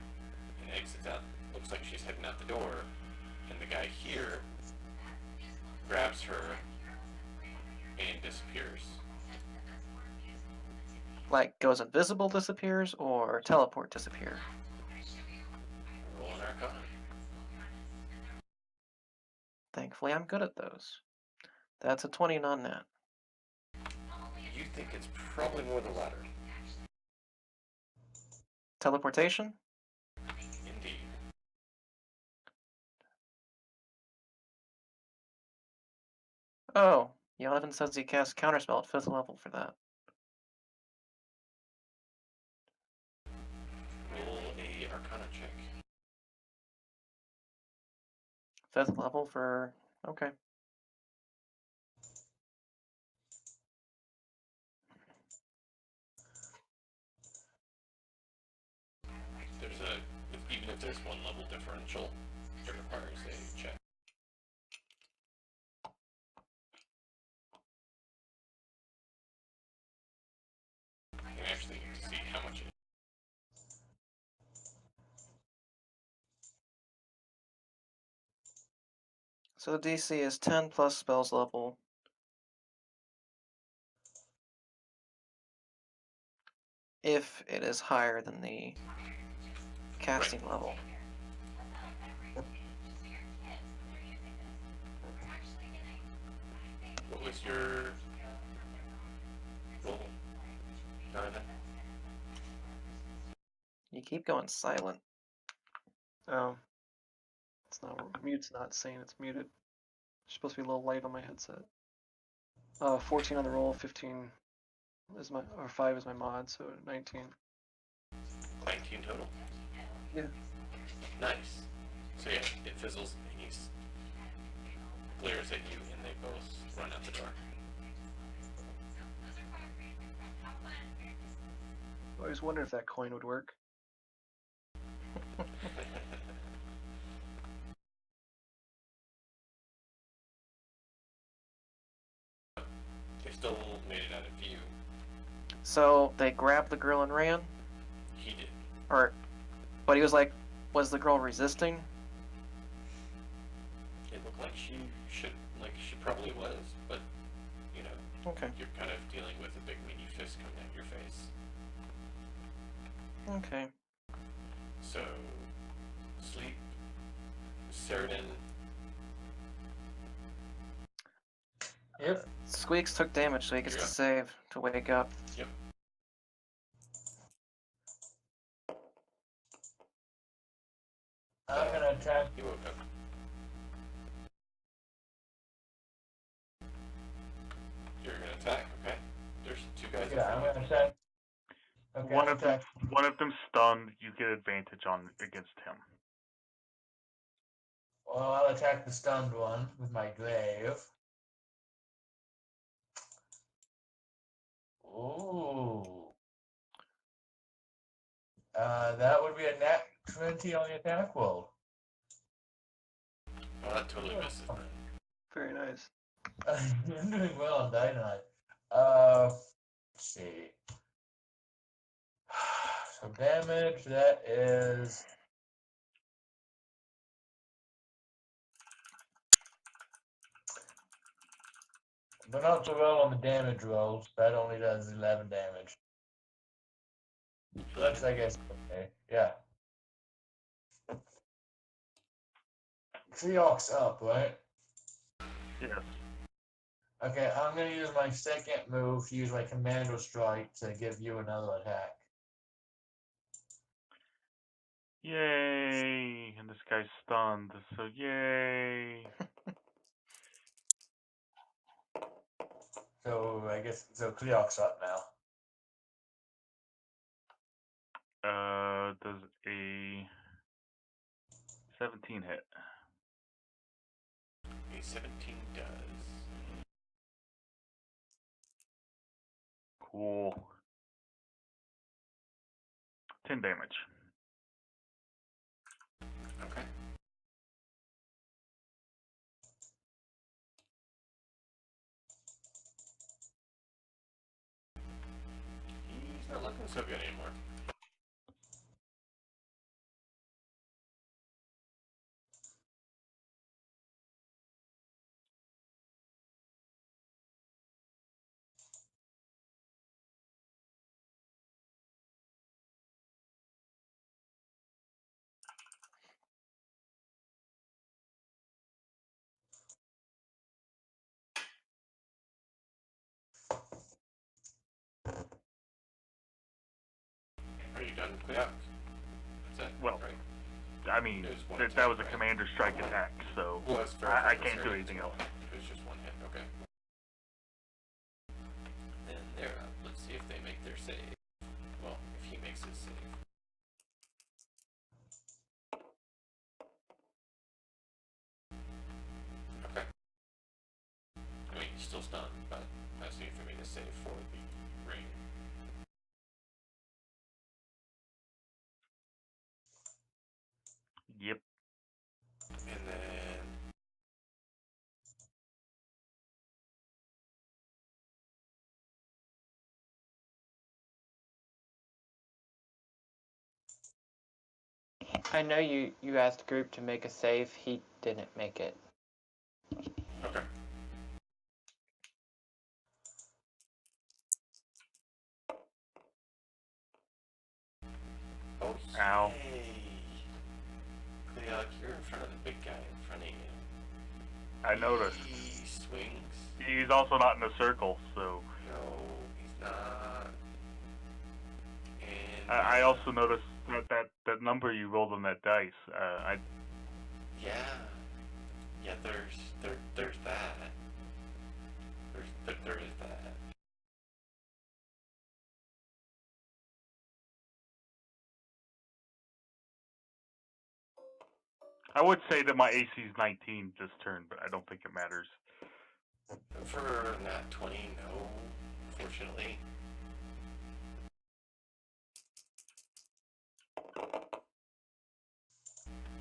and exits out. Looks like she's heading out the door, and the guy here grabs her and disappears. Like, goes invisible, disappears, or teleport, disappear? Roll an Arcana. Thankfully, I'm good at those. That's a 20 non-nat. You think it's probably more the latter. Teleportation? Indeed. Oh, Jonathan says he casts Counterspell at 5th level for that. Roll a Arcana check. 5th level for... okay. Even if there's one level differential, it requires a check. You can actually see how much it is. So the DC is 10 plus spells level. If it is higher than the casting level. What was your roll? Jonathan? You keep going silent. Oh. It's not, mute's not saying it's muted. It's supposed to be a little light on my headset. 14 on the roll, 15 is my, or 5 is my mod, so 19. 19 total? Yeah. Nice. So yeah, it fizzles and he glares at you and they both run out the door. I always wondered if that coin would work. They still made it out of view. So they grabbed the girl and ran? He did. But he was like, was the girl resisting? It looked like she probably was, but you know, Okay. you're kind of dealing with a big meaty fist coming at your face. Okay. So, sleep, Sheridan. Yep. Squeaks took damage, so he gets to save to wake up. Yep. I'm gonna attack. He woke up. You're gonna attack, okay? There's two guys. Yeah, I'm gonna attack. Okay, One I'll of them, attack. one of them stunned. You get advantage on against him. Well, I'll attack the stunned one with my glaive. Ooh. That would be a nat 20 on the attack roll. Oh, that totally misses. Very nice. I'm doing well on die tonight. Let's see. So damage, that is... But not so well on the damage rolls. That only does 11 damage. That's, I guess, okay. Yeah. Treeox up, right? Yes. Okay, I'm gonna use my second move to use my commando strike to give you another attack. Yay! And this guy's stunned, so yay! So I guess Cleox up now. Does a 17 hit? A 17 does. Cool. 10 damage. Okay. He's not looking so good anymore. Are you done? Yeah. That's it. Well, right. I mean, It was one that attack, was a right? commander strike attack, so Well, it's fair I for can't do adversary anything as well. else. It was just one hit. Okay. Then they're up. Let's see if they make their save. Well, if he makes his save. Okay. I mean, he's still stunned, but let's see if he made a save for the ring. Yep. And then I know you asked group to make a save. He didn't make it. okay. Oh, Ow. yay! Cleog, you're in front of the big guy in front of you. I noticed. He swings. He's also not in a circle, so No, he's not. And I also noticed that number you rolled on that dice. yeah, there's that. There is that. I would say that my AC is 19 this turn, but I don't think it matters. For nat 20, no, unfortunately.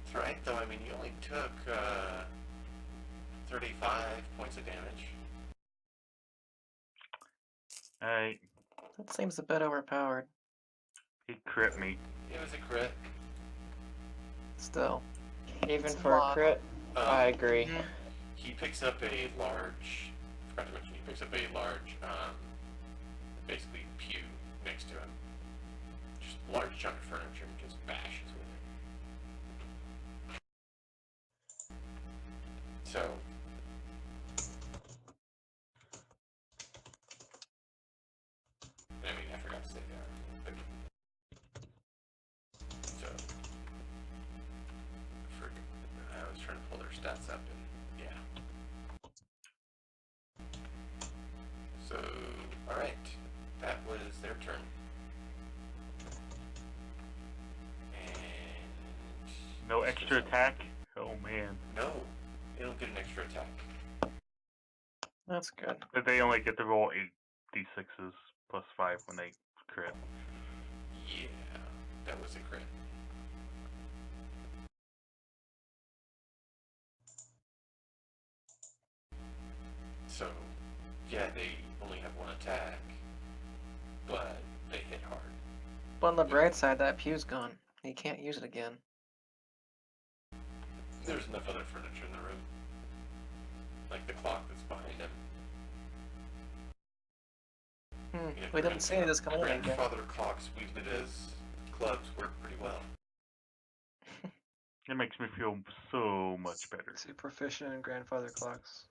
That's right, though. I mean, you only took 35 points of damage. Alright, That seems a bit overpowered. he crit me. It was a crit. Still. Even It's a for a lot. crit, I agree. Mhm. He picks up a large. Forgot to mention, he picks up a large, basically pew next to him. Just a large chunk of furniture and just bashes with it. So. I mean, I forgot to say that. But, so. I was trying to pull their stats up and, yeah. So, alright. That was their turn. And... No extra attack? Oh man. No. They don't get an extra attack. That's good. But they only get to roll 8d6s plus 5 when they crit. Yeah. That was a crit. So, yeah, they only have one attack, but they hit hard. But on the bright side, that pew's gone. He can't use it again. There's enough other furniture in the room. Like the clock that's behind him. Yeah, We didn't see this coming in again. grandfather clocks wielded as clubs work pretty well. It makes me feel so much better. Is he proficient in grandfather clocks?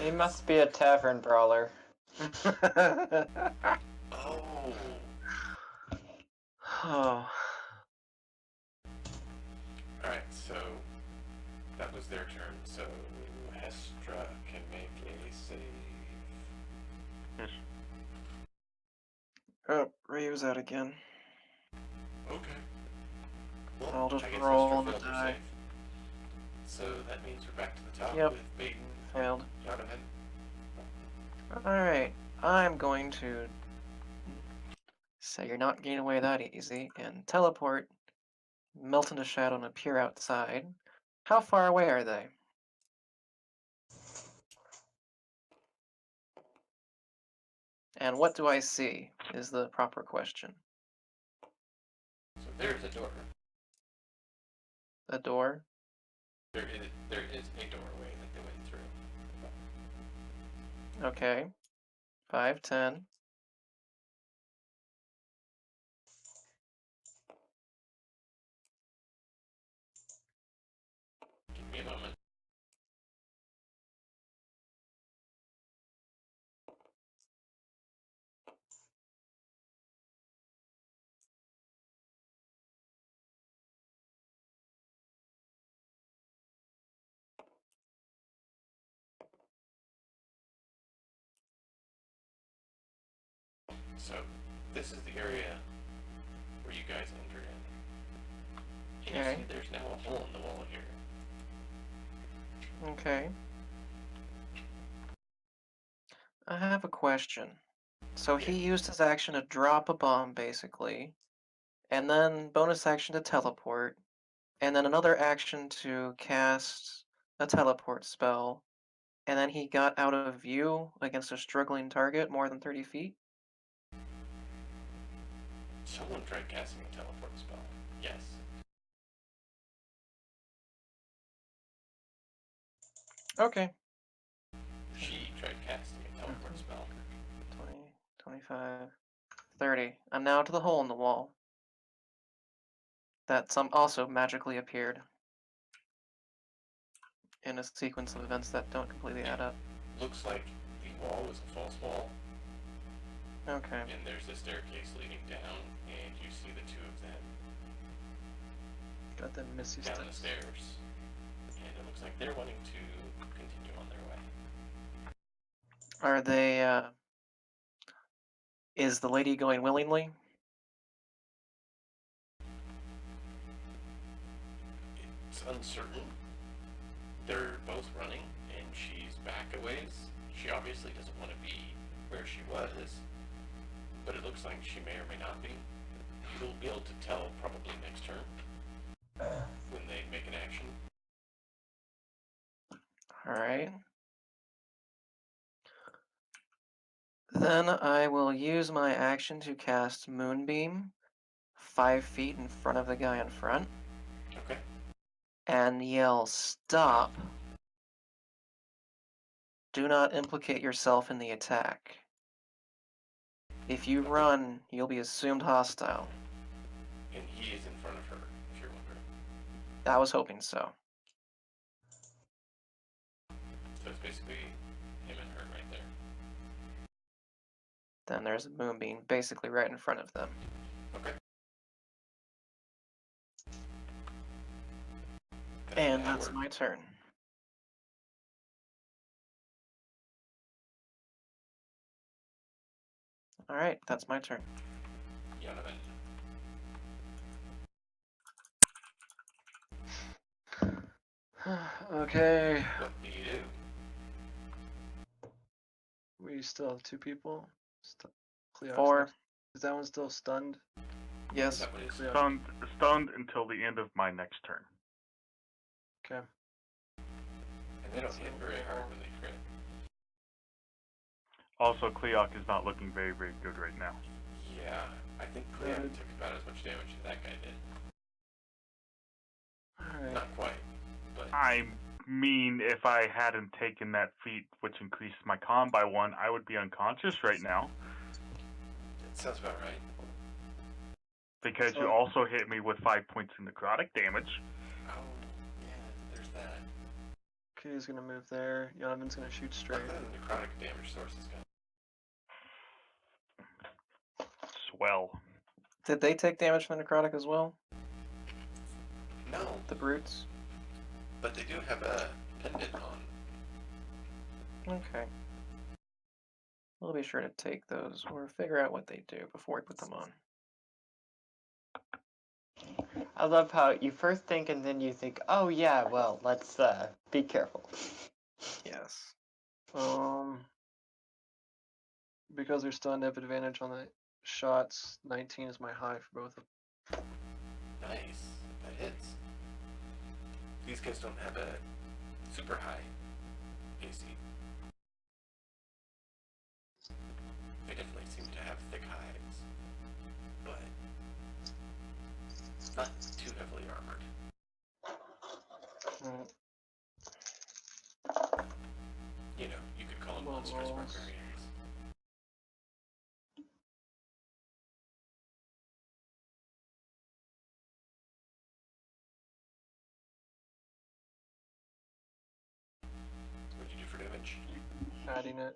He must be a tavern brawler. Oh. Oh. Alright, so that was their turn. So Hestra can make a save. Yes. Oh, Ryu's out again. Okay. Well, I'll just I guess roll extra the failed or die. safe. So that means we're back to the top Yep. with Baden. Failed. Jonathan. Alright, I'm going to say you're not getting away that easy and teleport, melt into shadow, and appear outside. How far away are they? And what do I see is the proper question. So there's a door. A door? There is a doorway that they went through. Okay. 5, 10. Give me a moment. So this is the area where you guys entered in. And you Okay. see there's now a hole in the wall here. Okay. I have a question. So he used his action to drop a bomb, basically, and then bonus action to teleport, and then another action to cast a teleport spell, and then he got out of view against a struggling target more than 30 feet? Someone tried casting a teleport spell. Yes. Okay. She tried casting a teleport spell. 20, 25, 30. I'm now to the hole in the wall. That some also magically appeared in a sequence of events that don't completely add up. Looks like the wall was a false wall. Okay. And there's a staircase leading down, and you see the two of them Got them missy down the steps. stairs. And it looks like they're wanting to continue on their way. Are they, is the lady going willingly? It's uncertain. They're both running, and she's back a ways. She obviously doesn't want to be where she was, but it looks like she may or may not be. You'll be able to tell probably next turn when they make an action. Alright. Then I will use my action to cast Moonbeam 5 feet in front of the guy in front Okay. and yell, "Stop! Do not implicate yourself in the attack. If you run, you'll be assumed hostile." And he is in front of her, if you're wondering. I was hoping so. So it's basically him and her right there. Then there's a Moonbeam basically right in front of them. Okay. And that's my turn. Alright, that's my turn. Yonovan. Okay, What do you do? we still have 2 people. Cleox 4. next. Is that one still stunned? Yes. That one is Cleox. Stunned until the end of my next turn. Okay. And they don't hit very hard when they crit. Also, Cleoc is not looking very, very good right now. Yeah, I think Cleon took about as much damage as that guy did. Alright. Not quite, but I mean, if I hadn't taken that feat, which increased my con by 1, I would be unconscious right now. it sounds about right. Because you So- also hit me with 5 points of necrotic damage. Oh, yeah, there's that. Okay, he's gonna move there. Yonovan's gonna shoot straight. Luckily, the necrotic damage source is gone. Swell. Did they take damage from the necrotic as well? No, The brutes? but they do have a pendant on. Okay. We'll be sure to take those or figure out what they do before we put them on. I love how you first think and then you think, oh yeah, well, let's be careful. Yes. Because they're stunned, I have advantage on the shots. 19 is my high for both of them. Nice. That hits. These guys don't have a super high AC. They definitely seem to have thick hides, but not too heavily armored. Right. You know, you could call them Well, monstrous rolls. barbarians. What'd you do for damage? Adding it.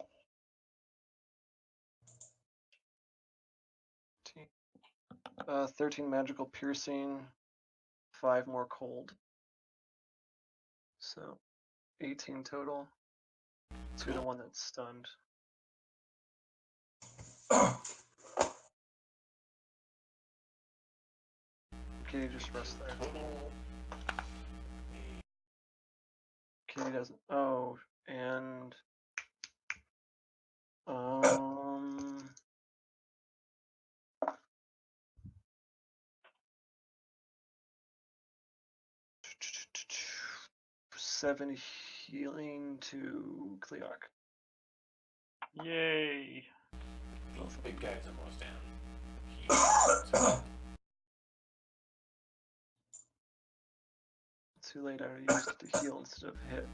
13 magical piercing, 5 more cold. So 18 total. To the one that's stunned. Kitty just rest there. Kitty doesn't. Oh, and um. 7 healing to Cleark. Yay! The big guy's almost down. Too late, I already used it to heal instead of hit.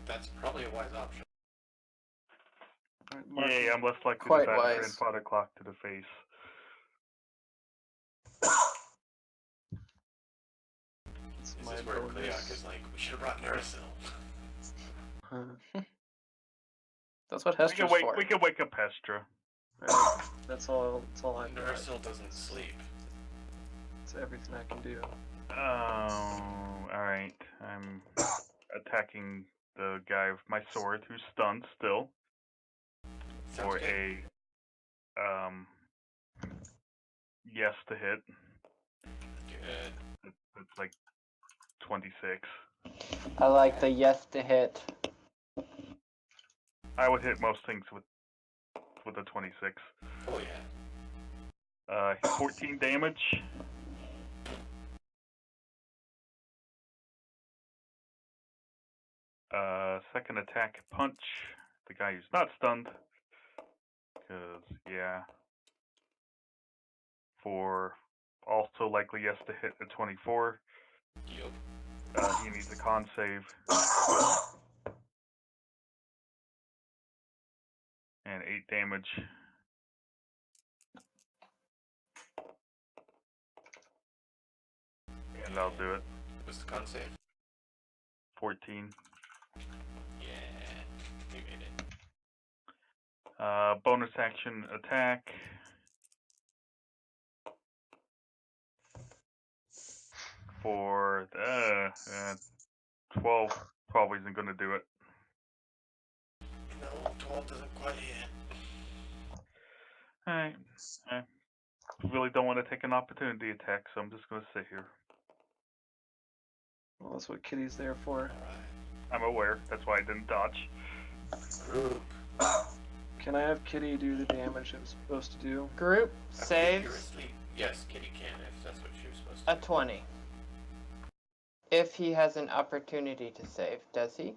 That's probably a wise option. Alright, Yay! I'm less likely Quite to bat a wise. grandfather clock to the face. It's This my is where bonus. Cleark is like, we should have brought Narasil. That's what We Hester's can wake. for. We can wake up Hestra. Right, that's all I've got. Narasil doesn't sleep. It's everything I can do. All right. I'm attacking the guy with my sword who's stunned still Sounds for good. a yes to hit. Good. It's like 26. I like the yes to hit. I would hit most things with a 26. Oh yeah. 14 damage. Second attack, punch. The guy who's not stunned. Because, yeah. For also likely yes to hit a 24. Yup. He needs a con save. And 8 damage. And I'll do it. What's the con save? 14. Yeah. You made it. Bonus action attack. For 12. 12 isn't going to do it. No, 12 doesn't quite hit. Alright. I really don't want to take an opportunity attack, so I'm just going to sit here. Well, that's what Kitty's there for. Alright. I'm aware. That's why I didn't dodge. Group. Can I have Kitty do the damage it was supposed to do? Group I think you're saves asleep. Yes, Kitty can if that's what she was supposed a to. 20. If he has an opportunity to save, does he?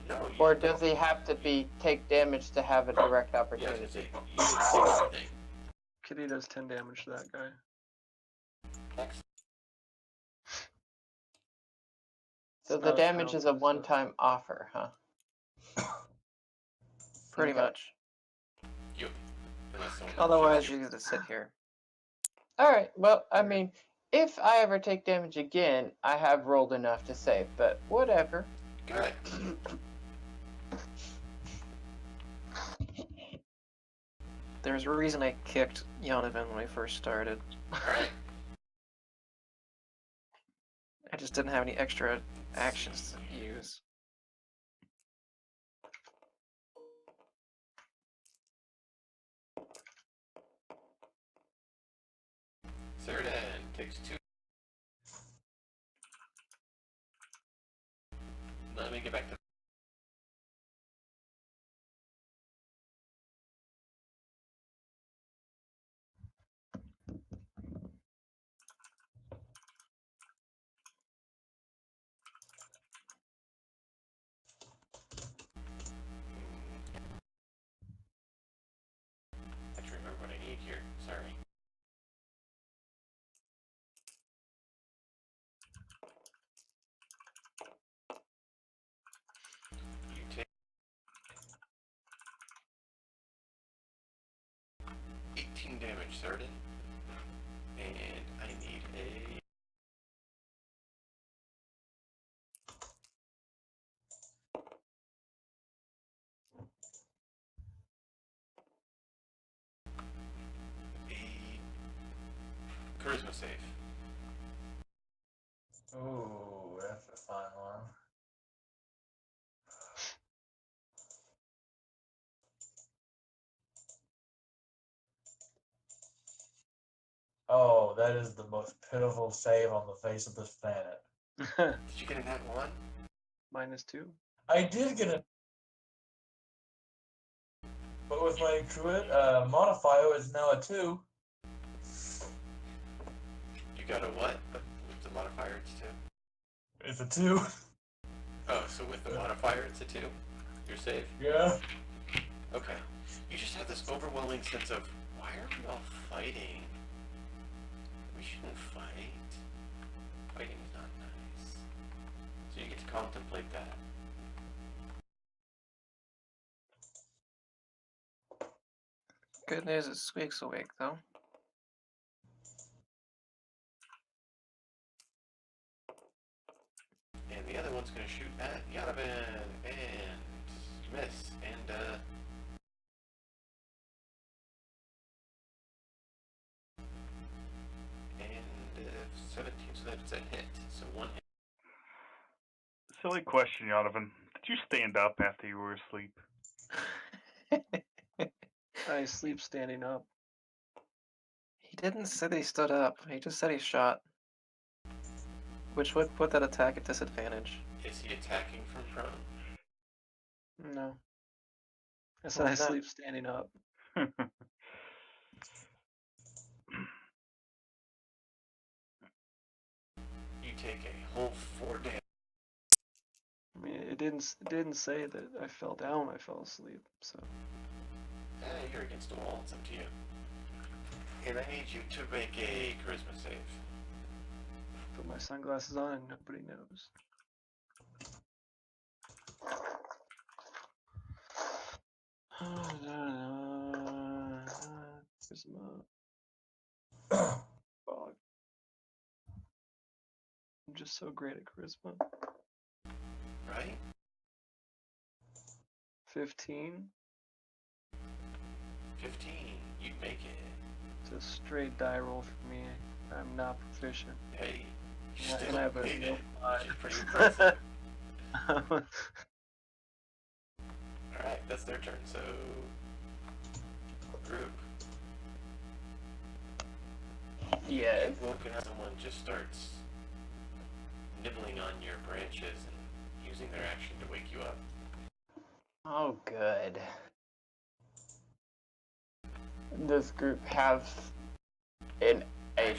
No, you Or don't. does he have to take damage to have a direct Yeah, I was opportunity? gonna say, you did the same thing. Kitty does 10 damage to that guy. Excellent. So It's the not damage is a penalty, so- one-time offer, huh? Pretty Okay. much. Yup. Unless someone Otherwise, shoots you you. get to sit here. Alright, well, I mean, if I ever take damage again, I have rolled enough to save, but whatever. Good. There's a reason I kicked Yonovan when we first started. Alright. I just didn't have any extra actions to use. takes 2. Let me get back to. I have to remember what I need here. Sorry. You take 18 damage, Sardin. And I need a. Charisma save. Ooh, that's a fun one. Oh, that is the most pitiful save on the face of this planet. Did you get a nat 1? -2. I did get it, but with my crit modifier, it's now a 2. You got a what? With the modifier, it's 2. It's a 2. Oh, so with the modifier, it's a 2? You're safe? Yeah. Okay. You just have this overwhelming sense of, why are we all fighting? We shouldn't fight. Fighting is not nice. So you get to contemplate that. Good news is Squeak's awake, though. And the other one's gonna shoot at Yanavan and miss and and 17, so that's a hit. So 1 hit. Silly question, Yonovan. Did you stand up after you were asleep? I sleep standing up. He didn't say that he stood up. He just said he shot. Which would put that attack at disadvantage. Is he attacking from prone? No. I said Well, I that- sleep standing up. You take a whole 4 damage. I mean, it didn't say that I fell down. I fell asleep. So You're against the wall. It's up to you. And I need you to make a charisma save. put my sunglasses on and nobody knows. Charisma. Fog. I'm just so great at charisma. Right? 15. 15. You make it. It's a straight die roll for me. I'm not proficient. Hey, you Yeah, still and I have a made real it, which is pretty impressive. Alright, that's their turn, so... Group. Yes. Get woken up, someone just starts nibbling on your branches and using their action to wake you up. Oh, good. Does group have a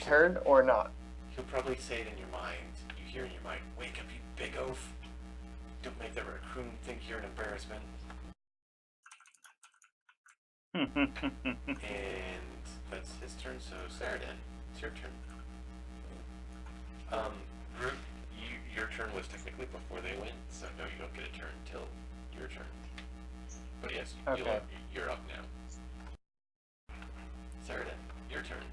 turn or not? He'll probably say it in your mind. You hear in your mind, wake up, you big oaf. Don't make the raccoon think you're an embarrassment. And that's his turn, so Saradin, it's your turn. Groot, your turn was technically before they went, so no, you don't get a turn till your turn. But yes, Okay. you're up now. Saradin, your turn.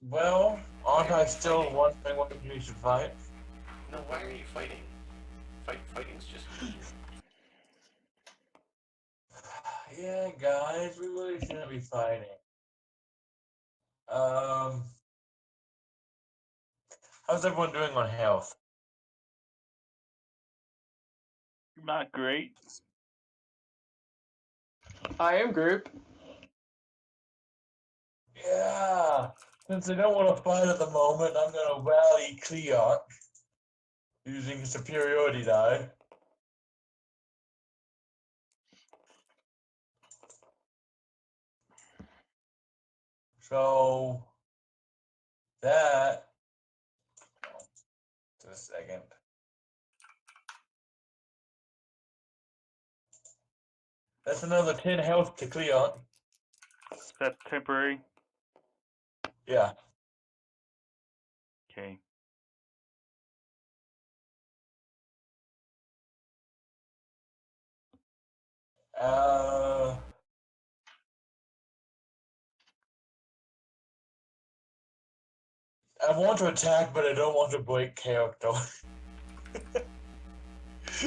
Well, aren't I still wondering what we should fight? No, why are you fighting? Fighting's just mean. Yeah, guys, we really shouldn't be fighting. How's everyone doing on health? Not great. I am group. Yeah. Since I don't want to fight at the moment, I'm gonna rally Cleark using superiority die. So that just a second. That's another 10 health to Cleark. Is that temporary? Yeah. Okay. I want to attack, but I don't want to break character.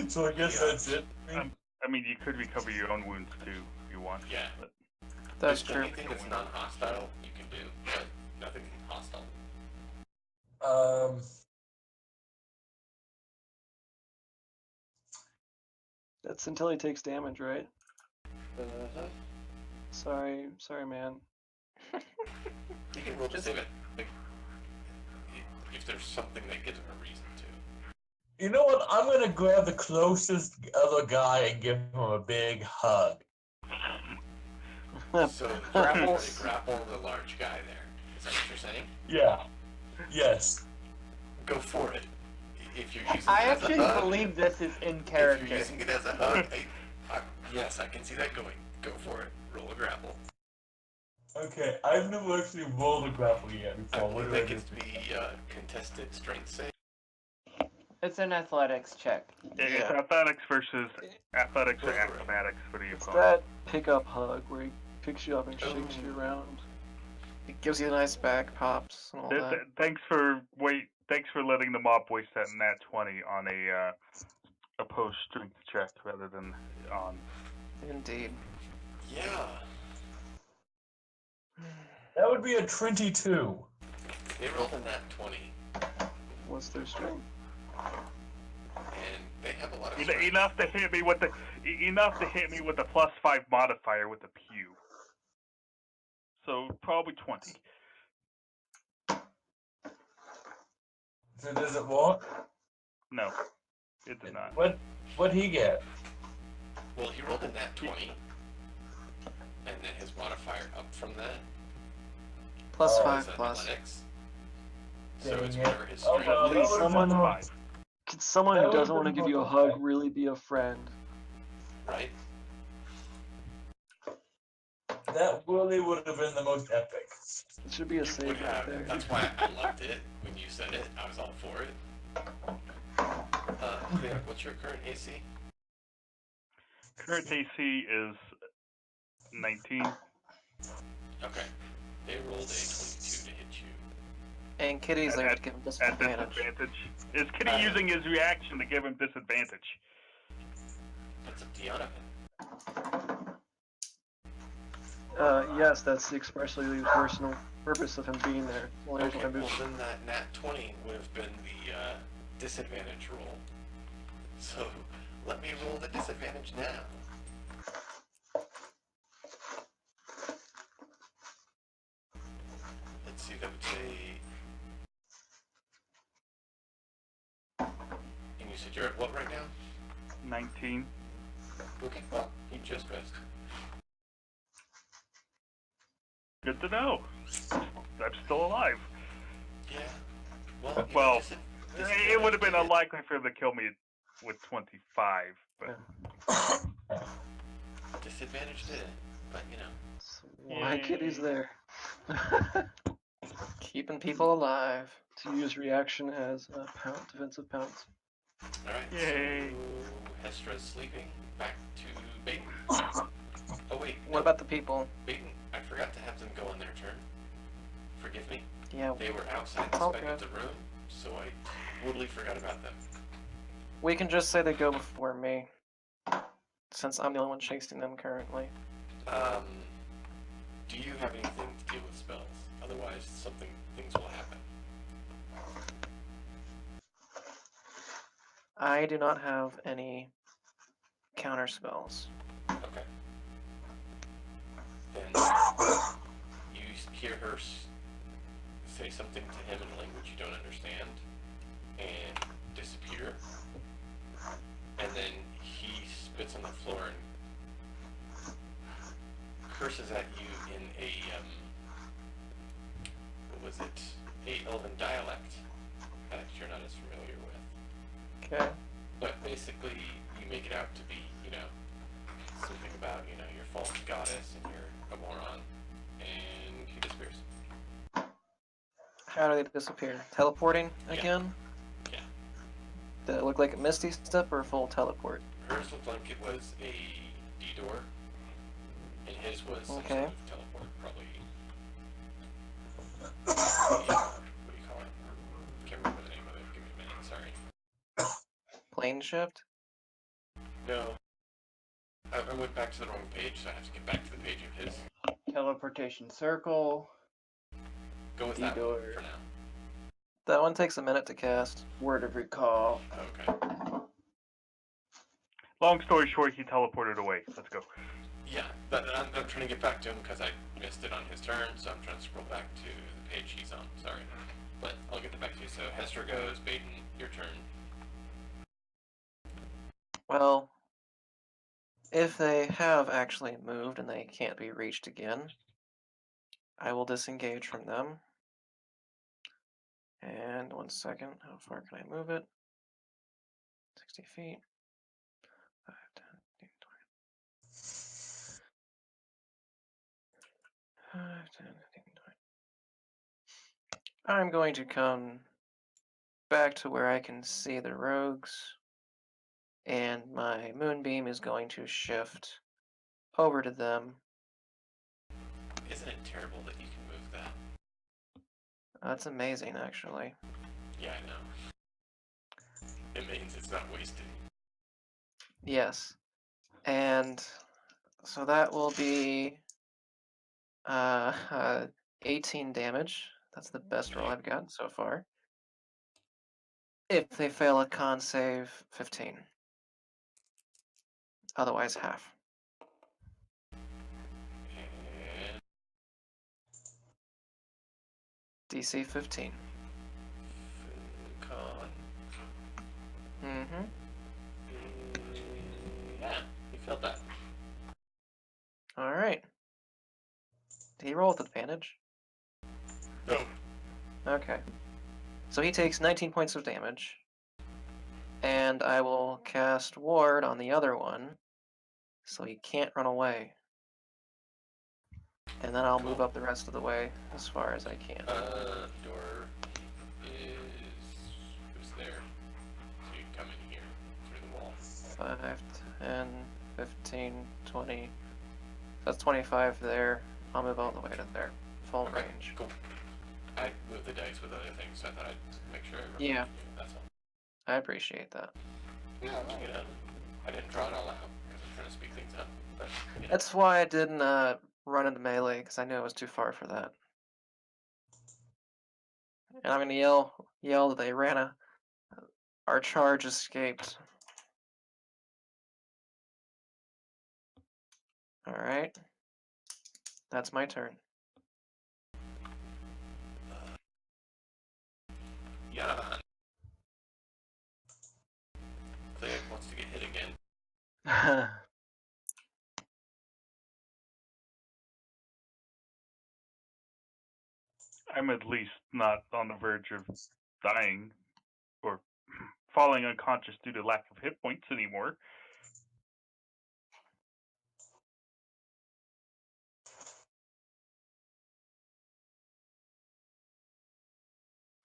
So I guess Yeah. that's it. I mean, you could recover your own wounds too if you want. Yeah. But That's Just true. anything that's non-hostile, you can do, but nothing hostile. That's until he takes damage, right? Uh-huh. Sorry, man. You can roll to save it. Like, if there's something that gives him a reason to. You know what? I'm gonna grab the closest other guy and give him a big hug. So grapple the large guy there. Is that what you're saying? Yeah. Yes. Go for it. If you're using I it as a actually hug, believe this is in if character. you're using it as a hug, yes, I can see that going. Go for it. Roll a grapple. Okay, I've never actually rolled a grapple yet I before. What believe do I that do? gets to be contested strength save. It's an athletics check. it's Yeah. athletics versus athletics or acrobatics. What do you It's call it? that pick-up hug where he picks you up and shakes you Oh. around. It gives you nice back pops and all that. Thanks for letting the mob waste that nat 20 on a opposed strength check rather than on. Indeed. Yeah. That would be a 22. They rolled a nat 20, What's their strength? and they have a lot of strength. Enough to hit me with the +5 modifier with the pew. So probably 20. So does it work? No, it did not. What'd he get? Well, he rolled a nat 20, and then his modifier up from that Plus Oh, 5 is plus. athletics. So Dang it's it. whatever his Oh, strength well, Please, that would've someone- been- +5. Could someone That who would've doesn't want to been give you a okay. hug really be a friend? right? That really would have been the most epic. It should be a You save would right have. there. That's why I loved it when you said it. I was all for it. Clear, what's your current AC? Current AC is 19. Okay. They rolled a 22 to hit you. And Kitty's there to give him At disadvantage. disadvantage. Is Kitty using his reaction to give him disadvantage? That's up to Jonathan. Yes, that's the expressly personal purpose of him being there. Only reason Okay, I well boosted him. then that nat 20 would have been the disadvantage roll. So let me roll the disadvantage now. Let's see, that would say... And you said you're at what right now? 19. Okay, well, you just missed. Good to know. I'm still alive. Yeah. Well, you Well, know, it would have been unlikely for him to kill me with 25, but disadvantage did it, but you know. That's why Yay. Kitty's there. Keeping people alive. To use reaction as a defensive pounce. Alright, Yay. so Hestra's sleeping. Back to Baden. Oh wait, What about the people? Baden? I forgot to have them go on their turn. Forgive me. Yeah, They were outside It's all inspecting the room, so I totally forgot about them. we can just say they go before me. Since I'm the only one chasing them currently. Do you have anything to deal with spells? Otherwise, things will happen. I do not have any counter spells. Okay. Then you hear her say something to him in a language you don't understand and disappear. And then he spits on the floor and curses at you in a, what was it? A Elven dialect that you're not as familiar with. Okay. But basically, you make it out to be, something about, your false goddess and you're a moron. And he disappears. How do they disappear? Teleporting Yeah. again? Yeah. Did it look like a Misty Step or a full teleport? Hers looked like it was a detour, and his was some Okay. sort of teleport, probably. What do you call it? Can't remember the name of it. Give me a minute. Sorry. Plane shift? No. I went back to the wrong page, so I have to get back to the page of his. Teleportation circle. Go with that one Detour. for now. That one takes a minute to cast. Word of recall. Okay. Long story short, he teleported away. Let's go. Yeah, but I'm trying to get back to him because I missed it on his turn, so I'm trying to scroll back to the page he's on. Sorry. But I'll get that back to you. So Hester goes, Baden, your turn. Well, if they have actually moved and they can't be reached again, I will disengage from them. And 1 second, how far can I move it? 60 feet. 5, 10, 15, 20. 5, 10, 15, 20. I'm going to come back to where I can see the rogues, and my moonbeam is going to shift over to them. Isn't it terrible that you can move that? That's amazing, actually. Yeah, I know. It means it's not wasted. Yes. And so that will be 18 damage. That's the best roll I've gotten so far. If they fail a con save, 15. Otherwise, half. And DC 15. con. Mm-hmm. Yeah, you felt that. Alright. Did he roll with advantage? No. Okay. So he takes 19 points of damage. And I will cast Ward on the other one, so he can't run away. And then I'll move Cool. up the rest of the way as far as I can. Door who's there? So you come in here through the wall. 5, 10, 15, 20. That's 25 there. I'll move all the way to there. Full Okay, range. cool. I moved the dice with other things, so I thought I'd make sure I remembered Yeah. to do it, that's all. I appreciate that. I didn't draw it all out because I'm trying to speed things up. But, That's why I didn't run into melee, because I knew it was too far for that. And I'm gonna yell that they ran our charge escaped. Alright. That's my turn. yeah. Clay wants to get hit again. I'm at least not on the verge of dying or falling unconscious due to lack of hit points anymore.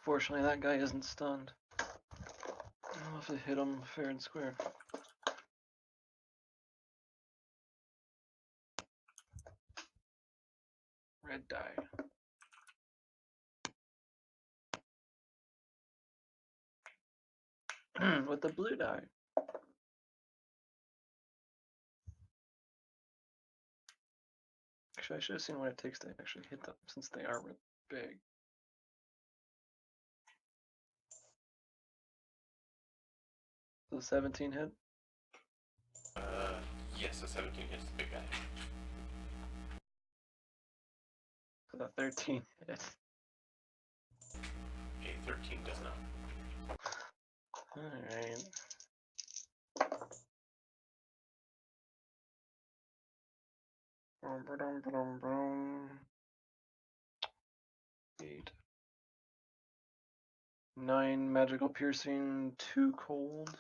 Fortunately, that guy isn't stunned. I'll have to hit him fair and square. Red die. With the blue die. Actually, I should have seen what it takes to actually hit them, since they are really big. So 17 hit? Yes, a 17 hits the big guy. with a 13 hit. A 13 does not. Alright. Boom. 8. 9 magical piercing, 2 cold.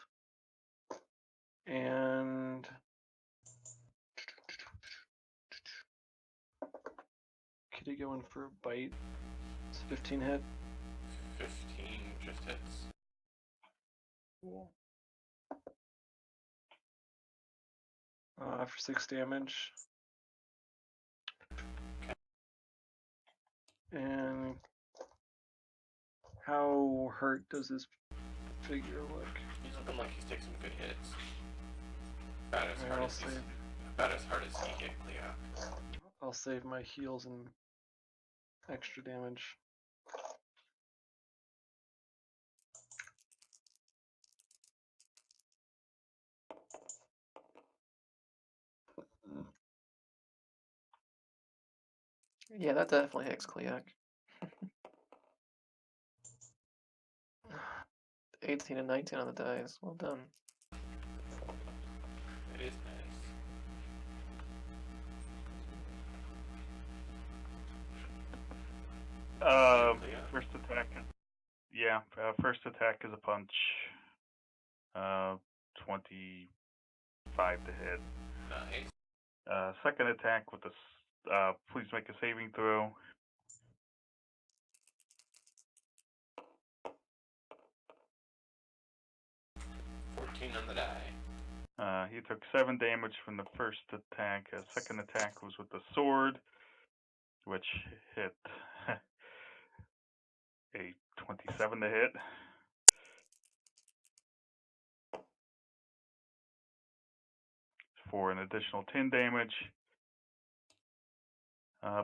And Kitty going for a bite. It's 15 hit. 15 just hits. Cool. For 6 damage. And how hurt does this figure look? He's looking like he's taking some good hits. About as hard I'll as save. about as hard as he can clear up. I'll save my heals and extra damage. Yeah, that definitely hits Kliak. 18 and 19 on the dice. Well done. It is nice. First attack. Yeah, first attack is a punch. 25 to hit. Nice. Second attack with the. Please make a saving throw. On the die. He took 7 damage from the first attack. Second attack was with the sword, which hit a 27 to hit. For an additional 10 damage.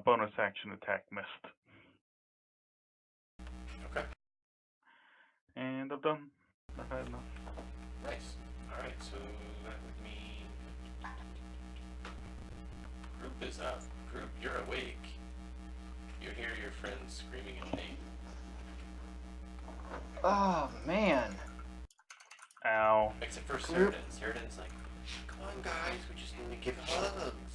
Bonus action attack missed. Okay. And I'm done. I've had enough. Nice. Alright, so that would mean group is up. Group, you're awake. You hear your friends screaming in pain. Oh man. Ow. Except for Group. Cerdin. Cerdin's like, come on guys, we just need to give hugs.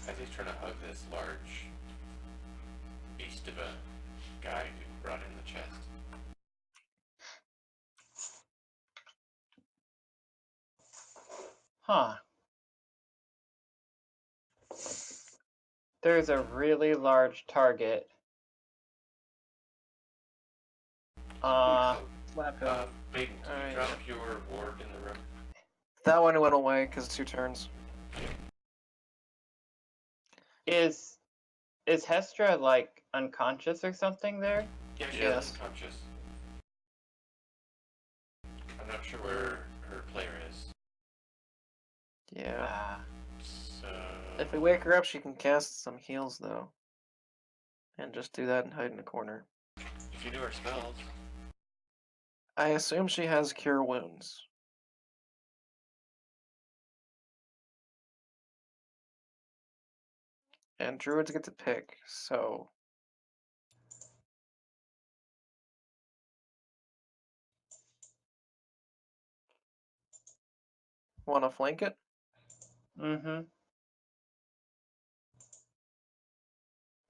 As he's trying to hug this large beast of a guy who brought in the chest. Huh. There's a really large target. Slap him. Baden, can Alright. you drop your ward in the room? That one went away because it's 2 turns. Is Hestra like unconscious or something there? Yeah, she's Yes. unconscious. I'm not sure where her player is. Yeah. Ah. So If we wake her up, she can cast some heals, though. And just do that and hide in a corner. if you knew her spells, I assume she has Cure Wounds. And druids get to pick, so... Wanna flank it? Mm-hmm.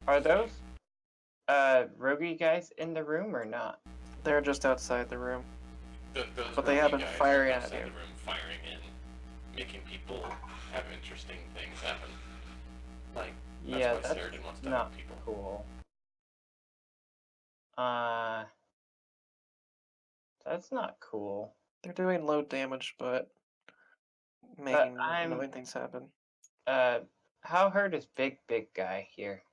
Are those roguey guys in the room or not? They're just outside the room. those But they roguey have been guys are firing at outside you. the room, firing in, making people have interesting things happen. Like that's Yeah, why that's Cerdin wants to not hug people. cool. That's not cool. They're doing low damage, but making I'm- annoying things happen. How hurt is big guy here?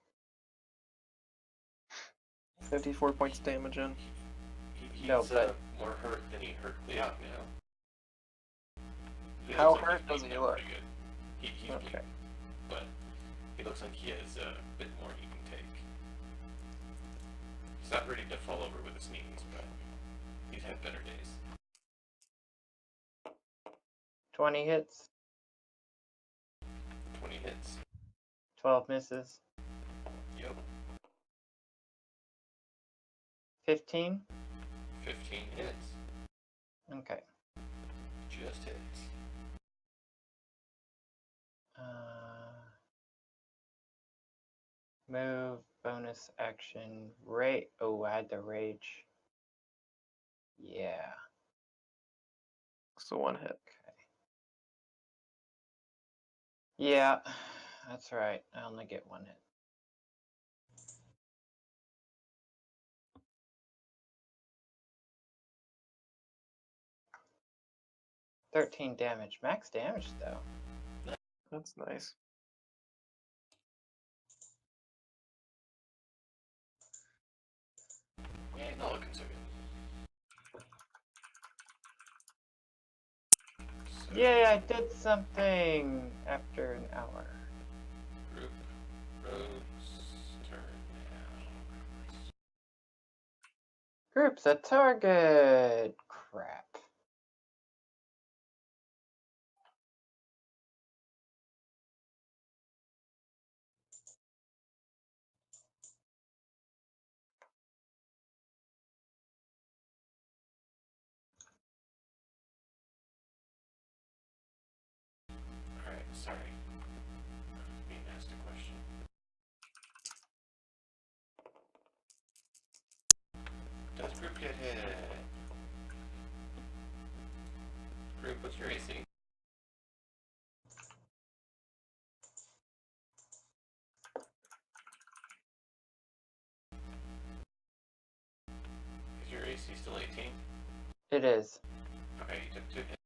54 points damage in. He's No, but- more hurt than he hurt Kliak now. He How looks like hurt he's does beaten he him look? pretty good. He's Okay. bleeding, but he looks like he has a bit more he can take. He's not ready to fall over with his knees, but he's had better days. 20 hits, 20 hits. 12 misses. 15? 15 hits. Okay. Just hits. Move, bonus action, rage. Oh, I had the rage. Yeah. So 1 hit. Okay. Yeah, that's right. I only get 1 hit. $13 damage. Max damage, though. That's nice. Yeah, not looking so good. So, Yay, I did something after an hour. Group rogues turn now. Group's a target. Crap. Alright, sorry. Being asked a question. Does group get hit? Group, what's your AC? Is your AC still 18? It is. Okay, you took 2 hits.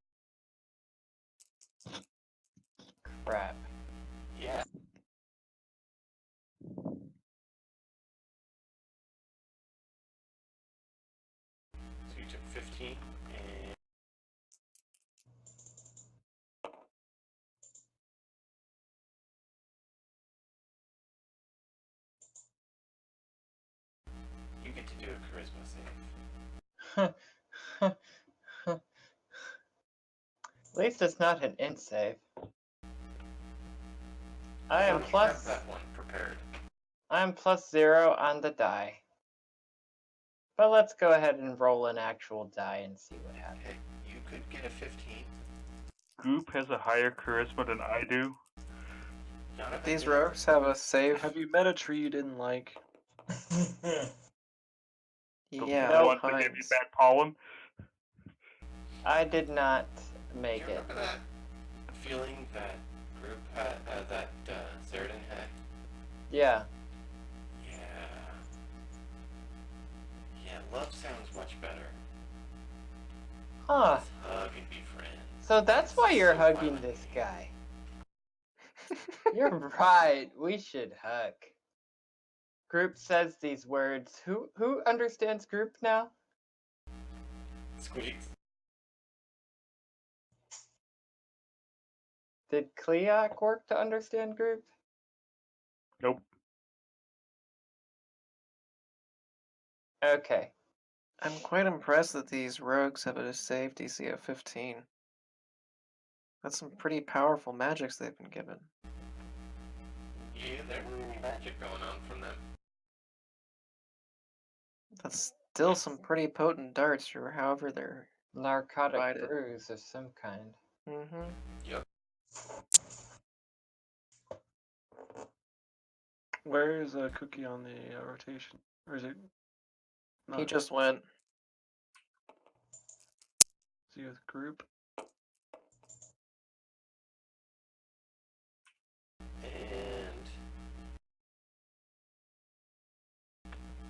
Crap. Yeah. So you took 15 and you get to do a charisma save. At least it's not an int save. I am You have plus. that one prepared. I'm +0 on the die. But let's go ahead and roll an actual die and see what happens. Okay, you could get a 15. Group has a higher charisma than I do. Jonathan These did. rogues have a save. Have you met a tree you didn't like? Yeah, The No. ones that give you pines. bad pollen. I did not Do make you it. remember that feeling that group had, that Zerdin had? Yeah. Yeah. Yeah, love sounds much better. Huh. Let's hug and be friends. So that's It's why you're so hugging fun. this guy. You're right. We should hug. Group says these words. Who understands group now? Squeaks. Did Cleoc work to understand group? Nope. Okay. I'm quite impressed that these rogues have a save DC of 15. That's some pretty powerful magics they've been given. Yeah, there were magic going on from them. That's still some pretty potent darts, or however they're. Narcotic Provided. brews of some kind. Mm-hmm. Yep. Where is a Cookie on the rotation? Or is it not? He just went. Is he with group? And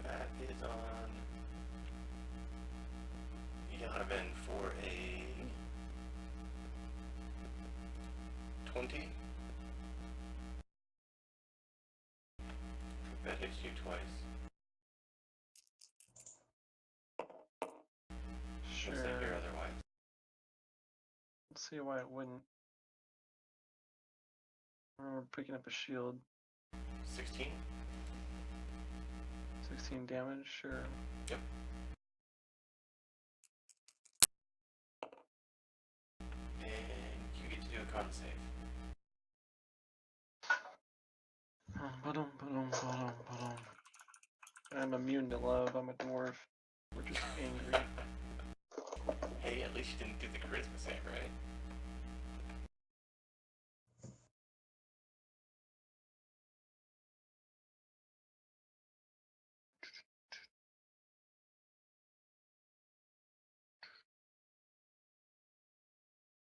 that is on Donovan for a 20. That hits you twice. Sure. Looks like you're otherwise. Let's see why it wouldn't. I remember picking up a shield. 16. 16 damage, sure. Yep. And you get to do a con save. I'm immune to love. I'm a dwarf. angry. Hey, at least you didn't do the charisma save, right?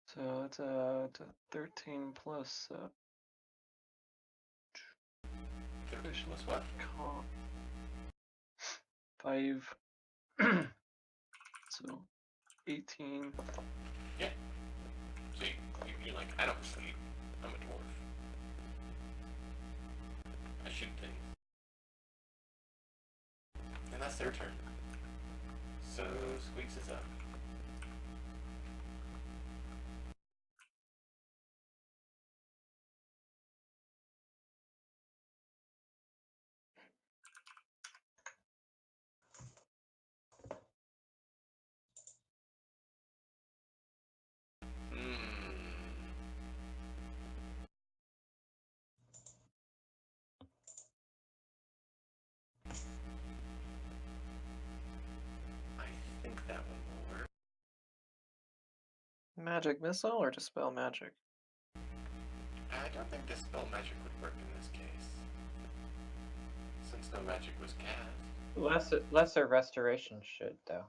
So it's a 13 plus 13 plus what? 5. So 18. Yeah. So you're like, I don't sleep. I'm a dwarf. I shoot things. And that's their turn. So Squeaks is up. I think that one will work. Magic missile or dispel magic? I don't think dispel magic would work in this case. Since no magic was cast. Lesser restoration should, though.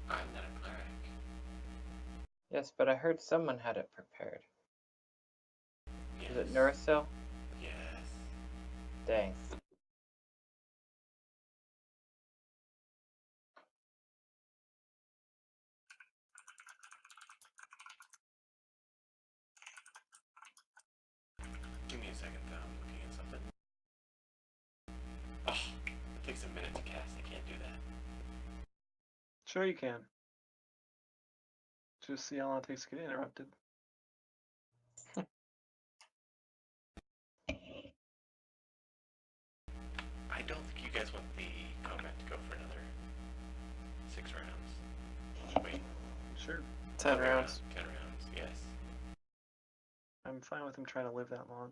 I'm not a cleric. Yes, but I heard someone had it prepared. Yes. Is it Nurasil? Yes. Dang. Give me a second though, I'm looking at something. Oh, it takes a minute to cast, I can't do that. Sure you can. Just see how long it takes to get interrupted. I don't think you guys want the combat to go for another 6 rounds. Wait. Sure. 10 rounds. 10 rounds, yes. I'm fine with him trying to live that long.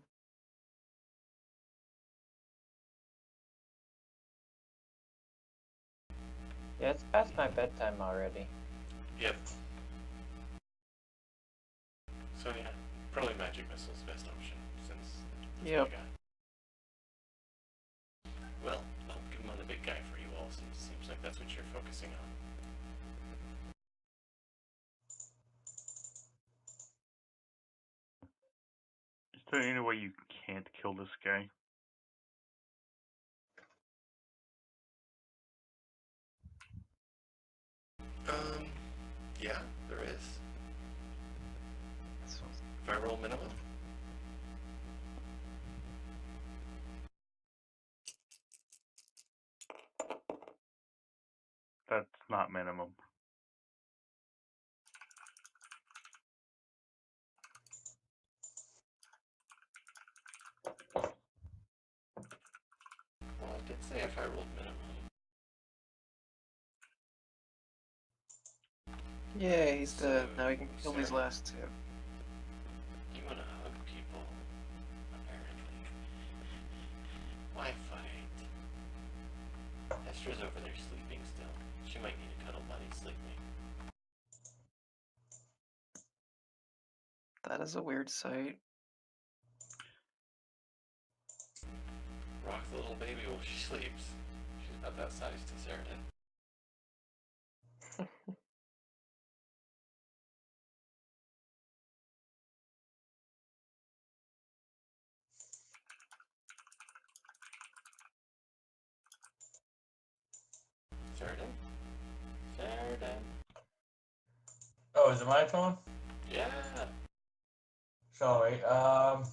Yeah, it's past my bedtime already. Yep. So yeah, probably magic missile's the best option since this Yep. big guy. Well, I'll give him on the big guy for you all since it seems like that's what you're focusing on. Is there any way you can't kill this guy? Yeah, there is. So If I roll minimum. That's not minimum. Well, I did say if I rolled minimum. Yeah, he's So, dead. Now he can kill these Sarah, last two. you wanna hug people, apparently. Why fight? Estra's over there sleeping still. She might need a cuddle buddy sleeping. That is a weird sight. Rock the little baby while she sleeps. She's about that size to Sarah. Sarah? Sarah? Oh, is it my turn? Yeah. Sorry. I'm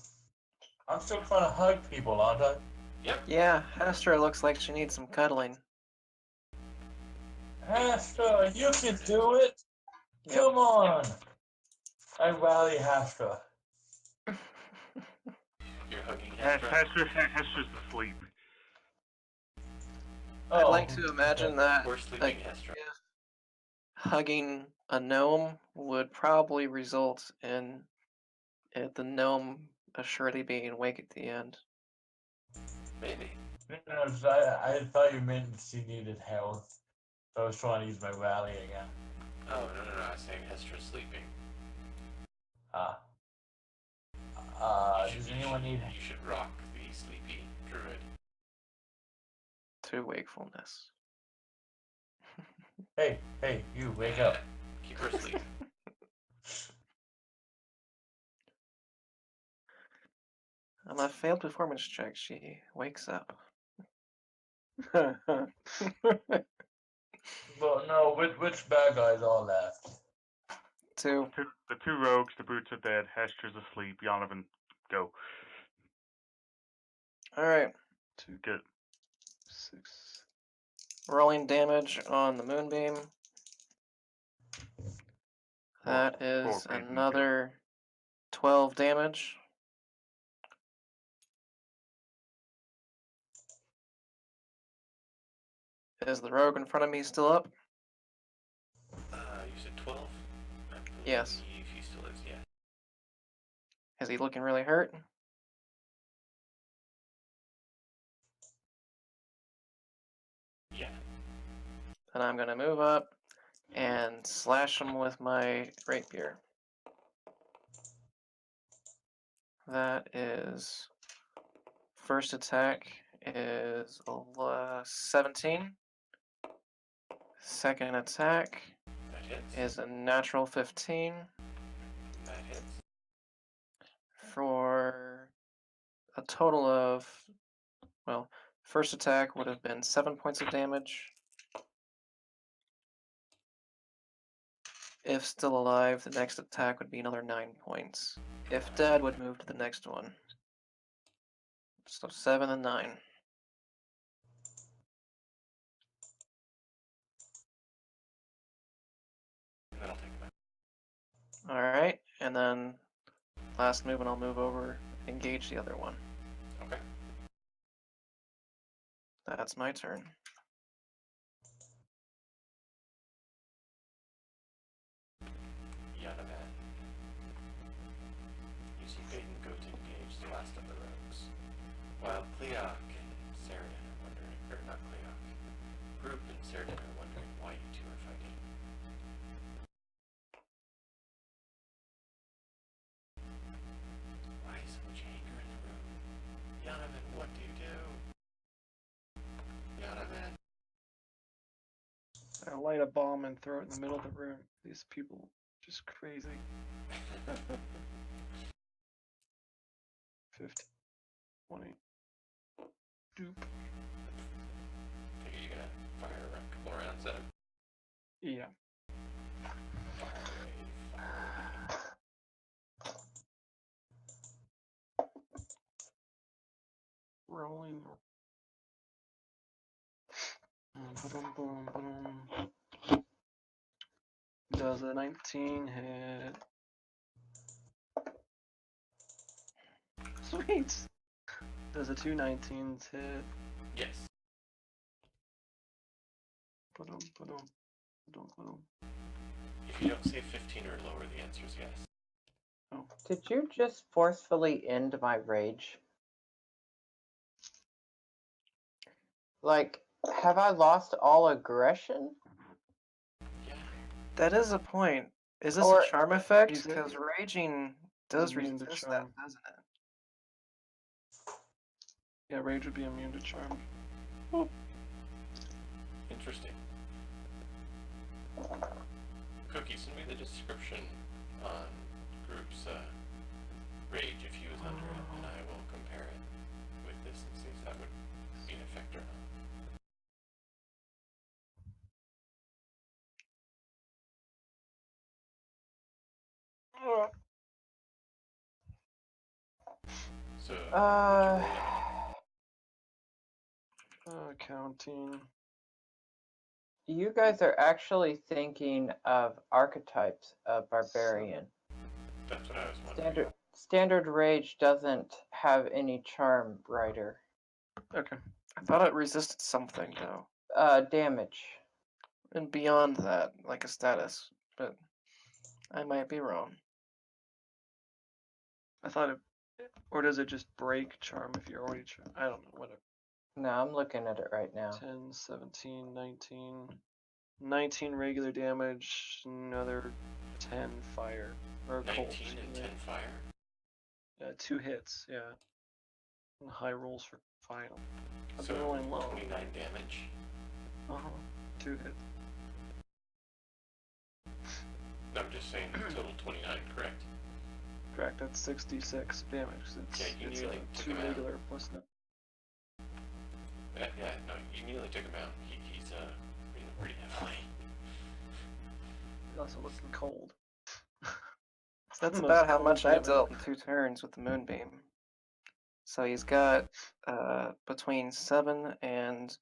still trying to hug people, aren't I? Yep. Yeah, Astra looks like she needs some cuddling. Hastra, you can do it. Yep. Come on. I rally Hastra. You're hugging Astra. Hester's asleep. I'd Oh, like to imagine that We're sleeping Astra. hugging a gnome would probably result in the gnome assuredly being awake at the end. Maybe. No, I thought you meant she needed health. I was trying to use my rally again. Oh, no, I was saying Hestra's sleeping. Does anyone need... You should rock the sleepy druid. To wakefulness. Hey, you, wake up. Keep her asleep. On a failed performance check, she wakes up. Well, no, which bad guys are left? Two. The two rogues, the brutes are dead, Hester's asleep, Donovan, go. Alright. Two, Good. 6. Rolling damage on the moonbeam. That is Four, another 12 damage. Is the rogue in front of me still up? You said 12? Yes. He still is, yeah. Is he looking really hurt? Yeah. Then I'm gonna move up and slash him with my rapier. That is... First attack is 17. Second attack That hits. is a natural 15 That hits. for a total of, well, first attack would have been 7 points of damage. If still alive, the next attack would be another 9 points. If dead, would move to the next one. So 7 and 9. And then I'll take him out. Alright, and then last move, and I'll move over, engage the other one. Okay. That's my turn. Yanavan. You see Peyton go to engage the last of the rogues. While Cleoc and Seridan are wondering, or not Cleoc, Group and Seridan are wondering why you two are fighting. Why so much anger in the room? Yanavan, what do you do? Yanavan. I light a bomb and throw it in the middle of the room. These people just crazy. 50, 20. Doop. Figure you're gonna fire a couple rounds at him. Yeah. Fire away, fire away. Rolling. Boom, boom. Does a 19 hit? Sweet! Does a 2 19s hit? Yes. Ba-dum, ba-dum, ba-dum, ba-dum. If you don't say 15 or lower, the answer is yes. Oh. Did you just forcefully end my rage? Like, have I lost all aggression? Yeah. That is a point. Is this Or- a charm effect? He's a- Because raging does immune to resist that, charm. doesn't it? Yeah, rage would be immune to charm. Interesting. Cookie, send me the description on Group's rage if he was under it, and I will compare it with this and see if that would be an effect or not. So, what'd you roll? Counting. You guys are actually thinking of archetypes of barbarian. That's what I was wondering. Standard rage doesn't have any charm rider. Okay. I thought it resisted something, though. Damage. And beyond that, like a status. But I might be wrong. I thought it. Or does it just break charm if you're already I don't know, whatever. No, I'm looking at it right now. 10, 17, 19. 19 regular damage, another 10 fire. Or cold. 19 and 10 fire. 2 hits, yeah. And high rolls for final. I've So been rolling low. 29 damage. 2 hits. No, I'm just saying total 29, correct? Correct, that's 66 damage. It's, Yeah, you it's nearly took 2 him out. regular plus no. Yeah, no, you nearly took him out. He's breathing pretty heavily. He's also looking cold. So that's Most about how cold much I damage. dealt in 2 turns with the moonbeam. So he's got between 7 and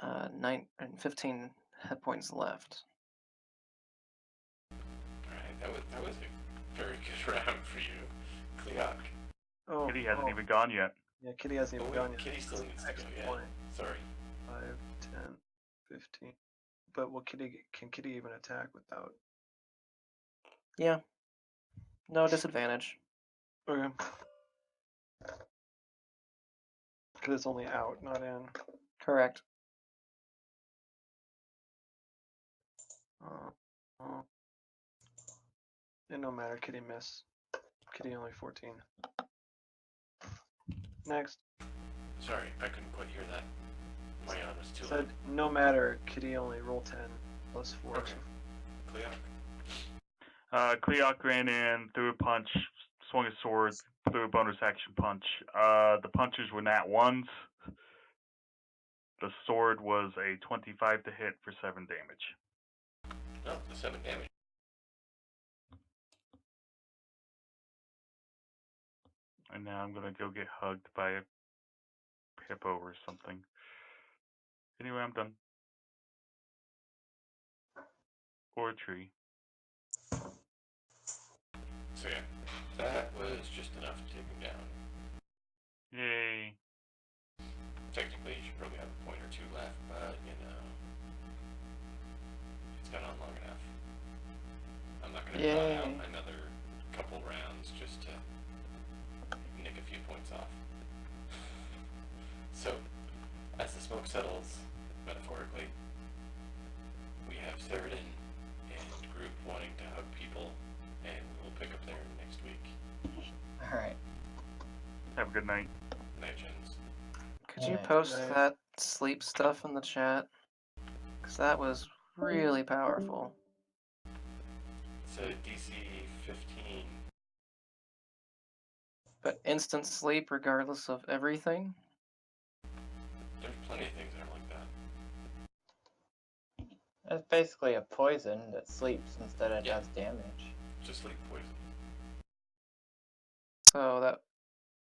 9 and 15 hit points left. Alright, that was a very good round for you, Cleoc. Oh, Kitty hasn't oh, even gone yet. Yeah, Kitty hasn't Oh even wait, gone yet. Kitty still needs to go, Extra yeah. point. Sorry. 5, 10, 15. But can Kitty even attack without? Yeah. No disadvantage. Okay. Because it's only out, not in. Correct. It no matter, Kitty miss. Kitty only 14. Next. Sorry, I couldn't quite hear that. My arm was too Said loud. no matter, Kitty only roll 10 plus 4. Okay. Cleoc. Cleoc ran in, threw a punch, swung a sword, threw a bonus action punch. The punches were nat ones. The sword was a 25 to hit for 7 damage. No, the 7 damage. And now I'm gonna go get hugged by a hippo or something. Anyway, I'm done. Or a tree. So yeah, that was just enough to take him down. Yay. Technically, you should probably have a point or 2 left, but you know, it's gone on long enough. I'm not gonna run out Yay. another couple rounds just to nick a few points off. So, as the smoke settles, metaphorically, we have Ceridin and group wanting to hug people, and we'll pick up there next week. Alright. Have a good night. Night gens. Could you Alright. post Right. that sleep stuff in the chat? Because that was really powerful. It's a DC 15. But instant sleep regardless of everything? There's plenty of things that are like that. It's basically a poison that sleeps instead of Yeah. does damage. Just sleep poison. So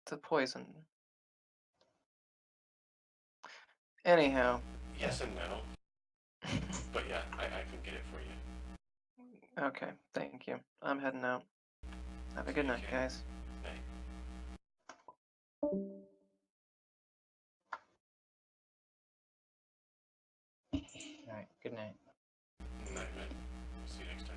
the poison. Anyhow. Yes and no. But yeah, I can get it for you. Okay, thank you. I'm heading out. Have a good night, Okay. guys. Night. Alright, good night. Night, man. See you next time.